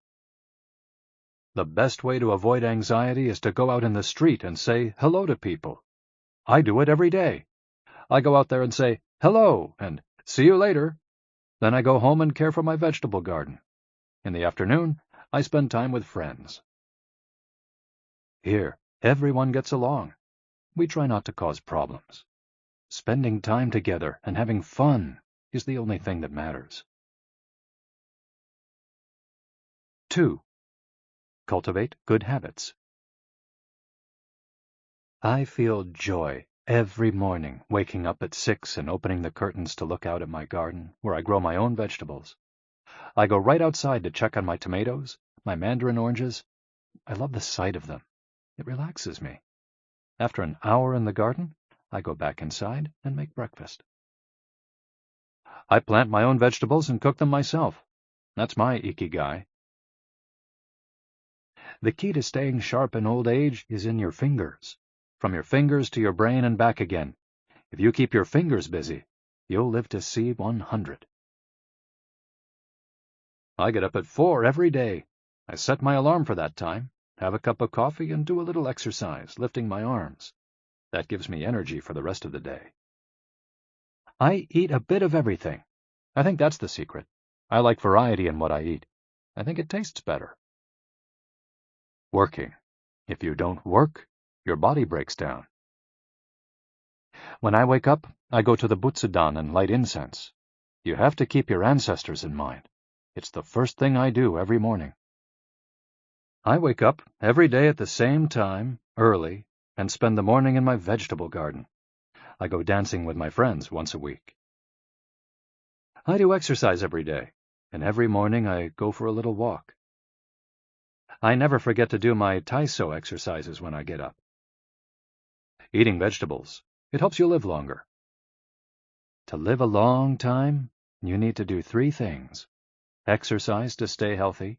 The best way to avoid anxiety is to go out in the street and say hello to people. I do it every day. I go out there and say, "Hello," and "See you later." Then I go home and care for my vegetable garden. In the afternoon, I spend time with friends. Here, everyone gets along. We try not to cause problems. Spending time together and having fun is the only thing that matters. 2. Cultivate good habits. I feel joy every morning waking up at 6 and opening the curtains to look out at my garden, where I grow my own vegetables. I go right outside to check on my tomatoes, my mandarin oranges. I love the sight of them. It relaxes me. After an hour in the garden, I go back inside and make breakfast. I plant my own vegetables and cook them myself. That's my Ikigai. The key to staying sharp in old age is in your fingers. From your fingers to your brain and back again. If you keep your fingers busy, you'll live to see 100. I get up at 4 every day. I set my alarm for that time, have a cup of coffee, and do a little exercise, lifting my arms. That gives me energy for the rest of the day. I eat a bit of everything. I think that's the secret. I like variety in what I eat. I think it tastes better. Working. If you don't work, your body breaks down. When I wake up, I go to the Butsudan and light incense. You have to keep your ancestors in mind. It's the first thing I do every morning. I wake up every day at the same time, early, and spend the morning in my vegetable garden. I go dancing with my friends once a week. I do exercise every day, and every morning I go for a little walk. I never forget to do my Taiso exercises when I get up. Eating vegetables, it helps you live longer. To live a long time, you need to do 3 things. Exercise to stay healthy,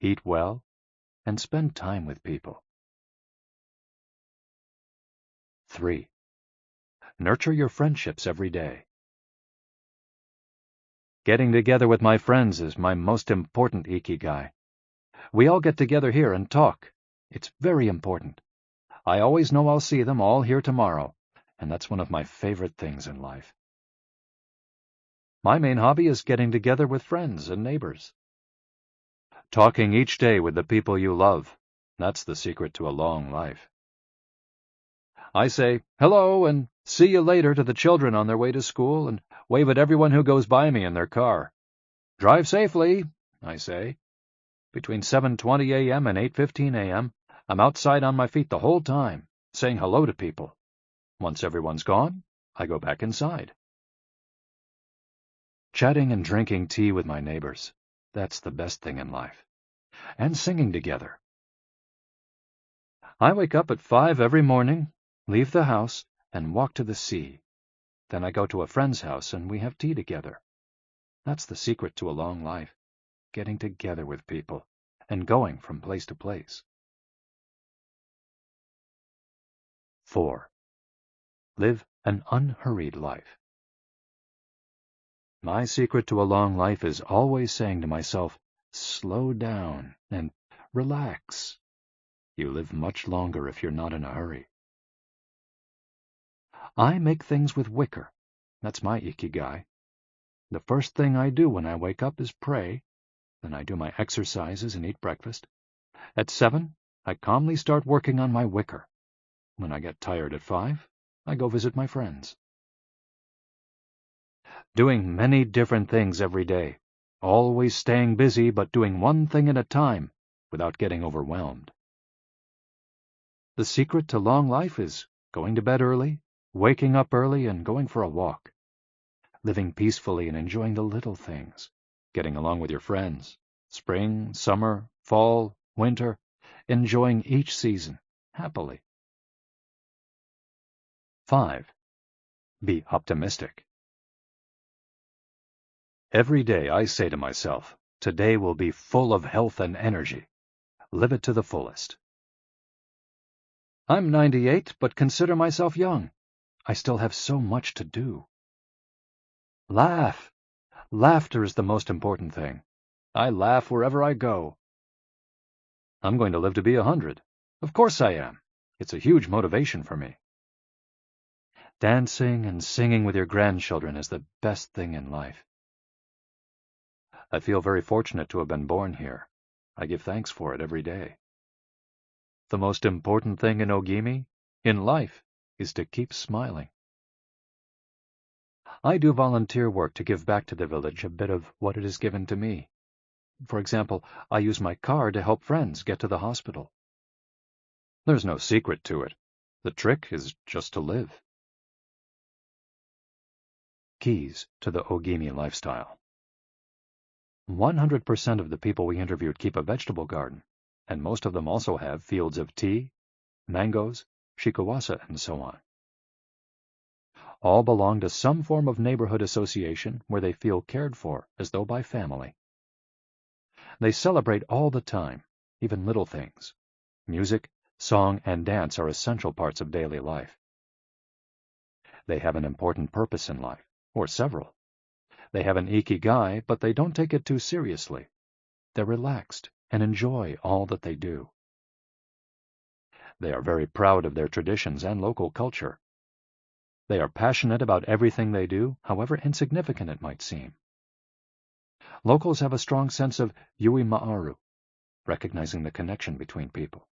eat well, and spend time with people. 3. Nurture your friendships every day. Getting together with my friends is my most important Ikigai. We all get together here and talk. It's very important. I always know I'll see them all here tomorrow, and that's one of my favorite things in life. My main hobby is getting together with friends and neighbors. Talking each day with the people you love, that's the secret to a long life. I say hello and see you later to the children on their way to school and wave at everyone who goes by me in their car. Drive safely, I say. Between 7:20 a.m. and 8:15 a.m., I'm outside on my feet the whole time, saying hello to people. Once everyone's gone, I go back inside. Chatting and drinking tea with my neighbors, that's the best thing in life. And singing together. I wake up at 5 every morning, leave the house, and walk to the sea. Then I go to a friend's house and we have tea together. That's the secret to a long life, getting together with people and going from place to place. 4. Live an unhurried life. My secret to a long life is always saying to myself, slow down and relax. You live much longer if you're not in a hurry. I make things with wicker. That's my Ikigai. The first thing I do when I wake up is pray. Then I do my exercises and eat breakfast. At 7, I calmly start working on my wicker. When I get tired at 5, I go visit my friends. Doing many different things every day. Always staying busy, but doing one thing at a time without getting overwhelmed. The secret to long life is going to bed early, waking up early, and going for a walk. Living peacefully and enjoying the little things. Getting along with your friends. Spring, summer, fall, winter. Enjoying each season happily. 5. Be optimistic. Every day I say to myself, today will be full of health and energy. Live it to the fullest. I'm 98, but consider myself young. I still have so much to do. Laugh. Laughter is the most important thing. I laugh wherever I go. I'm going to live to be 100. Of course I am. It's a huge motivation for me. Dancing and singing with your grandchildren is the best thing in life. I feel very fortunate to have been born here. I give thanks for it every day. The most important thing in Ogimi, in life, is to keep smiling. I do volunteer work to give back to the village a bit of what it has given to me. For example, I use my car to help friends get to the hospital. There's no secret to it. The trick is just to live. Keys to the Ogimi lifestyle. 100% of the people we interviewed keep a vegetable garden, and most of them also have fields of tea, mangoes, shikawasa, and so on. All belong to some form of neighborhood association where they feel cared for, as though by family. They celebrate all the time, even little things. Music, song, and dance are essential parts of daily life. They have an important purpose in life, or several. They have an Ikigai, but they don't take it too seriously. They're relaxed and enjoy all that they do. They are very proud of their traditions and local culture. They are passionate about everything they do, however insignificant it might seem. Locals have a strong sense of yui ma'aru, recognizing the connection between people.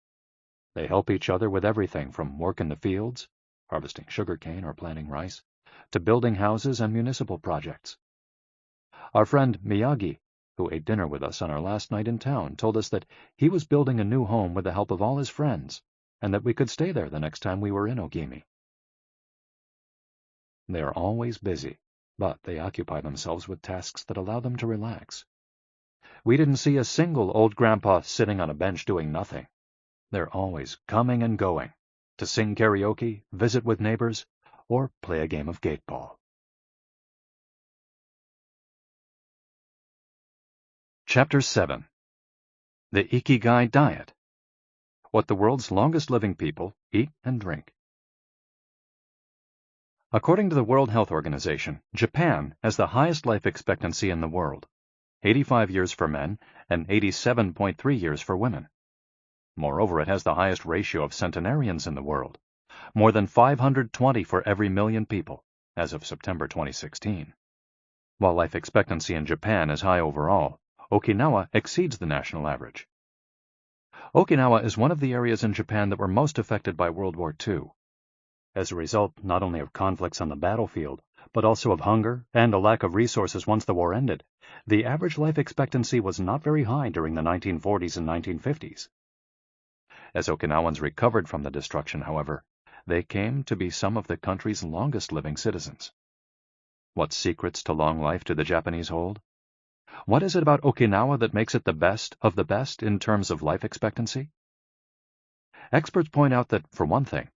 They help each other with everything from work in the fields, harvesting sugarcane or planting rice, to building houses and municipal projects. Our friend Miyagi, who ate dinner with us on our last night in town, told us that he was building a new home with the help of all his friends, and that we could stay there the next time we were in Ogimi. They are always busy, but they occupy themselves with tasks that allow them to relax. We didn't see a single old grandpa sitting on a bench doing nothing. They're always coming and going, to sing karaoke, visit with neighbors, or play a game of gateball. Chapter 7. The Ikigai Diet. What the world's longest living people eat and drink. According to the World Health Organization, Japan has the highest life expectancy in the world, 85 years for men and 87.3 years for women. Moreover, it has the highest ratio of centenarians in the world, more than 520 for every million people, as of September 2016. While life expectancy in Japan is high overall, Okinawa exceeds the national average. Okinawa is one of the areas in Japan that were most affected by World War II. As a result not only of conflicts on the battlefield, but also of hunger and a lack of resources once the war ended, the average life expectancy was not very high during the 1940s and 1950s. As Okinawans recovered from the destruction, however, they came to be some of the country's longest living citizens. What secrets to long life do the Japanese hold? What is it about Okinawa that makes it the best of the best in terms of life expectancy? Experts point out that, for one thing,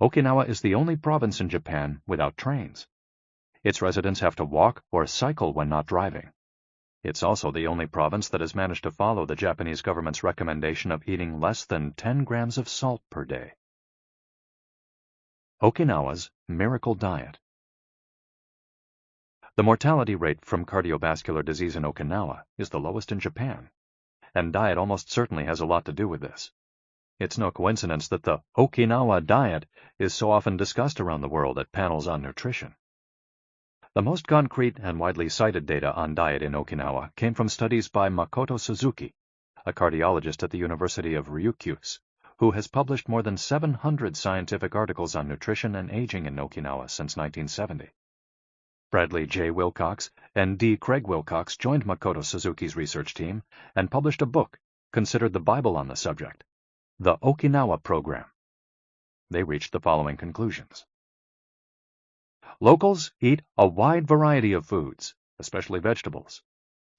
Okinawa is the only province in Japan without trains. Its residents have to walk or cycle when not driving. It's also the only province that has managed to follow the Japanese government's recommendation of eating less than 10 grams of salt per day. Okinawa's Miracle Diet. The mortality rate from cardiovascular disease in Okinawa is the lowest in Japan, and diet almost certainly has a lot to do with this. It's no coincidence that the Okinawa diet is so often discussed around the world at panels on nutrition. The most concrete and widely cited data on diet in Okinawa came from studies by Makoto Suzuki, a cardiologist at the University of Ryukyus, who has published more than 700 scientific articles on nutrition and aging in Okinawa since 1970. Bradley J. Wilcox and D. Craig Wilcox joined Makoto Suzuki's research team and published a book considered the Bible on the subject, The Okinawa Program. They reached the following conclusions. Locals eat a wide variety of foods, especially vegetables.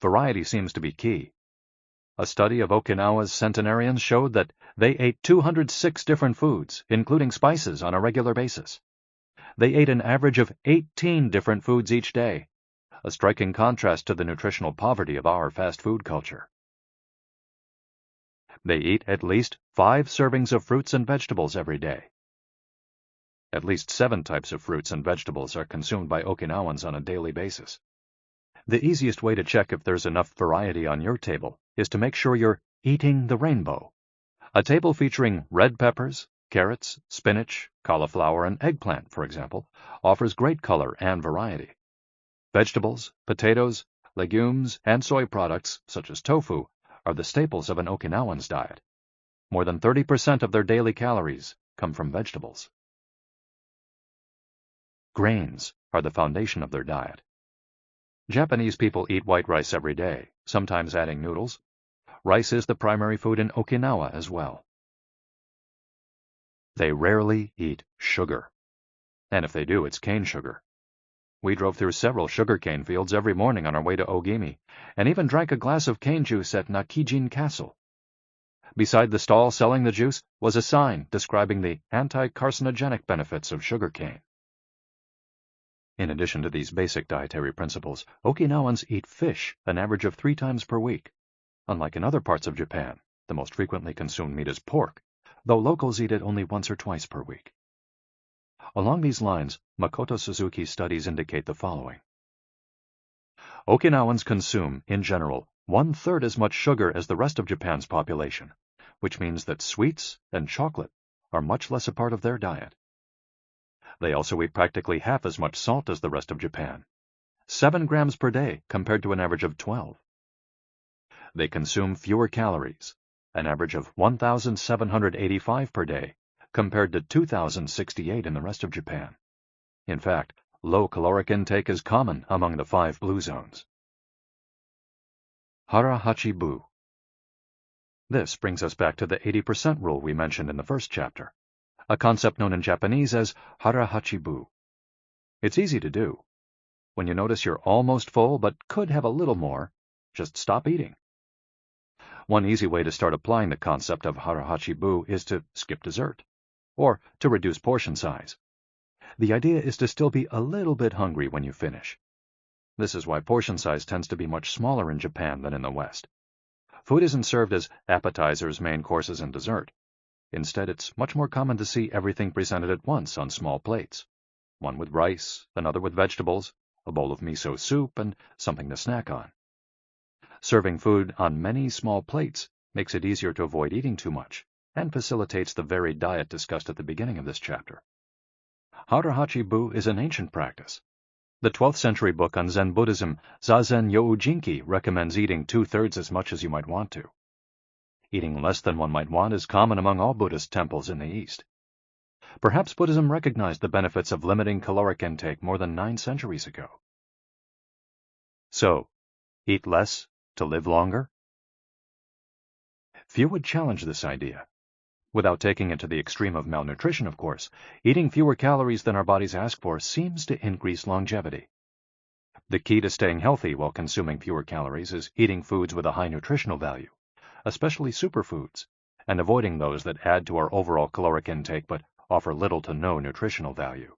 Variety seems to be key. A study of Okinawa's centenarians showed that they ate 206 different foods, including spices, on a regular basis. They ate an average of 18 different foods each day, a striking contrast to the nutritional poverty of our fast food culture. They eat at least 5 servings of fruits and vegetables every day. At least 7 types of fruits and vegetables are consumed by Okinawans on a daily basis. The easiest way to check if there's enough variety on your table is to make sure you're eating the rainbow. A table featuring red peppers, Carrots, spinach, cauliflower, and eggplant, for example, offers great color and variety. Vegetables, potatoes, legumes, and soy products, such as tofu, are the staples of an Okinawan's diet. More than 30% of their daily calories come from vegetables. Grains are the foundation of their diet. Japanese people eat white rice every day, sometimes adding noodles. Rice is the primary food in Okinawa as well. They rarely eat sugar. And if they do, it's cane sugar. We drove through several sugarcane fields every morning on our way to Ogimi, and even drank a glass of cane juice at Nakijin Castle. Beside the stall selling the juice was a sign describing the anti-carcinogenic benefits of sugarcane. In addition to these basic dietary principles, Okinawans eat fish an average of 3 times per week. Unlike in other parts of Japan, the most frequently consumed meat is pork, though locals eat it only once or twice per week. Along these lines, Makoto Suzuki's studies indicate the following. Okinawans consume, in general, 1/3 as much sugar as the rest of Japan's population, which means that sweets and chocolate are much less a part of their diet. They also eat practically half as much salt as the rest of Japan, 7 grams per day compared to an average of 12. They consume fewer calories, an average of 1,785 per day, compared to 2,068 in the rest of Japan. In fact, low caloric intake is common among the 5 blue zones. Hara-hachi-bu. This brings us back to the 80% rule we mentioned in the first chapter, a concept known in Japanese as hara-hachi-bu. It's easy to do. When you notice you're almost full but could have a little more, just stop eating. One easy way to start applying the concept of hara-hachi-bu is to skip dessert, or to reduce portion size. The idea is to still be a little bit hungry when you finish. This is why portion size tends to be much smaller in Japan than in the West. Food isn't served as appetizers, main courses, and dessert. Instead, it's much more common to see everything presented at once on small plates. One with rice, another with vegetables, a bowl of miso soup, and something to snack on. Serving food on many small plates makes it easier to avoid eating too much, and facilitates the varied diet discussed at the beginning of this chapter. Hara-hachi-bu is an ancient practice. The 12th century book on Zen Buddhism, Zazen Youjinki, recommends eating 2/3 as much as you might want to. Eating less than one might want is common among all Buddhist temples in the East. Perhaps Buddhism recognized the benefits of limiting caloric intake more than 9 centuries ago. So, eat less to live longer? Few would challenge this idea. Without taking it to the extreme of malnutrition, of course, eating fewer calories than our bodies ask for seems to increase longevity. The key to staying healthy while consuming fewer calories is eating foods with a high nutritional value, especially superfoods, and avoiding those that add to our overall caloric intake but offer little to no nutritional value.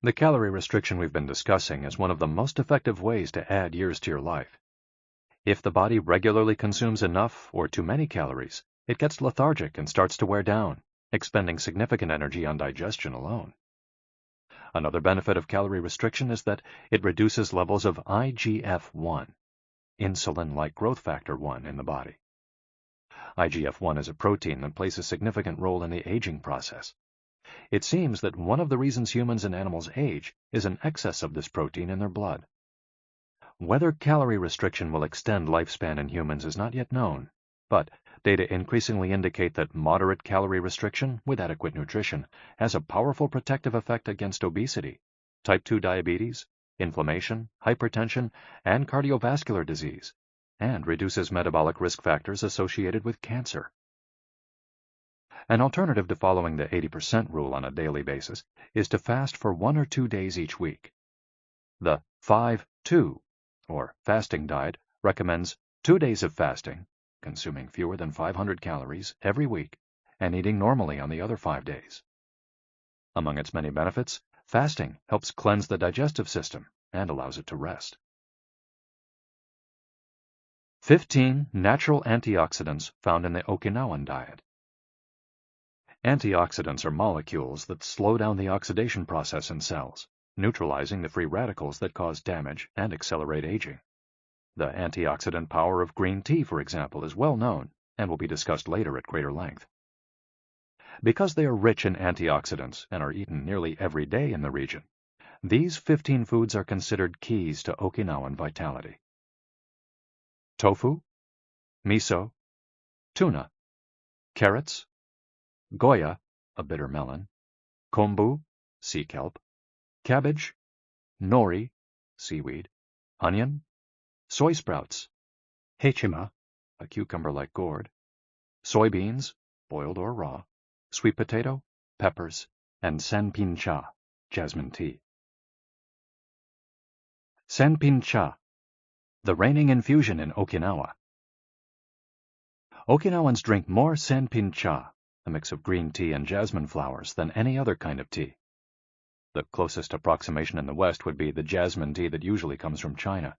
The calorie restriction we've been discussing is one of the most effective ways to add years to your life. If the body regularly consumes enough or too many calories, it gets lethargic and starts to wear down, expending significant energy on digestion alone. Another benefit of calorie restriction is that it reduces levels of IGF-1, insulin-like growth factor 1, in the body. IGF-1 is a protein that plays a significant role in the aging process. It seems that one of the reasons humans and animals age is an excess of this protein in their blood. Whether calorie restriction will extend lifespan in humans is not yet known, but data increasingly indicate that moderate calorie restriction with adequate nutrition has a powerful protective effect against obesity, type 2 diabetes, inflammation, hypertension, and cardiovascular disease, and reduces metabolic risk factors associated with cancer. An alternative to following the 80% rule on a daily basis is to fast for 1 or 2 days each week. The 5-2, or fasting diet, recommends 2 days of fasting, consuming fewer than 500 calories every week, and eating normally on the other 5 days. Among its many benefits, fasting helps cleanse the digestive system and allows it to rest. 15 natural antioxidants found in the Okinawan diet. Antioxidants are molecules that slow down the oxidation process in cells, neutralizing the free radicals that cause damage and accelerate aging. The antioxidant power of green tea, for example, is well known and will be discussed later at greater length. Because they are rich in antioxidants and are eaten nearly every day in the region, these 15 foods are considered keys to Okinawan vitality. Tofu, miso, tuna, carrots, goya, a bitter melon, kombu, sea kelp, cabbage, nori, seaweed, onion, soy sprouts, hechima, a cucumber-like gourd, soybeans, boiled or raw, sweet potato, peppers, and sanpin cha, jasmine tea. Sanpin cha, the reigning infusion in Okinawa. Okinawans drink more sanpin cha, a mix of green tea and jasmine flowers, than any other kind of tea. The closest approximation in the West would be the jasmine tea that usually comes from China.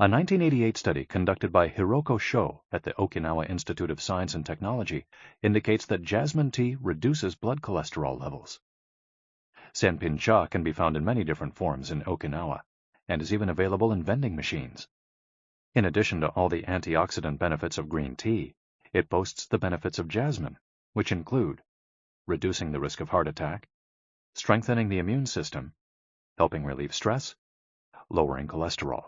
A 1988 study conducted by Hiroko Sho at the Okinawa Institute of Science and Technology indicates that jasmine tea reduces blood cholesterol levels. Sanpin cha can be found in many different forms in Okinawa and is even available in vending machines. In addition to all the antioxidant benefits of green tea, it boasts the benefits of jasmine, which include reducing the risk of heart attack, strengthening the immune system, helping relieve stress, lowering cholesterol.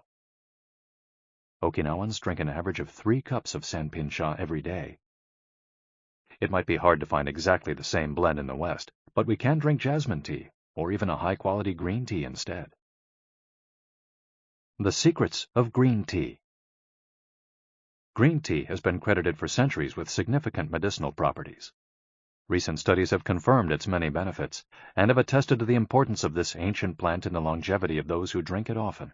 Okinawans drink an average of 3 cups of sanpin cha every day. It might be hard to find exactly the same blend in the West, but we can drink jasmine tea, or even a high-quality green tea instead. The secrets of green tea. Green tea has been credited for centuries with significant medicinal properties. Recent studies have confirmed its many benefits and have attested to the importance of this ancient plant in the longevity of those who drink it often.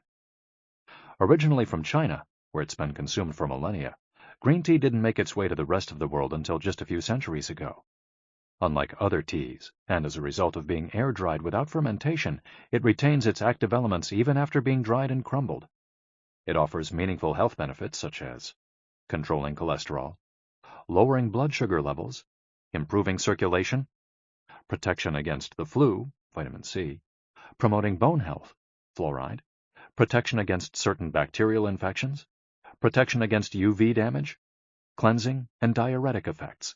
Originally from China, where it's been consumed for millennia, green tea didn't make its way to the rest of the world until just a few centuries ago. Unlike other teas, and as a result of being air-dried without fermentation, it retains its active elements even after being dried and crumbled. It offers meaningful health benefits such as controlling cholesterol, lowering blood sugar levels, improving circulation, protection against the flu, vitamin C, promoting bone health, fluoride, protection against certain bacterial infections, protection against UV damage, cleansing, and diuretic effects.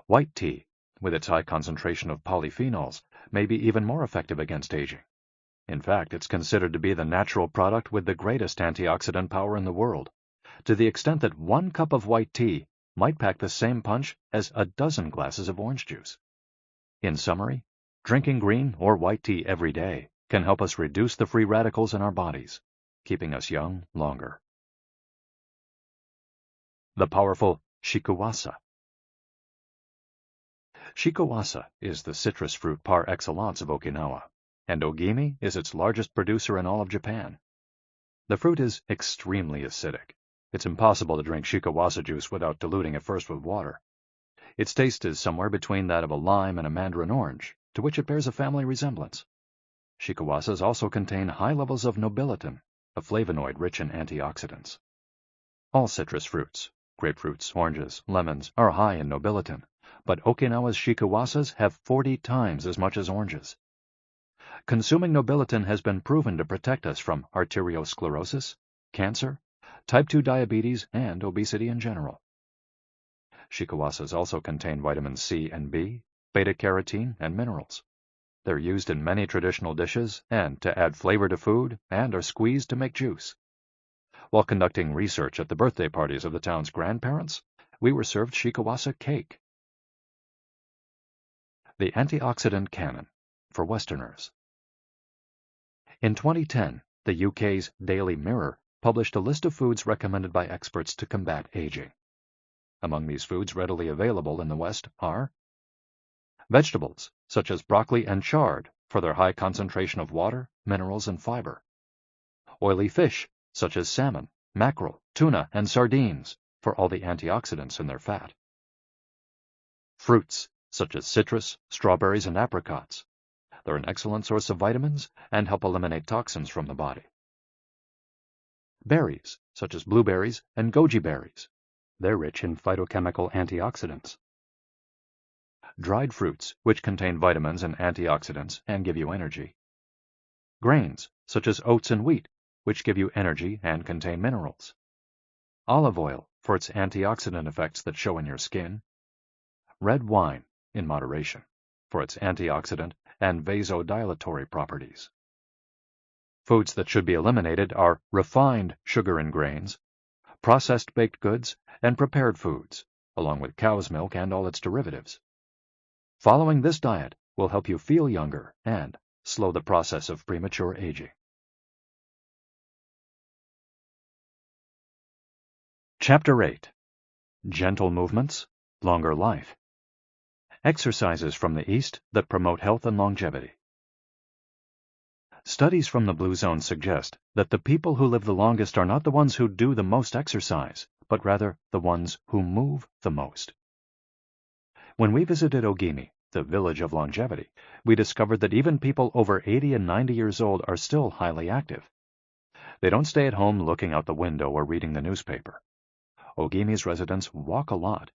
White tea, with its high concentration of polyphenols, may be even more effective against aging. In fact, it's considered to be the natural product with the greatest antioxidant power in the world, to the extent that 1 cup of white tea might pack the same punch as a dozen glasses of orange juice. In summary, drinking green or white tea every day can help us reduce the free radicals in our bodies, keeping us young longer. The powerful shikuwasa. Shikuwasa is the citrus fruit par excellence of Okinawa, and Ogimi is its largest producer in all of Japan. The fruit is extremely acidic. It's impossible to drink shikuwasa juice without diluting it first with water. Its taste is somewhere between that of a lime and a mandarin orange, to which it bears a family resemblance. Shikuwasas also contain high levels of nobiletin, a flavonoid rich in antioxidants. All citrus fruits, grapefruits, oranges, lemons, are high in nobiletin, but Okinawa's shikuwasas have 40 times as much as oranges. Consuming nobiletin has been proven to protect us from arteriosclerosis, cancer, type 2 diabetes, and obesity in general. Shikuwasas also contain vitamins C and B, beta-carotene, and minerals. They're used in many traditional dishes and to add flavor to food, and are squeezed to make juice. While conducting research at the birthday parties of the town's grandparents, we were served shikuwasa cake. The antioxidant canon for Westerners. In 2010, the UK's Daily Mirror published a list of foods recommended by experts to combat aging. Among these foods readily available in the West are vegetables, such as broccoli and chard, for their high concentration of water, minerals, and fiber. Oily fish, such as salmon, mackerel, tuna, and sardines, for all the antioxidants in their fat. Fruits, such as citrus, strawberries, and apricots. They're an excellent source of vitamins and help eliminate toxins from the body. Berries, such as blueberries and goji berries. They're rich in phytochemical antioxidants. Dried fruits, which contain vitamins and antioxidants and give you energy. Grains, such as oats and wheat, which give you energy and contain minerals. Olive oil, for its antioxidant effects that show in your skin. red wine, in moderation, for its antioxidant and vasodilatory properties. Foods that should be eliminated are refined sugar and grains, processed baked goods, and prepared foods, along with cow's milk and all its derivatives. Following this diet will help you feel younger and slow the process of premature aging. Chapter 8. Gentle Movements, Longer Life. Exercises from the East that promote health and longevity. Studies from the Blue Zone suggest that the people who live the longest are not the ones who do the most exercise, but rather the ones who move the most. When we visited Ogimi, the village of longevity, we discovered that even people over 80 and 90 years old are still highly active. They don't stay at home looking out the window or reading the newspaper. Ogimi's residents walk a lot,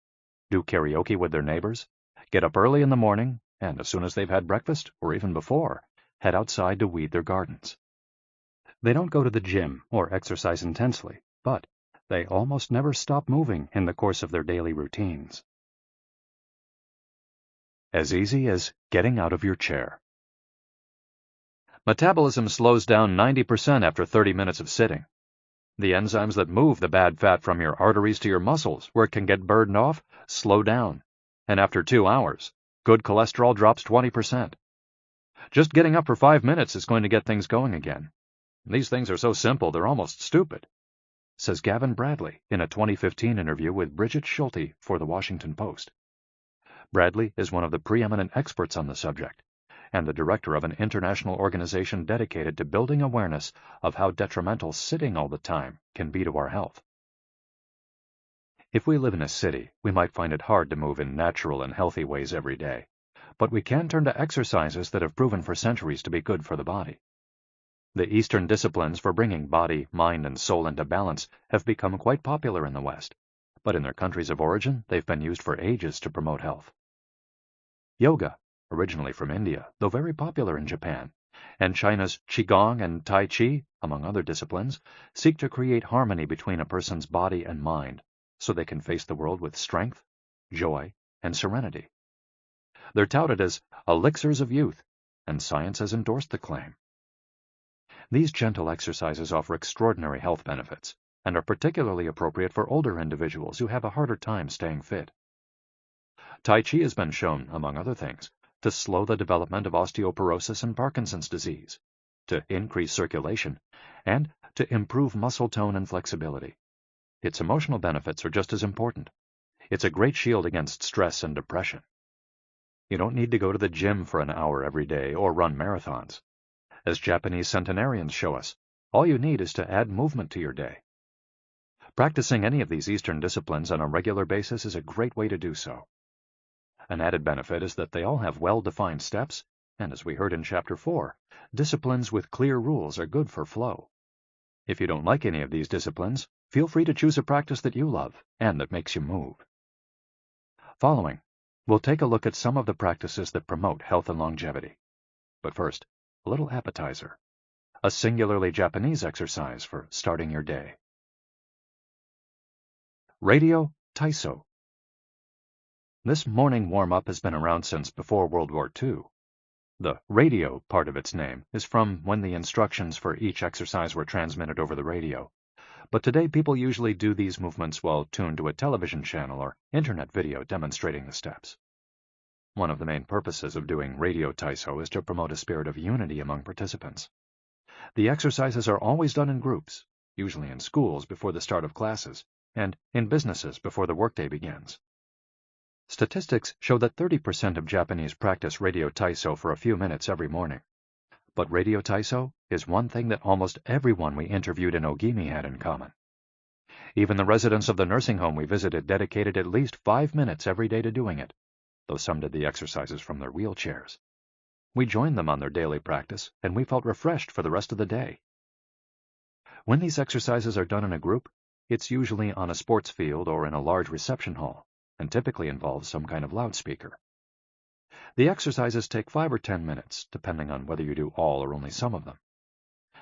do karaoke with their neighbors, get up early in the morning, and as soon as they've had breakfast, or even before, head outside to weed their gardens. They don't go to the gym or exercise intensely, but they almost never stop moving in the course of their daily routines. As easy as getting out of your chair. Metabolism slows down 90% after 30 minutes of sitting. The enzymes that move the bad fat from your arteries to your muscles, where it can get burned off, slow down. And after 2 hours, good cholesterol drops 20%. Just getting up for 5 minutes is going to get things going again. These things are so simple they're almost stupid, says Gavin Bradley in a 2015 interview with Bridget Schulte for the Washington Post. Bradley is one of the preeminent experts on the subject, and the director of an international organization dedicated to building awareness of how detrimental sitting all the time can be to our health. If we live in a city, we might find it hard to move in natural and healthy ways every day, but we can turn to exercises that have proven for centuries to be good for the body. The Eastern disciplines for bringing body, mind, and soul into balance have become quite popular in the West, but in their countries of origin, they've been used for ages to promote health. Yoga, originally from India, though very popular in Japan, and China's Qigong and Tai Chi, among other disciplines, seek to create harmony between a person's body and mind, so they can face the world with strength, joy, and serenity. They're touted as elixirs of youth, and science has endorsed the claim. These gentle exercises offer extraordinary health benefits, and are particularly appropriate for older individuals who have a harder time staying fit. Tai Chi has been shown, among other things, to slow the development of osteoporosis and Parkinson's disease, to increase circulation, and to improve muscle tone and flexibility. Its emotional benefits are just as important. It's a great shield against stress and depression. You don't need to go to the gym for an hour every day or run marathons. As Japanese centenarians show us, all you need is to add movement to your day. Practicing any of these Eastern disciplines on a regular basis is a great way to do so. An added benefit is that they all have well-defined steps, and as we heard in Chapter 4, disciplines with clear rules are good for flow. If you don't like any of these disciplines, feel free to choose a practice that you love and that makes you move. Following, we'll take a look at some of the practices that promote health and longevity. But first, a little appetizer, a singularly Japanese exercise for starting your day. Radio Taiso. This morning warm-up has been around since before World War II. The radio part of its name is from when the instructions for each exercise were transmitted over the radio, but today people usually do these movements while tuned to a television channel or internet video demonstrating the steps. One of the main purposes of doing radio Taiso is to promote a spirit of unity among participants. The exercises are always done in groups, usually in schools before the start of classes, and in businesses before the workday begins. Statistics show that 30% of Japanese practice radio Taiso for a few minutes every morning. But radio Taiso is one thing that almost everyone we interviewed in Ogimi had in common. Even the residents of the nursing home we visited dedicated at least 5 minutes every day to doing it, though some did the exercises from their wheelchairs. We joined them on their daily practice, and we felt refreshed for the rest of the day. When these exercises are done in a group, it's usually on a sports field or in a large reception hall, and typically involves some kind of loudspeaker. The exercises take 5 or 10 minutes, depending on whether you do all or only some of them.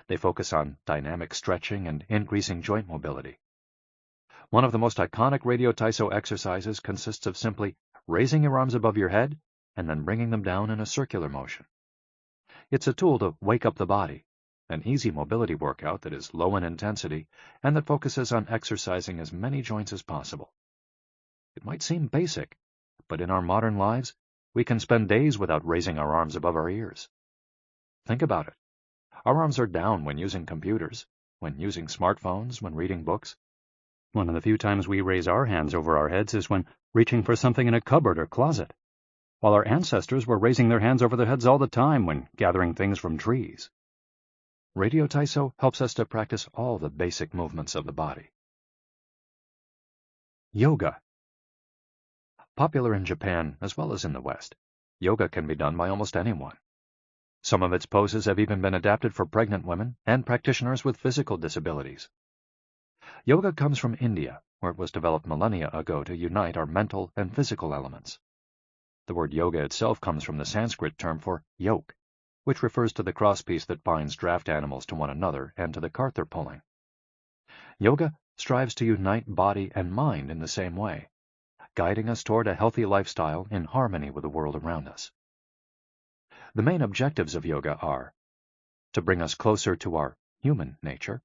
They focus on dynamic stretching and increasing joint mobility. One of the most iconic radio Taiso exercises consists of simply raising your arms above your head and then bringing them down in a circular motion. It's a tool to wake up the body, an easy mobility workout that is low in intensity and that focuses on exercising as many joints as possible. It might seem basic, but in our modern lives, we can spend days without raising our arms above our ears. Think about it. Our arms are down when using computers, when using smartphones, when reading books. One of the few times we raise our hands over our heads is when reaching for something in a cupboard or closet, while our ancestors were raising their hands over their heads all the time when gathering things from trees. Radio Taiso helps us to practice all the basic movements of the body. Yoga. Popular in Japan as well as in the West, yoga can be done by almost anyone. Some of its poses have even been adapted for pregnant women and practitioners with physical disabilities. Yoga comes from India, where it was developed millennia ago to unite our mental and physical elements. The word yoga itself comes from the Sanskrit term for yoke, which refers to the crosspiece that binds draft animals to one another and to the cart they're pulling. Yoga strives to unite body and mind in the same way, guiding us toward a healthy lifestyle in harmony with the world around us. The main objectives of yoga are to bring us closer to our human nature,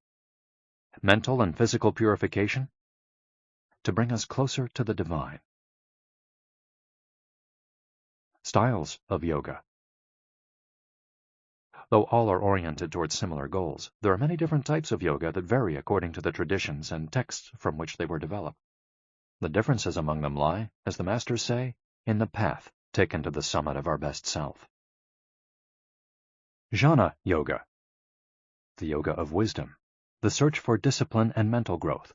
mental and physical purification, to bring us closer to the divine. Styles of yoga. Though all are oriented towards similar goals, there are many different types of yoga that vary according to the traditions and texts from which they were developed. The differences among them lie, as the masters say, in the path taken to the summit of our best self. Jnana Yoga. The yoga of wisdom, the search for discipline and mental growth.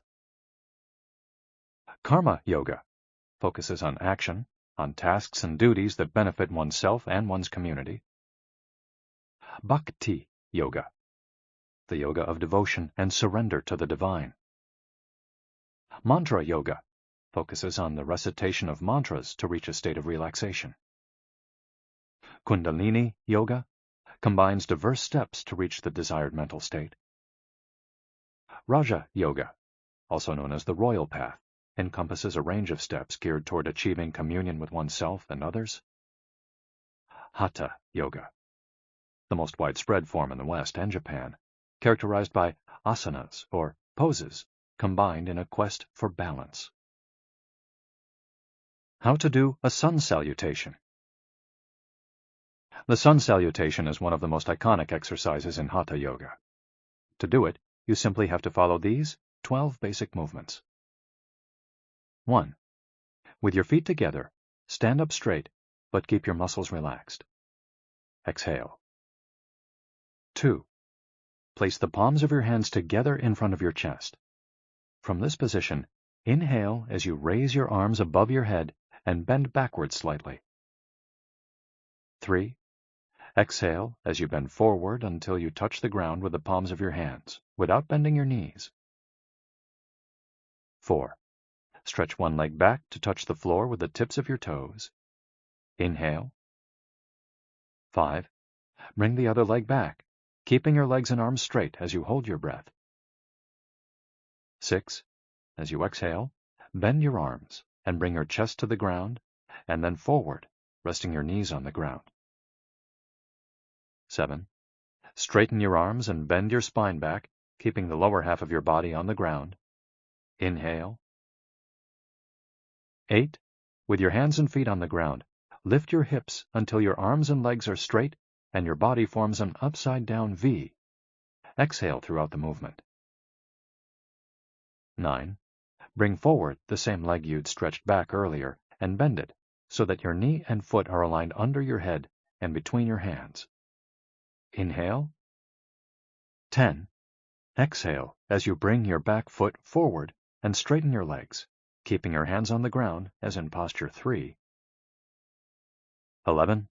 Karma Yoga focuses on action, on tasks and duties that benefit oneself and one's community. Bhakti Yoga, the yoga of devotion and surrender to the divine. Mantra Yoga focuses on the recitation of mantras to reach a state of relaxation. Kundalini Yoga combines diverse steps to reach the desired mental state. Raja Yoga, also known as the royal path, encompasses a range of steps geared toward achieving communion with oneself and others. Hatha Yoga, the most widespread form in the West and Japan, characterized by asanas, or poses, combined in a quest for balance. How to do a sun salutation. The sun salutation is one of the most iconic exercises in Hatha Yoga. To do it, you simply have to follow these 12 basic movements. 1. With your feet together, stand up straight, but keep your muscles relaxed. Exhale. 2. Place the palms of your hands together in front of your chest. From this position, inhale as you raise your arms above your head and bend backwards slightly. 3. Exhale as you bend forward until you touch the ground with the palms of your hands, without bending your knees. 4. Stretch one leg back to touch the floor with the tips of your toes. Inhale. 5. Bring the other leg back, keeping your legs and arms straight as you hold your breath. 6. As you exhale, bend your arms and bring your chest to the ground, and then forward, resting your knees on the ground. 7. Straighten your arms and bend your spine back, keeping the lower half of your body on the ground. Inhale. 8. With your hands and feet on the ground, lift your hips until your arms and legs are straight and your body forms an upside-down V. Exhale throughout the movement. 9. Bring forward the same leg you'd stretched back earlier and bend it so that your knee and foot are aligned under your head and between your hands. Inhale. 10. Exhale as you bring your back foot forward and straighten your legs, keeping your hands on the ground as in posture 3. 11.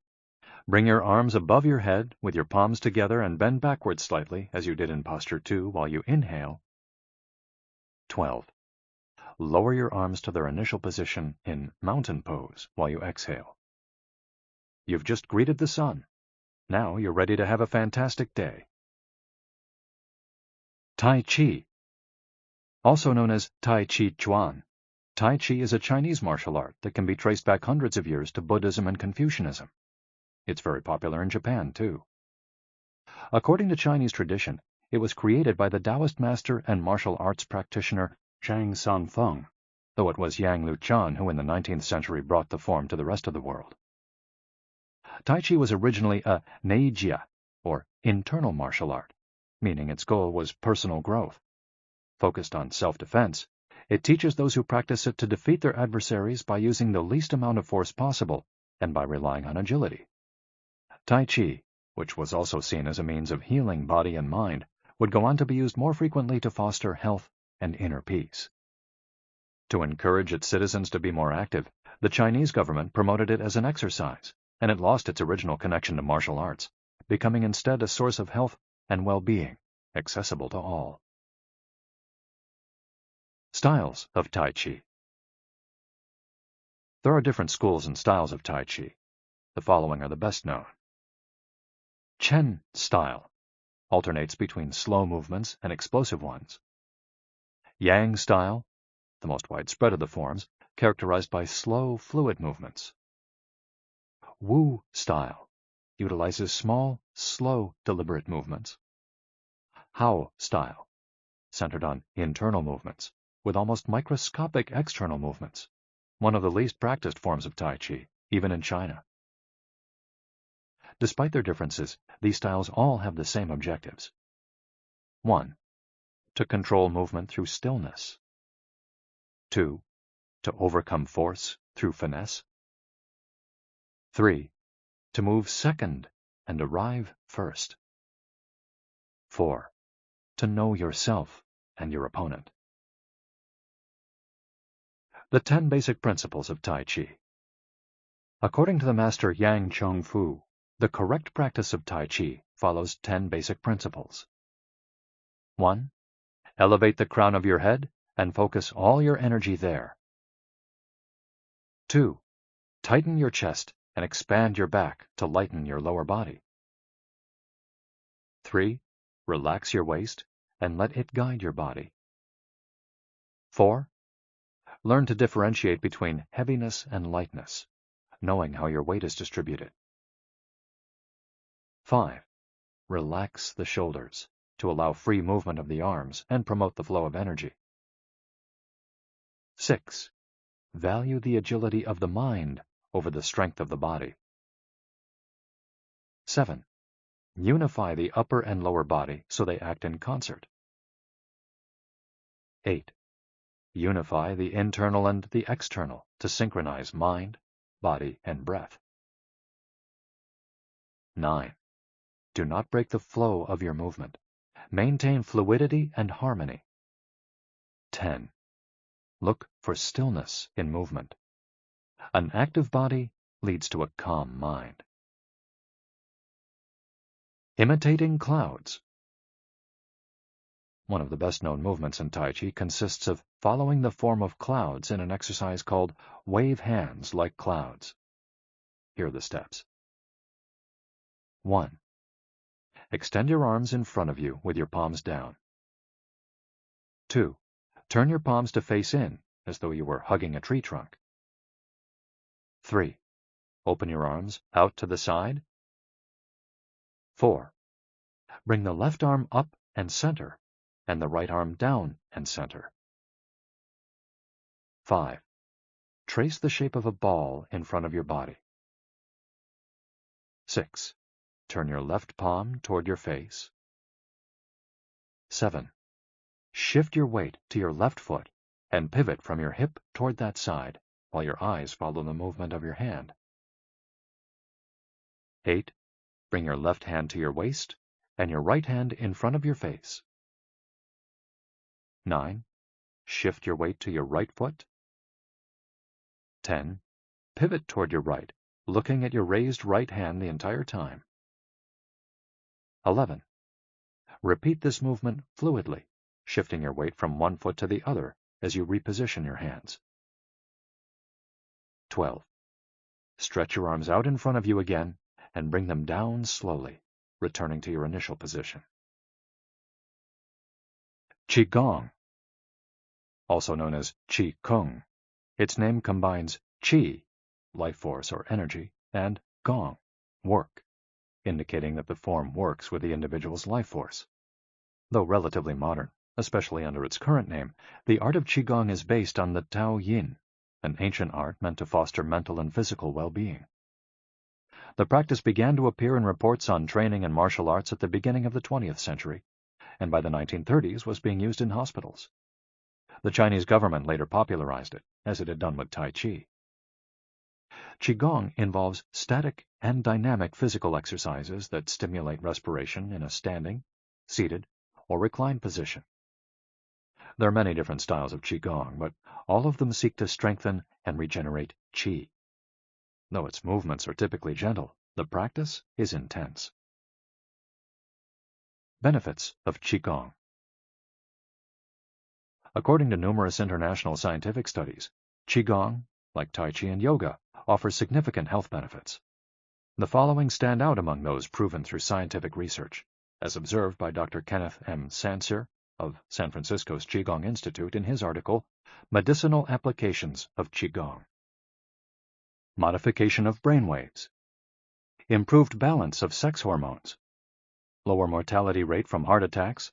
Bring your arms above your head with your palms together and bend backwards slightly as you did in posture 2 while you inhale. 12. Lower your arms to their initial position in mountain pose while you exhale. You've just greeted the sun. Now you're ready to have a fantastic day. Tai Chi, also known as Tai Chi Chuan, Tai Chi is a Chinese martial art that can be traced back hundreds of years to Buddhism and Confucianism. It's very popular in Japan, too. According to Chinese tradition, it was created by the Taoist master and martial arts practitioner Zhang Sanfeng, though it was Yang Luchan who in the 19th century brought the form to the rest of the world. Tai Chi was originally a neijia, or internal martial art, meaning its goal was personal growth. Focused on self-defense, it teaches those who practice it to defeat their adversaries by using the least amount of force possible and by relying on agility. Tai Chi, which was also seen as a means of healing body and mind, would go on to be used more frequently to foster health and inner peace. To encourage its citizens to be more active, the Chinese government promoted it as an exercise, and it lost its original connection to martial arts, becoming instead a source of health and well-being, accessible to all. Styles of Tai Chi. There are different schools and styles of Tai Chi. The following are the best known. Chen style alternates between slow movements and explosive ones. Yang style, the most widespread of the forms, characterized by slow, fluid movements. Wu style utilizes small, slow, deliberate movements. Hao style, centered on internal movements, with almost microscopic external movements, one of the least practiced forms of Tai Chi, even in China. Despite their differences, these styles all have the same objectives. 1. To control movement through stillness. 2. To overcome force through finesse. 3. To move second and arrive first. 4. To know yourself and your opponent. The 10 basic principles of Tai Chi. According to the master Yang Chongfu, the correct practice of Tai Chi follows 10 basic principles. 1. Elevate the crown of your head and focus all your energy there. 2. Tighten your chest and expand your back to lighten your lower body. 3. Relax your waist and let it guide your body. 4. Learn to differentiate between heaviness and lightness, knowing how your weight is distributed. 5. Relax the shoulders to allow free movement of the arms and promote the flow of energy. 6. Value the agility of the mind over the strength of the body. 7. Unify the upper and lower body so they act in concert. 8. Unify the internal and the external to synchronize mind, body, and breath. 9. Do not break the flow of your movement. Maintain fluidity and harmony. 10. Look for stillness in movement. An active body leads to a calm mind. Imitating clouds. One of the best-known movements in Tai Chi consists of following the form of clouds in an exercise called wave hands like clouds. Here are the steps. 1. Extend your arms in front of you with your palms down. 2. Turn your palms to face in, as though you were hugging a tree trunk. 3. Open your arms out to the side. 4. Bring the left arm up and center, and the right arm down and center. 5. Trace the shape of a ball in front of your body. 6. Turn your left palm toward your face. 7. Shift your weight to your left foot and pivot from your hip toward that side, while your eyes follow the movement of your hand. 8. Bring your left hand to your waist and your right hand in front of your face. 9. Shift your weight to your right foot. 10. Pivot toward your right, looking at your raised right hand the entire time. 11. Repeat this movement fluidly, shifting your weight from one foot to the other as you reposition your hands. 12. Stretch your arms out in front of you again and bring them down slowly, returning to your initial position. Qigong, also known as Qi Kung, Its name combines qi, life force or energy, and gong, work, indicating that the form works with the individual's life force. Though relatively modern, especially under its current name, the art of Qigong is based on the Tao Yin, an ancient art meant to foster mental and physical well-being. The practice began to appear in reports on training in martial arts at the beginning of the 20th century, and by the 1930s was being used in hospitals. The Chinese government later popularized it, as it had done with Tai Chi. Qigong involves static and dynamic physical exercises that stimulate respiration in a standing, seated, or reclined position. There are many different styles of Qigong, but all of them seek to strengthen and regenerate Qi. Though its movements are typically gentle, the practice is intense. Benefits of Qigong. According to numerous international scientific studies, Qigong, like Tai Chi and yoga, offers significant health benefits. The following stand out among those proven through scientific research, as observed by Dr. Kenneth M. Sancer of San Francisco's Qigong Institute in his article, Medicinal Applications of Qigong. Modification of brainwaves. Improved balance of sex hormones. Lower mortality rate from heart attacks.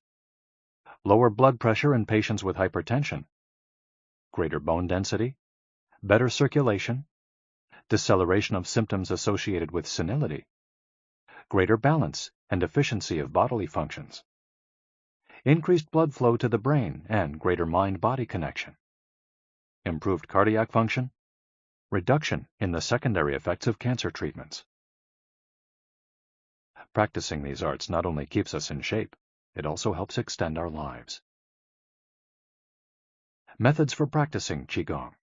Lower blood pressure in patients with hypertension. Greater bone density. Better circulation. Deceleration of symptoms associated with senility. Greater balance and efficiency of bodily functions. Increased blood flow to the brain and greater mind-body connection. Improved cardiac function. Reduction in the secondary effects of cancer treatments. Practicing these arts not only keeps us in shape, it also helps extend our lives. Methods for practicing Qigong.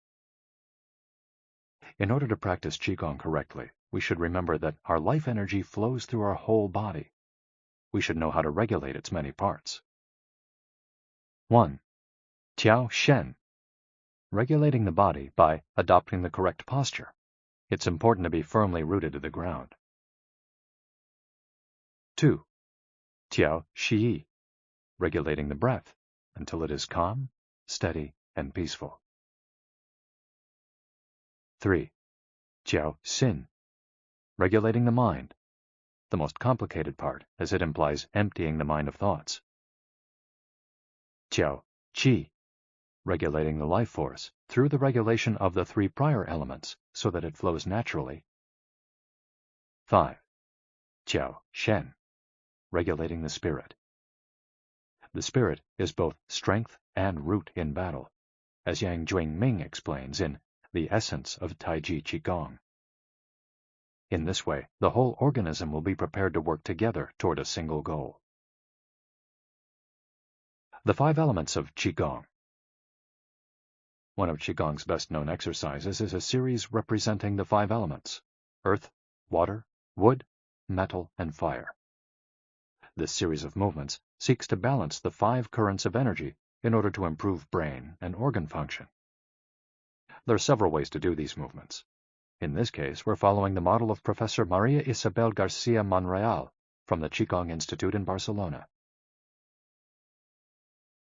In order to practice Qigong correctly, we should remember that our life energy flows through our whole body. We should know how to regulate its many parts. 1. Tiao Shen. Regulating the body by adopting the correct posture. It's important to be firmly rooted to the ground. 2. Tiao Shi. Regulating the breath until it is calm, steady, and peaceful. 3. Tiao Xin. Regulating the mind, the most complicated part, as it implies emptying the mind of thoughts. Tiao Qi. Regulating the life force through the regulation of the 3 prior elements so that it flows naturally. 5. Tiao Shen. Regulating the spirit. The spirit is both strength and root in battle, as Yang Jwing-Ming explains in The Essence of Taiji Qigong. In this way, the whole organism will be prepared to work together toward a single goal. The 5 elements of Qigong. One of Qigong's best-known exercises is a series representing the 5 elements: earth, water, wood, metal, and fire. This series of movements seeks to balance the 5 currents of energy in order to improve brain and organ function. There are several ways to do these movements. In this case, we're following the model of Professor Maria Isabel Garcia Monreal from the Qigong Institute in Barcelona.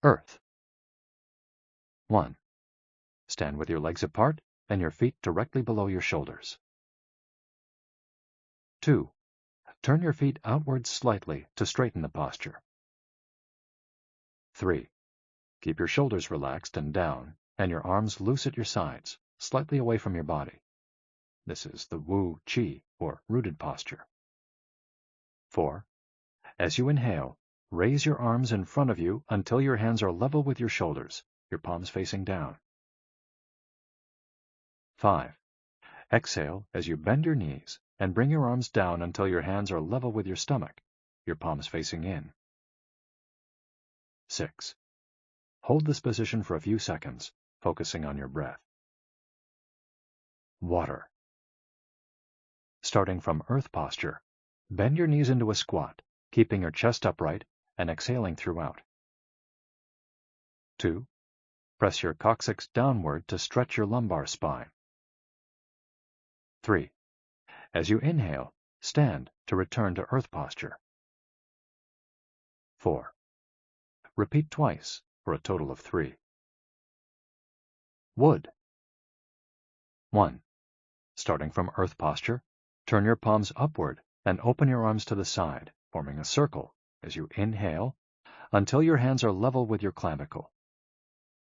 Earth. 1. Stand with your legs apart and your feet directly below your shoulders. 2. Turn your feet outwards slightly to straighten the posture. 3. Keep your shoulders relaxed and down, and your arms loose at your sides, slightly away from your body. This is the Wu Qi, or rooted posture. 4. As you inhale, raise your arms in front of you until your hands are level with your shoulders, your palms facing down. 5. Exhale as you bend your knees and bring your arms down until your hands are level with your stomach, your palms facing in. 6. Hold this position for a few seconds, focusing on your breath. Water. Starting from earth posture, bend your knees into a squat, keeping your chest upright and exhaling throughout. 2. Press your coccyx downward to stretch your lumbar spine. 3. As you inhale, stand to return to earth posture. 4. Repeat twice for a total of 3. Wood. 1. Starting from earth posture, turn your palms upward and open your arms to the side, forming a circle as you inhale until your hands are level with your clavicle.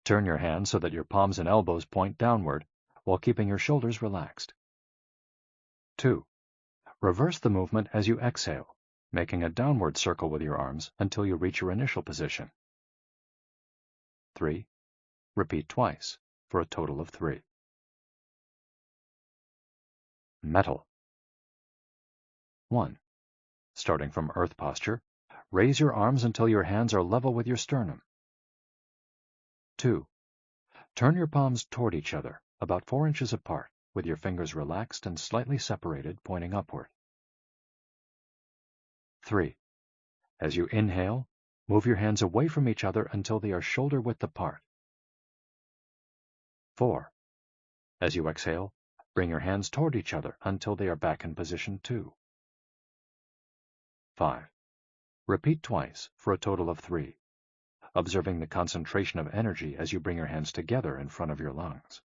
Turn your hands so that your palms and elbows point downward while keeping your shoulders relaxed. 2. Reverse the movement as you exhale, making a downward circle with your arms until you reach your initial position. 3. Repeat twice for a total of 3. Metal. 1. Starting from earth posture, raise your arms until your hands are level with your sternum. 2. Turn your palms toward each other, about 4 inches apart, with your fingers relaxed and slightly separated, pointing upward. 3. As you inhale, move your hands away from each other until they are shoulder width apart. 4. As you exhale, bring your hands toward each other until they are back in position 2. 5. Repeat twice for a total of 3, observing the concentration of energy as you bring your hands together in front of your lungs.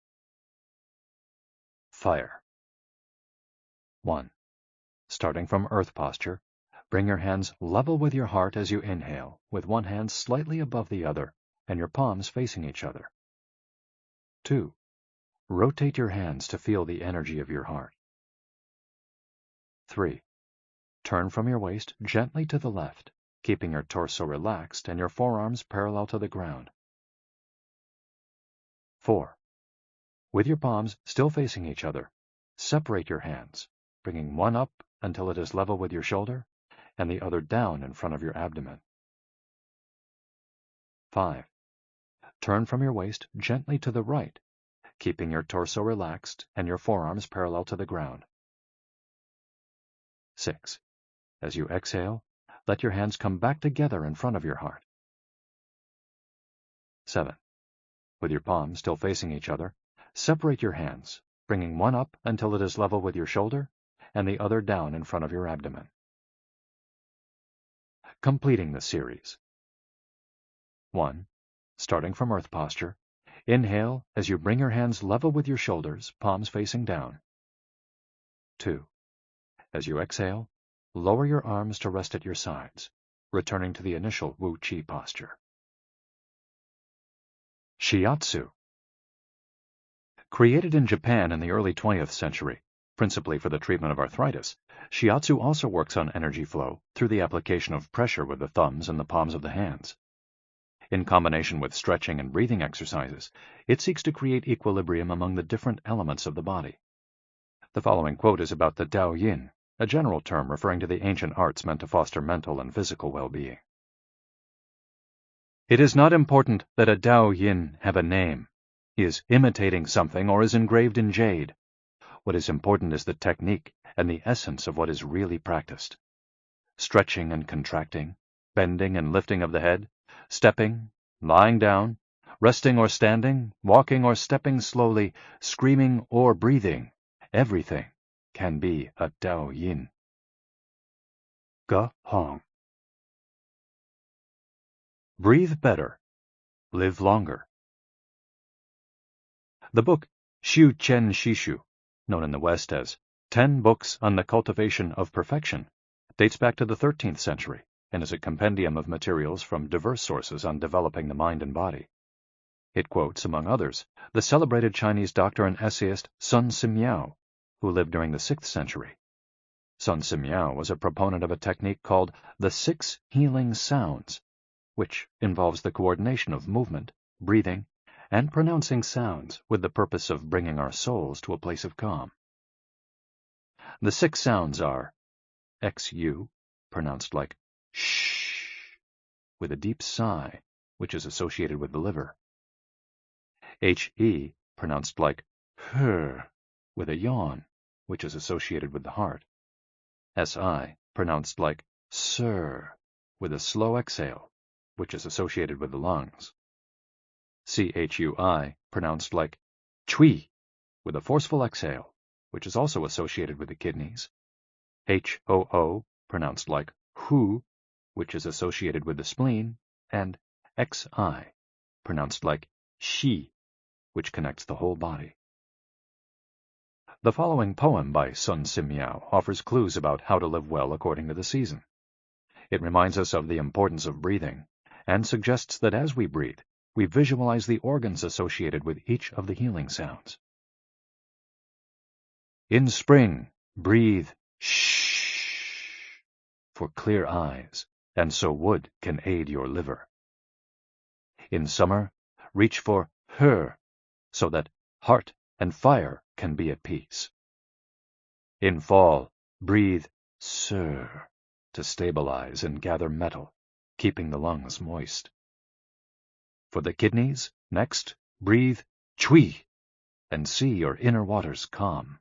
Fire. 1. Starting from earth posture, bring your hands level with your heart as you inhale, with one hand slightly above the other and your palms facing each other. 2. Rotate your hands to feel the energy of your heart. 3. Turn from your waist gently to the left, keeping your torso relaxed and your forearms parallel to the ground. 4. With your palms still facing each other, separate your hands, bringing one up until it is level with your shoulder and the other down in front of your abdomen. 5. Turn from your waist gently to the right, keeping your torso relaxed and your forearms parallel to the ground. 6. As you exhale, let your hands come back together in front of your heart. 7. With your palms still facing each other, separate your hands, bringing one up until it is level with your shoulder and the other down in front of your abdomen. Completing the series. 1. Starting from earth posture, inhale as you bring your hands level with your shoulders, palms facing down. 2. As you exhale, lower your arms to rest at your sides, returning to the initial Wu Qi posture. Shiatsu. Created in Japan in the early 20th century, principally for the treatment of arthritis, shiatsu also works on energy flow through the application of pressure with the thumbs and the palms of the hands. In combination with stretching and breathing exercises, it seeks to create equilibrium among the different elements of the body. The following quote is about the Dao Yin, a general term referring to the ancient arts meant to foster mental and physical well-being. It is not important that a Dao Yin have a name, is imitating something, or is engraved in jade. What is important is the technique and the essence of what is really practiced. Stretching and contracting, bending and lifting of the head, stepping, lying down, resting or standing, walking or stepping slowly, screaming or breathing, everything can be a Dao Yin. Ge Hong. Breathe better. Live longer. The book Shu Chen Shishu, known in the West as 10 Books on the Cultivation of Perfection, dates back to the 13th century and is a compendium of materials from diverse sources on developing the mind and body. It quotes, among others, the celebrated Chinese doctor and essayist Sun Simiao, who lived during the 6th century. Sun Simiao was a proponent of a technique called the 6 healing sounds, which involves the coordination of movement, breathing, and pronouncing sounds with the purpose of bringing our souls to a place of calm. The 6 sounds are XU, pronounced like shh, with a deep sigh, which is associated with the liver. HE, pronounced like her, with a yawn, which is associated with the heart. SI, pronounced like sir, with a slow exhale, which is associated with the lungs. CHUI, pronounced like chui, with a forceful exhale, which is also associated with the kidneys. HOO, pronounced like hu, which is associated with the spleen, and XI, pronounced like shi, which connects the whole body. The following poem by Sun Simiao offers clues about how to live well according to the season. It reminds us of the importance of breathing and suggests that as we breathe, we visualize the organs associated with each of the healing sounds. In spring, breathe shh for clear eyes, and so wood can aid your liver. In summer, reach for her, so that heart and fire can be at peace. In fall, breathe sir to stabilize and gather metal, keeping the lungs moist. For the kidneys, next, breathe chui and see your inner waters calm.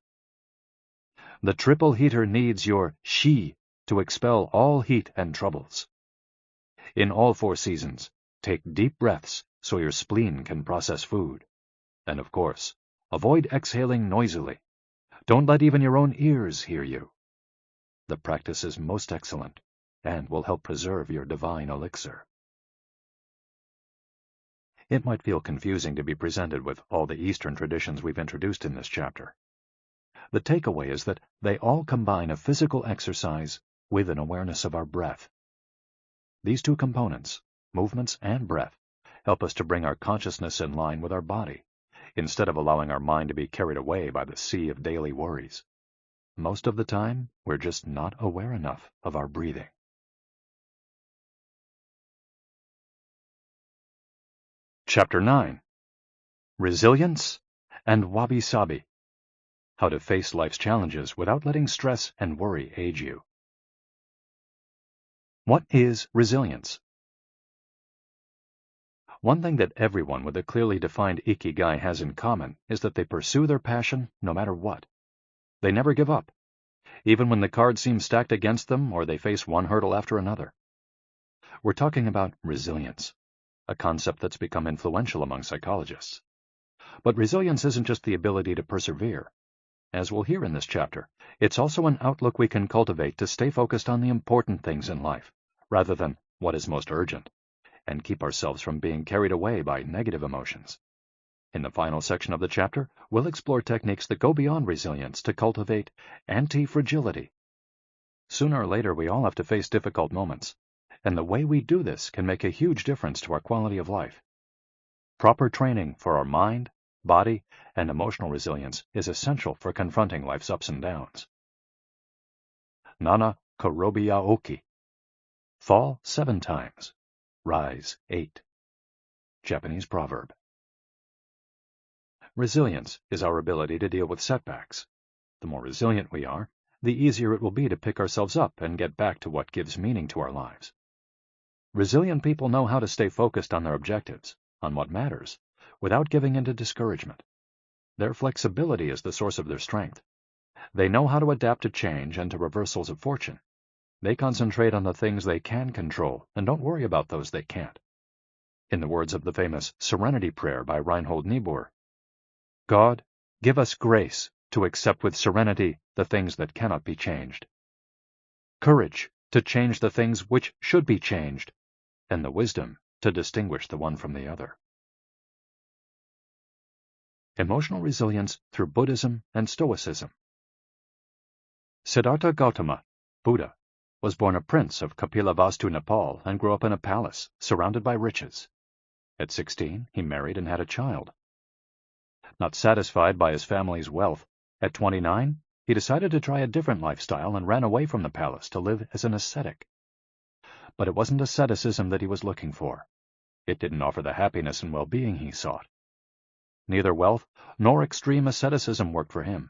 The triple heater needs your shi to expel all heat and troubles. In all 4 seasons, take deep breaths so your spleen can process food. And of course, avoid exhaling noisily. Don't let even your own ears hear you. The practice is most excellent and will help preserve your divine elixir. It might feel confusing to be presented with all the Eastern traditions we've introduced in this chapter. The takeaway is that they all combine a physical exercise with an awareness of our breath. These 2 components, movements and breath, help us to bring our consciousness in line with our body, instead of allowing our mind to be carried away by the sea of daily worries. Most of the time, we're just not aware enough of our breathing. Chapter 9. Resilience and Wabi-Sabi. How to face life's challenges without letting stress and worry age you. What is resilience? One thing that everyone with a clearly defined Ikigai has in common is that they pursue their passion no matter what. They never give up, even when the cards seem stacked against them or they face one hurdle after another. We're talking about resilience, a concept that's become influential among psychologists. But resilience isn't just the ability to persevere. As we'll hear in this chapter, it's also an outlook we can cultivate to stay focused on the important things in life, rather than what is most urgent, and keep ourselves from being carried away by negative emotions. In the final section of the chapter, we'll explore techniques that go beyond resilience to cultivate anti-fragility. Sooner or later, we all have to face difficult moments, and the way we do this can make a huge difference to our quality of life. Proper training for our mind, body, and emotional resilience is essential for confronting life's ups and downs. Nana Korobiya Oki. Fall 7 times. Rise 8. Japanese proverb. Resilience is our ability to deal with setbacks. The more resilient we are, the easier it will be to pick ourselves up and get back to what gives meaning to our lives. Resilient people know how to stay focused on their objectives, on what matters, without giving in to discouragement. Their flexibility is the source of their strength. They know how to adapt to change and to reversals of fortune. They concentrate on the things they can control and don't worry about those they can't. In the words of the famous Serenity Prayer by Reinhold Niebuhr, God, give us grace to accept with serenity the things that cannot be changed, courage to change the things which should be changed, and the wisdom to distinguish the one from the other. Emotional resilience through Buddhism and Stoicism. Siddhartha Gautama, Buddha, was born a prince of Kapilavastu, Nepal, and grew up in a palace, surrounded by riches. At 16, he married and had a child. Not satisfied by his family's wealth, at 29, he decided to try a different lifestyle and ran away from the palace to live as an ascetic. But it wasn't asceticism that he was looking for. It didn't offer the happiness and well-being he sought. Neither wealth nor extreme asceticism worked for him.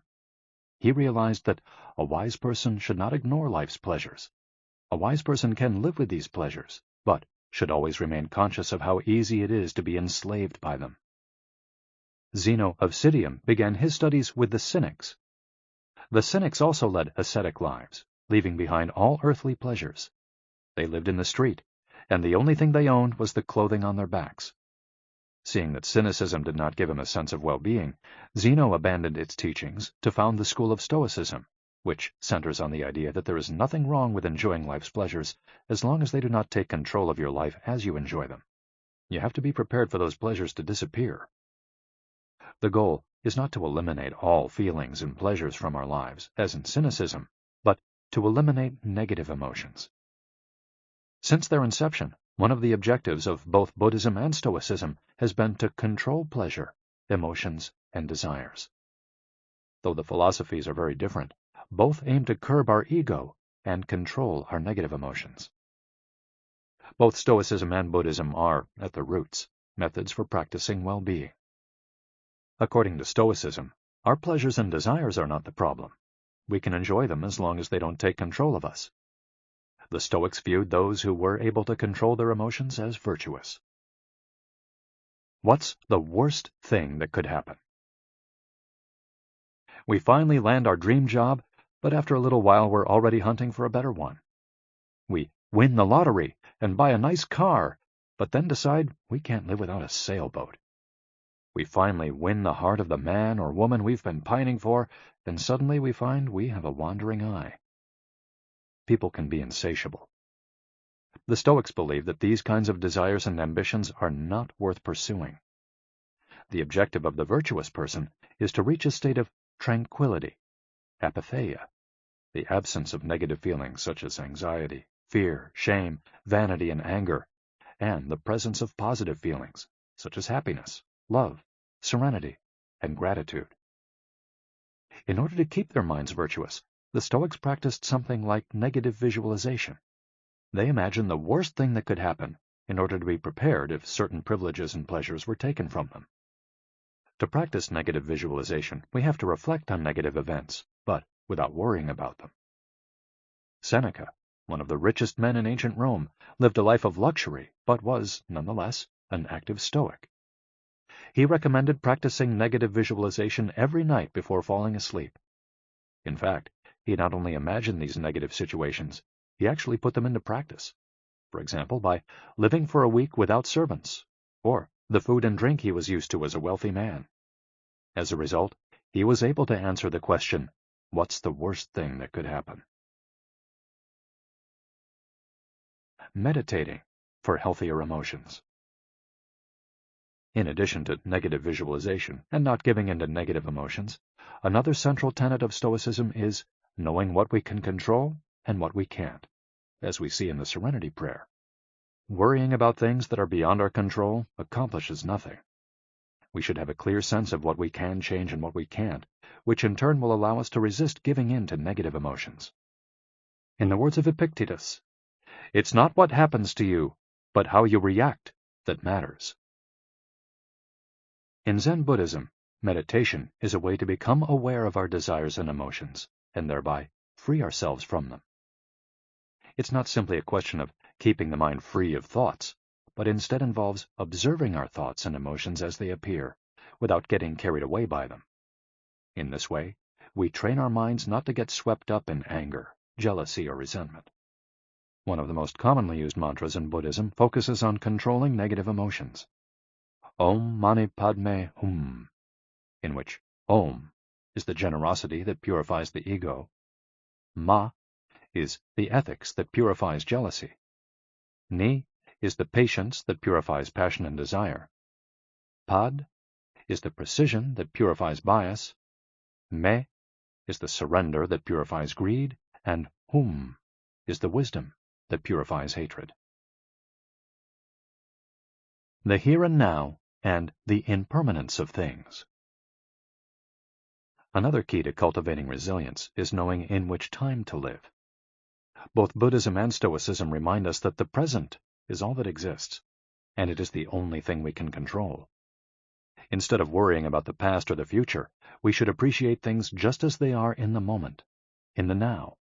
He realized that a wise person should not ignore life's pleasures. A wise person can live with these pleasures, but should always remain conscious of how easy it is to be enslaved by them. Zeno of Citium began his studies with the Cynics. The Cynics also led ascetic lives, leaving behind all earthly pleasures. They lived in the street, and the only thing they owned was the clothing on their backs. Seeing that cynicism did not give him a sense of well-being, Zeno abandoned its teachings to found the school of Stoicism, which centers on the idea that there is nothing wrong with enjoying life's pleasures as long as they do not take control of your life as you enjoy them. You have to be prepared for those pleasures to disappear. The goal is not to eliminate all feelings and pleasures from our lives, as in cynicism, but to eliminate negative emotions. Since their inception, one of the objectives of both Buddhism and Stoicism has been to control pleasure, emotions, and desires. Though the philosophies are very different, both aim to curb our ego and control our negative emotions. Both Stoicism and Buddhism are, at their roots, methods for practicing well-being. According to Stoicism, our pleasures and desires are not the problem. We can enjoy them as long as they don't take control of us. The Stoics viewed those who were able to control their emotions as virtuous. What's the worst thing that could happen? We finally land our dream job, but after a little while we're already hunting for a better one. We win the lottery and buy a nice car, but then decide we can't live without a sailboat. We finally win the heart of the man or woman we've been pining for, then suddenly we find we have a wandering eye. People can be insatiable. The Stoics believe that these kinds of desires and ambitions are not worth pursuing. The objective of the virtuous person is to reach a state of tranquility, apatheia, the absence of negative feelings such as anxiety, fear, shame, vanity, and anger, and the presence of positive feelings such as happiness, love, serenity, and gratitude. In order to keep their minds virtuous, the Stoics practiced something like negative visualization. They imagined the worst thing that could happen in order to be prepared if certain privileges and pleasures were taken from them. To practice negative visualization, we have to reflect on negative events, but without worrying about them. Seneca, one of the richest men in ancient Rome, lived a life of luxury, but was, nonetheless, an active Stoic. He recommended practicing negative visualization every night before falling asleep. In fact, he not only imagined these negative situations, he actually put them into practice. For example, by living for a week without servants, or the food and drink he was used to as a wealthy man. As a result, he was able to answer the question, what's the worst thing that could happen? Meditating for healthier emotions. In addition to negative visualization and not giving in to negative emotions, another central tenet of Stoicism is knowing what we can control and what we can't, as we see in the Serenity Prayer. Worrying about things that are beyond our control accomplishes nothing. We should have a clear sense of what we can change and what we can't, which in turn will allow us to resist giving in to negative emotions. In the words of Epictetus, it's not what happens to you, but how you react that matters. In Zen Buddhism, meditation is a way to become aware of our desires and emotions, and thereby free ourselves from them. It's not simply a question of keeping the mind free of thoughts, but instead involves observing our thoughts and emotions as they appear, without getting carried away by them. In this way, we train our minds not to get swept up in anger, jealousy, or resentment. One of the most commonly used mantras in Buddhism focuses on controlling negative emotions. Om Mani Padme Hum, in which Om is the generosity that purifies the ego, Ma is the ethics that purifies jealousy, Ni is the patience that purifies passion and desire, Pad is the precision that purifies bias, Me is the surrender that purifies greed, and Hum is the wisdom that purifies hatred. The here and now and the impermanence of things. Another key to cultivating resilience is knowing in which time to live. Both Buddhism and Stoicism remind us that the present is all that exists, and it is the only thing we can control. Instead of worrying about the past or the future, we should appreciate things just as they are in the moment, in the now.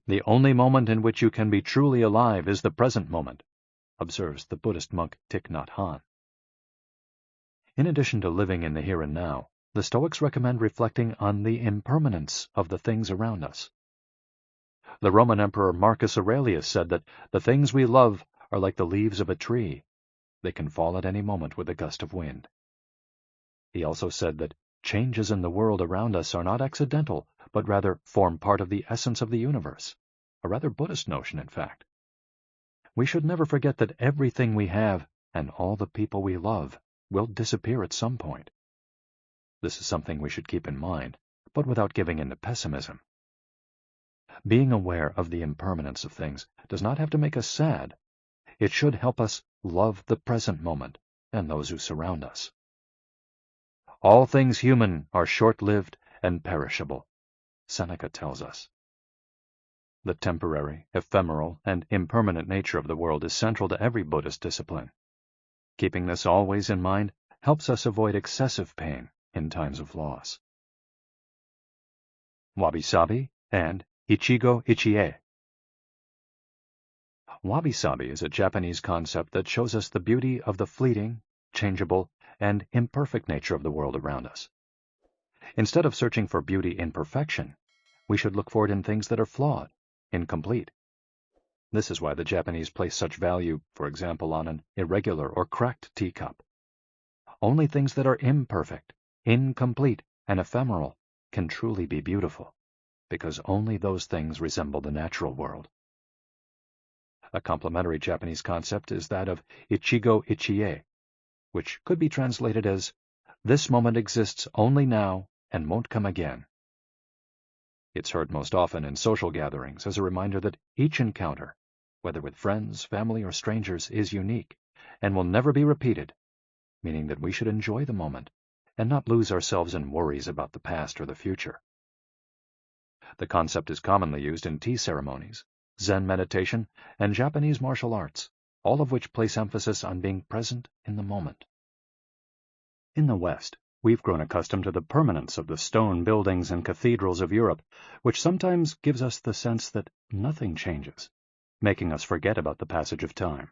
The only moment in which you can be truly alive is the present moment, observes the Buddhist monk Thich Nhat Hanh. In addition to living in the here and now, the Stoics recommend reflecting on the impermanence of the things around us. The Roman Emperor Marcus Aurelius said that the things we love are like the leaves of a tree. They can fall at any moment with a gust of wind. He also said that changes in the world around us are not accidental, but rather form part of the essence of the universe, a rather Buddhist notion, in fact. We should never forget that everything we have and all the people we love will disappear at some point. This is something we should keep in mind, but without giving in to pessimism. Being aware of the impermanence of things does not have to make us sad. It should help us love the present moment and those who surround us. All things human are short-lived and perishable, Seneca tells us. The temporary, ephemeral, and impermanent nature of the world is central to every Buddhist discipline. Keeping this always in mind helps us avoid excessive pain in times of loss. Wabi-sabi and Ichigo Ichie. Wabi-sabi is a Japanese concept that shows us the beauty of the fleeting, changeable, and imperfect nature of the world around us. Instead of searching for beauty in perfection, we should look for it in things that are flawed, incomplete. This is why the Japanese place such value, for example, on an irregular or cracked teacup. Only things that are imperfect, incomplete, and ephemeral can truly be beautiful, because only those things resemble the natural world. A complementary Japanese concept is that of Ichigo Ichie, which could be translated as, "This moment exists only now and won't come again." It's heard most often in social gatherings as a reminder that each encounter, whether with friends, family, or strangers, is unique and will never be repeated, meaning that we should enjoy the moment and not lose ourselves in worries about the past or the future. The concept is commonly used in tea ceremonies, Zen meditation, and Japanese martial arts, all of which place emphasis on being present in the moment. In the West, we've grown accustomed to the permanence of the stone buildings and cathedrals of Europe, which sometimes gives us the sense that nothing changes, making us forget about the passage of time.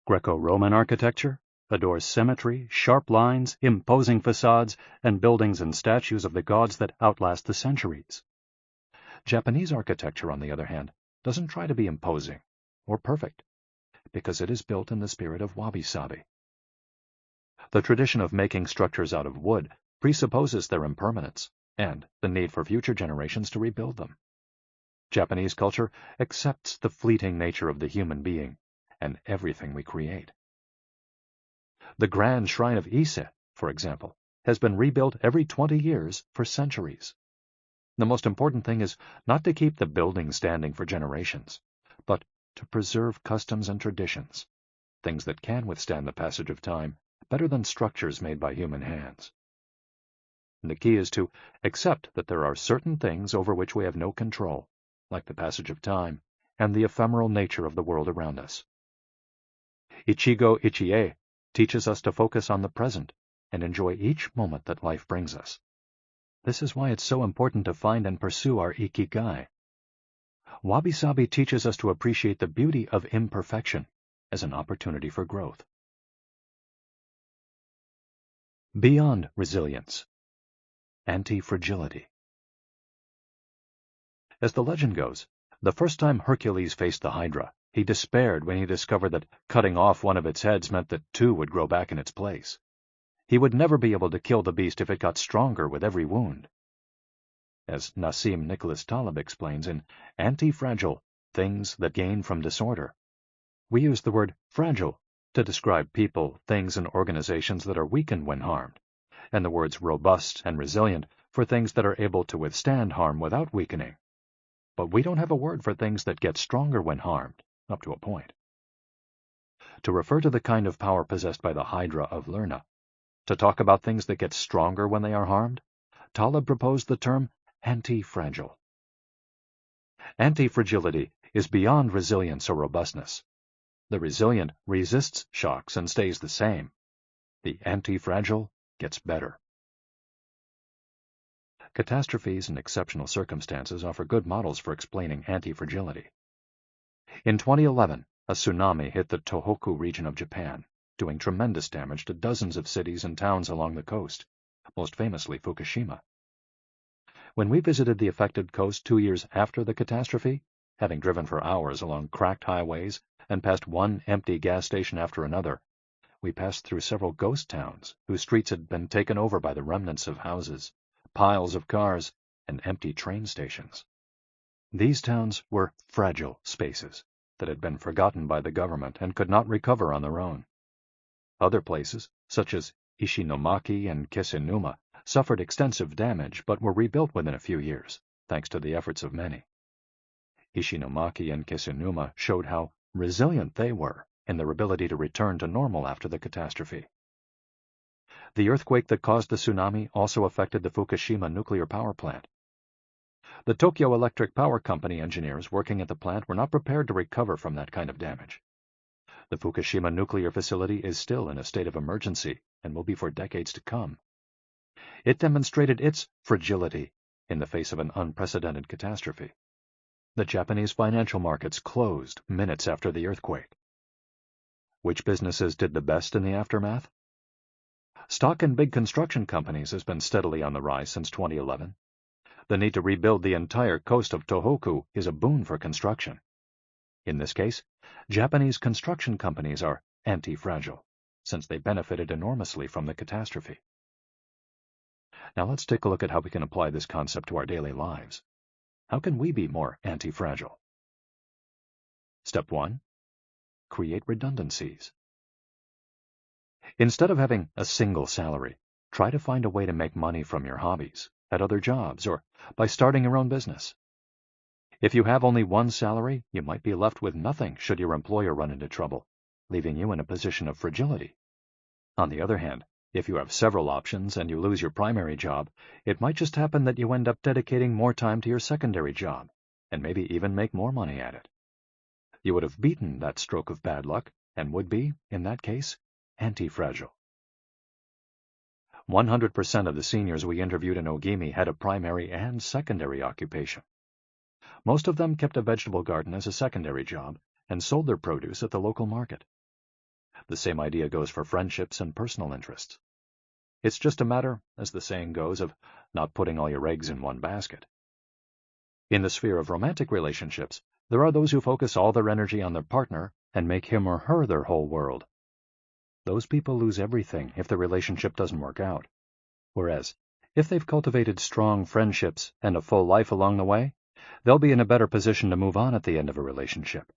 Greco-Roman architecture adores symmetry, sharp lines, imposing facades, and buildings and statues of the gods that outlast the centuries. Japanese architecture, on the other hand, doesn't try to be imposing or perfect, because it is built in the spirit of wabi-sabi. The tradition of making structures out of wood presupposes their impermanence and the need for future generations to rebuild them. Japanese culture accepts the fleeting nature of the human being and everything we create. The grand shrine of Ise, for example, has been rebuilt every 20 years for centuries. The most important thing is not to keep the building standing for generations, but to preserve customs and traditions, things that can withstand the passage of time better than structures made by human hands. And the key is to accept that there are certain things over which we have no control, like the passage of time and the ephemeral nature of the world around us. Ichigo Ichie teaches us to focus on the present and enjoy each moment that life brings us. This is why it's so important to find and pursue our Ikigai. Wabi-sabi teaches us to appreciate the beauty of imperfection as an opportunity for growth. Beyond resilience. Anti-fragility. As the legend goes, the first time Hercules faced the Hydra, he despaired when he discovered that cutting off one of its heads meant that two would grow back in its place. He would never be able to kill the beast if it got stronger with every wound. As Nassim Nicholas Taleb explains in Anti-Fragile, Things That Gain from Disorder, we use the word fragile to describe people, things, and organizations that are weakened when harmed, and the words robust and resilient for things that are able to withstand harm without weakening. But we don't have a word for things that get stronger when harmed, up to a point. To refer to the kind of power possessed by the Hydra of Lerna, to talk about things that get stronger when they are harmed, Taleb proposed the term anti-fragile. Anti-fragility is beyond resilience or robustness. The resilient resists shocks and stays the same. The anti-fragile gets better. Catastrophes and exceptional circumstances offer good models for explaining anti-fragility. In 2011, a tsunami hit the Tohoku region of Japan, doing tremendous damage to dozens of cities and towns along the coast, most famously Fukushima. When we visited the affected coast 2 years after the catastrophe, having driven for hours along cracked highways and past one empty gas station after another, we passed through several ghost towns whose streets had been taken over by the remnants of houses, piles of cars, and empty train stations. These towns were fragile spaces that had been forgotten by the government and could not recover on their own. Other places, such as Ishinomaki and Kisenuma, suffered extensive damage but were rebuilt within a few years, thanks to the efforts of many. Ishinomaki and Kisunuma showed how resilient they were in their ability to return to normal after the catastrophe. The earthquake that caused the tsunami also affected the Fukushima nuclear power plant. The Tokyo Electric Power Company engineers working at the plant were not prepared to recover from that kind of damage. The Fukushima nuclear facility is still in a state of emergency and will be for decades to come. It demonstrated its fragility in the face of an unprecedented catastrophe. The Japanese financial markets closed minutes after the earthquake. Which businesses did the best in the aftermath? Stock in big construction companies has been steadily on the rise since 2011. The need to rebuild the entire coast of Tohoku is a boon for construction. In this case, Japanese construction companies are anti-fragile, since they benefited enormously from the catastrophe. Now let's take a look at how we can apply this concept to our daily lives. How can we be more anti-fragile? Step 1. Create redundancies. Instead of having a single salary, try to find a way to make money from your hobbies, at other jobs, or by starting your own business. If you have only one salary, you might be left with nothing should your employer run into trouble, leaving you in a position of fragility. On the other hand, if you have several options and you lose your primary job, it might just happen that you end up dedicating more time to your secondary job, and maybe even make more money at it. You would have beaten that stroke of bad luck, and would be, in that case, anti-fragile. 100% of the seniors we interviewed in Ogimi had a primary and secondary occupation. Most of them kept a vegetable garden as a secondary job and sold their produce at the local market. The same idea goes for friendships and personal interests. It's just a matter, as the saying goes, of not putting all your eggs in one basket. In the sphere of romantic relationships, there are those who focus all their energy on their partner and make him or her their whole world. Those people lose everything if the relationship doesn't work out. Whereas, if they've cultivated strong friendships and a full life along the way, they'll be in a better position to move on at the end of a relationship.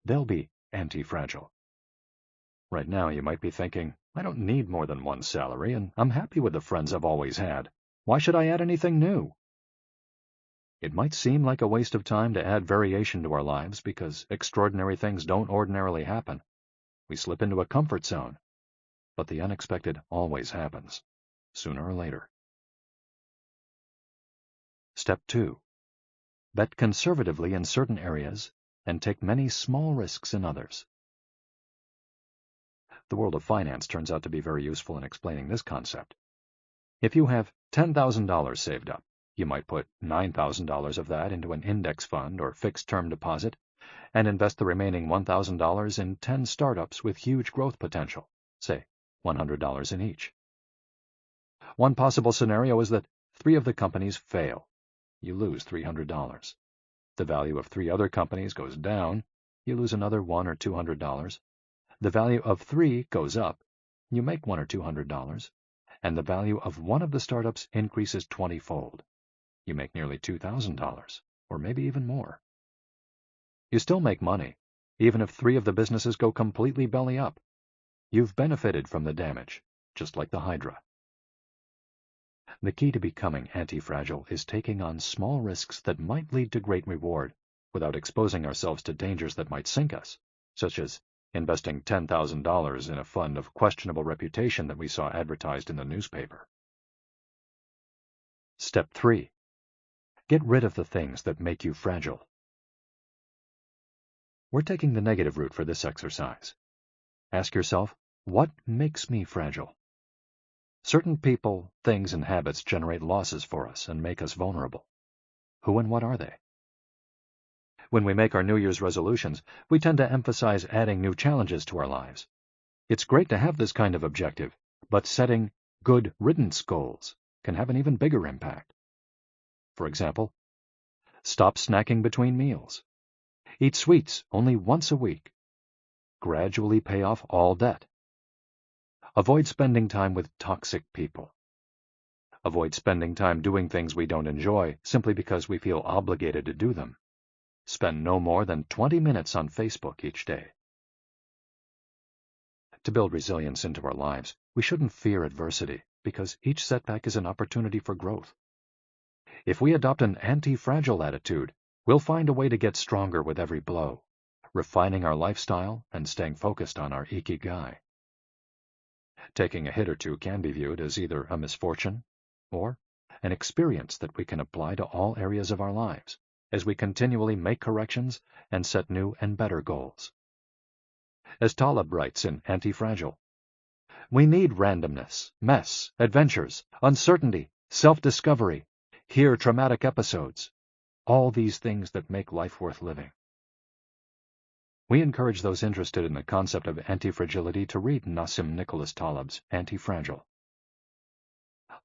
They'll be anti-fragile. Right now, you might be thinking, I don't need more than one salary, and I'm happy with the friends I've always had. Why should I add anything new? It might seem like a waste of time to add variation to our lives because extraordinary things don't ordinarily happen. We slip into a comfort zone. But the unexpected always happens, sooner or later. Step 2. Bet conservatively in certain areas and take many small risks in others. The world of finance turns out to be very useful in explaining this concept. If you have $10,000 saved up, you might put $9,000 of that into an index fund or fixed-term deposit and invest the remaining $1,000 in 10 startups with huge growth potential, say $100 in each. One possible scenario is that 3 of the companies fail. You lose $300. The value of 3 other companies goes down. You lose another $100 or $200. The value of 3 goes up. You make $100 or $200. And the value of one of the startups increases 20-fold. You make nearly $2,000, or maybe even more. You still make money, even if 3 of the businesses go completely belly up. You've benefited from the damage, just like the Hydra. The key to becoming anti-fragile is taking on small risks that might lead to great reward without exposing ourselves to dangers that might sink us, such as investing $10,000 in a fund of questionable reputation that we saw advertised in the newspaper. Step 3. Get rid of the things that make you fragile. We're taking the negative route for this exercise. Ask yourself, what makes me fragile? Certain people, things, and habits generate losses for us and make us vulnerable. Who and what are they? When we make our New Year's resolutions, we tend to emphasize adding new challenges to our lives. It's great to have this kind of objective, but setting good riddance goals can have an even bigger impact. For example, stop snacking between meals. Eat sweets only once a week. Gradually pay off all debt. Avoid spending time with toxic people. Avoid spending time doing things we don't enjoy simply because we feel obligated to do them. Spend no more than 20 minutes on Facebook each day. To build resilience into our lives, we shouldn't fear adversity, because each setback is an opportunity for growth. If we adopt an anti-fragile attitude, we'll find a way to get stronger with every blow, refining our lifestyle and staying focused on our Ikigai. Taking a hit or two can be viewed as either a misfortune or an experience that we can apply to all areas of our lives as we continually make corrections and set new and better goals. As Taleb writes in Anti-Fragile, we need randomness, mess, adventures, uncertainty, self-discovery, hear traumatic episodes, all these things that make life worth living. We encourage those interested in the concept of anti-fragility to read Nassim Nicholas Taleb's Anti-Fragile.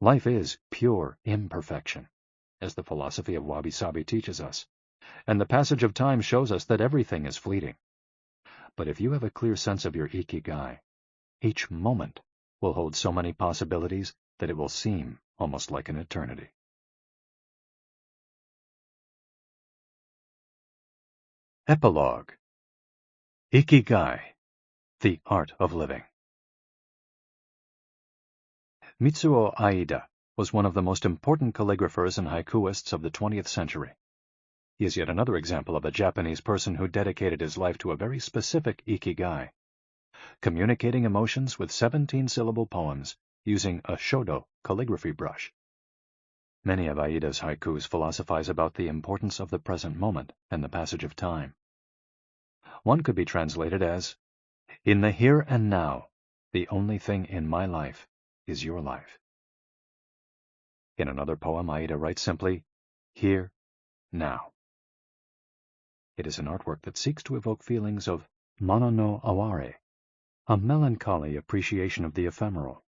Life is pure imperfection, as the philosophy of wabi-sabi teaches us, and the passage of time shows us that everything is fleeting. But if you have a clear sense of your Ikigai, each moment will hold so many possibilities that it will seem almost like an eternity. Epilogue. Ikigai, the Art of Living. Mitsuo Aida was one of the most important calligraphers and haikuists of the 20th century. He is yet another example of a Japanese person who dedicated his life to a very specific Ikigai, communicating emotions with 17-syllable poems using a shodo calligraphy brush. Many of Aida's haikus philosophize about the importance of the present moment and the passage of time. One could be translated as, "In the here and now, the only thing in my life is your life." In another poem, Aida writes simply, "Here, now." It is an artwork that seeks to evoke feelings of mono no aware, a melancholy appreciation of the ephemeral.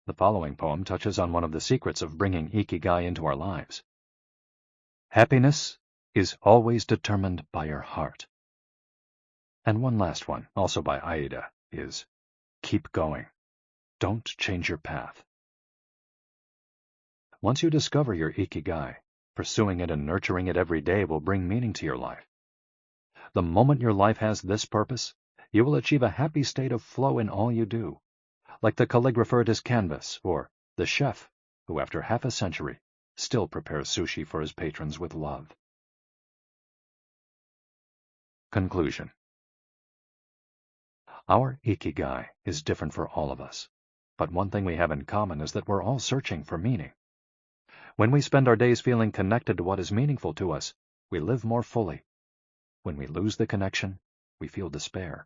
The following poem touches on one of the secrets of bringing Ikigai into our lives. Happiness is always determined by your heart. And one last one, also by Aida, is keep going. Don't change your path. Once you discover your Ikigai, pursuing it and nurturing it every day will bring meaning to your life. The moment your life has this purpose, you will achieve a happy state of flow in all you do, like the calligrapher at his canvas, or the chef who, after half a century, still prepares sushi for his patrons with love. Conclusion. Our Ikigai is different for all of us, but one thing we have in common is that we're all searching for meaning. When we spend our days feeling connected to what is meaningful to us, we live more fully. When we lose the connection, we feel despair.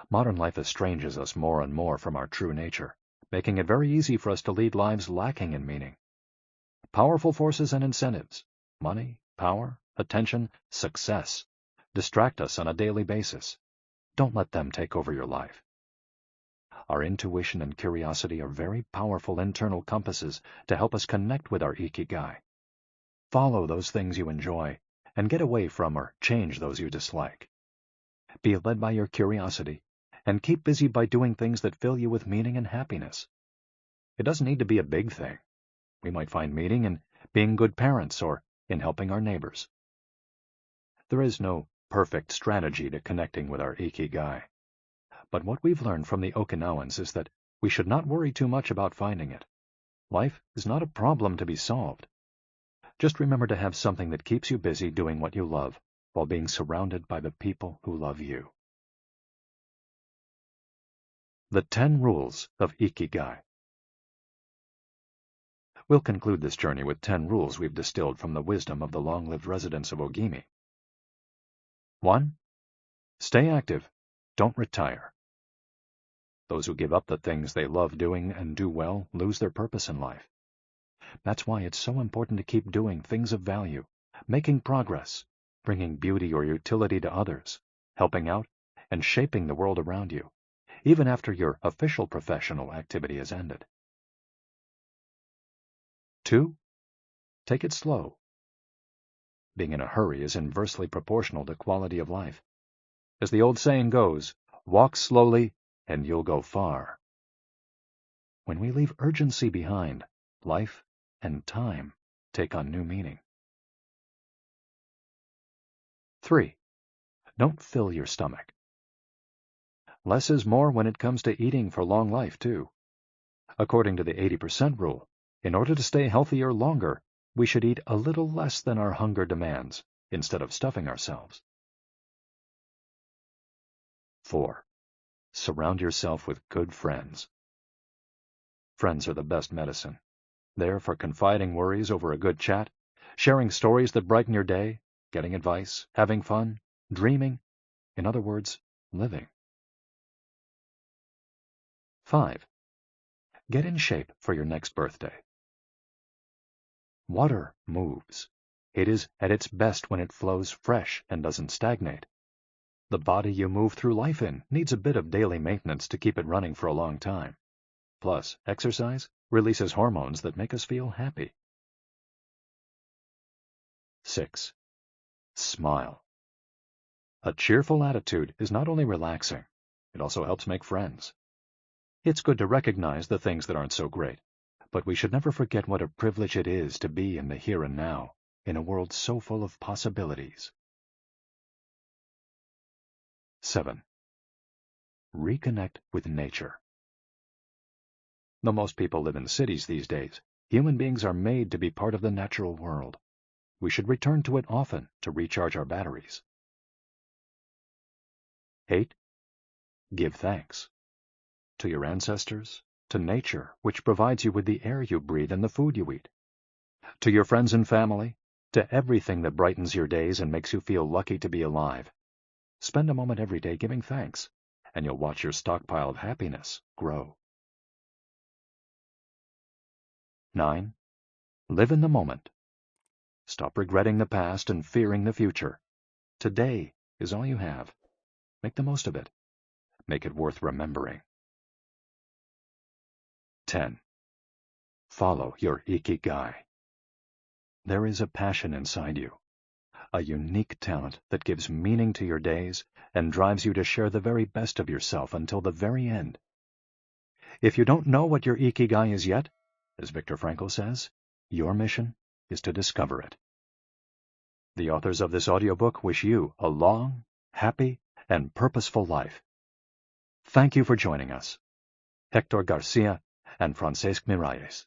Modern life estranges us more and more from our true nature, making it very easy for us to lead lives lacking in meaning. Powerful forces and incentives, money, power, attention, success, distract us on a daily basis. Don't let them take over your life. Our intuition and curiosity are very powerful internal compasses to help us connect with our Ikigai. Follow those things you enjoy and get away from or change those you dislike. Be led by your curiosity and keep busy by doing things that fill you with meaning and happiness. It doesn't need to be a big thing. We might find meaning in being good parents or in helping our neighbors. There is no perfect strategy to connecting with our Ikigai. But what we've learned from the Okinawans is that we should not worry too much about finding it. Life is not a problem to be solved. Just remember to have something that keeps you busy doing what you love while being surrounded by the people who love you. The 10 Rules of Ikigai. We'll conclude this journey with 10 rules we've distilled from the wisdom of the long-lived residents of Ogimi. 1. Stay active. Don't retire. Those who give up the things they love doing and do well lose their purpose in life. That's why it's so important to keep doing things of value, making progress, bringing beauty or utility to others, helping out, and shaping the world around you, even after your official professional activity has ended. 2. Take it slow. Being in a hurry is inversely proportional to quality of life. As the old saying goes, walk slowly and you'll go far. When we leave urgency behind, life and time take on new meaning. 3. Don't fill your stomach. Less is more when it comes to eating for long life, too. According to the 80% rule, in order to stay healthier longer, we should eat a little less than our hunger demands, instead of stuffing ourselves. 4. Surround yourself with good friends. Friends are the best medicine. There for confiding worries over a good chat, sharing stories that brighten your day, getting advice, having fun, dreaming, in other words, living. 5. Get in shape for your next birthday. Water moves. It is at its best when it flows fresh and doesn't stagnate. The body you move through life in needs a bit of daily maintenance to keep it running for a long time. Plus, exercise releases hormones that make us feel happy. 6. Smile. A cheerful attitude is not only relaxing, it also helps make friends. It's good to recognize the things that aren't so great, but we should never forget what a privilege it is to be in the here and now, in a world so full of possibilities. 7. Reconnect with nature. Though most people live in cities these days, human beings are made to be part of the natural world. We should return to it often to recharge our batteries. 8. Give thanks. To your ancestors, to nature, which provides you with the air you breathe and the food you eat. To your friends and family, to everything that brightens your days and makes you feel lucky to be alive. Spend a moment every day giving thanks, and you'll watch your stockpile of happiness grow. 9. Live in the moment. Stop regretting the past and fearing the future. Today is all you have. Make the most of it. Make it worth remembering. 10. Follow your Ikigai. There is a passion inside you, a unique talent that gives meaning to your days and drives you to share the very best of yourself until the very end. If you don't know what your Ikigai is yet, as Viktor Frankl says, your mission is to discover it. The authors of this audiobook wish you a long, happy, and purposeful life. Thank you for joining us. Héctor García and Francesc Miralles.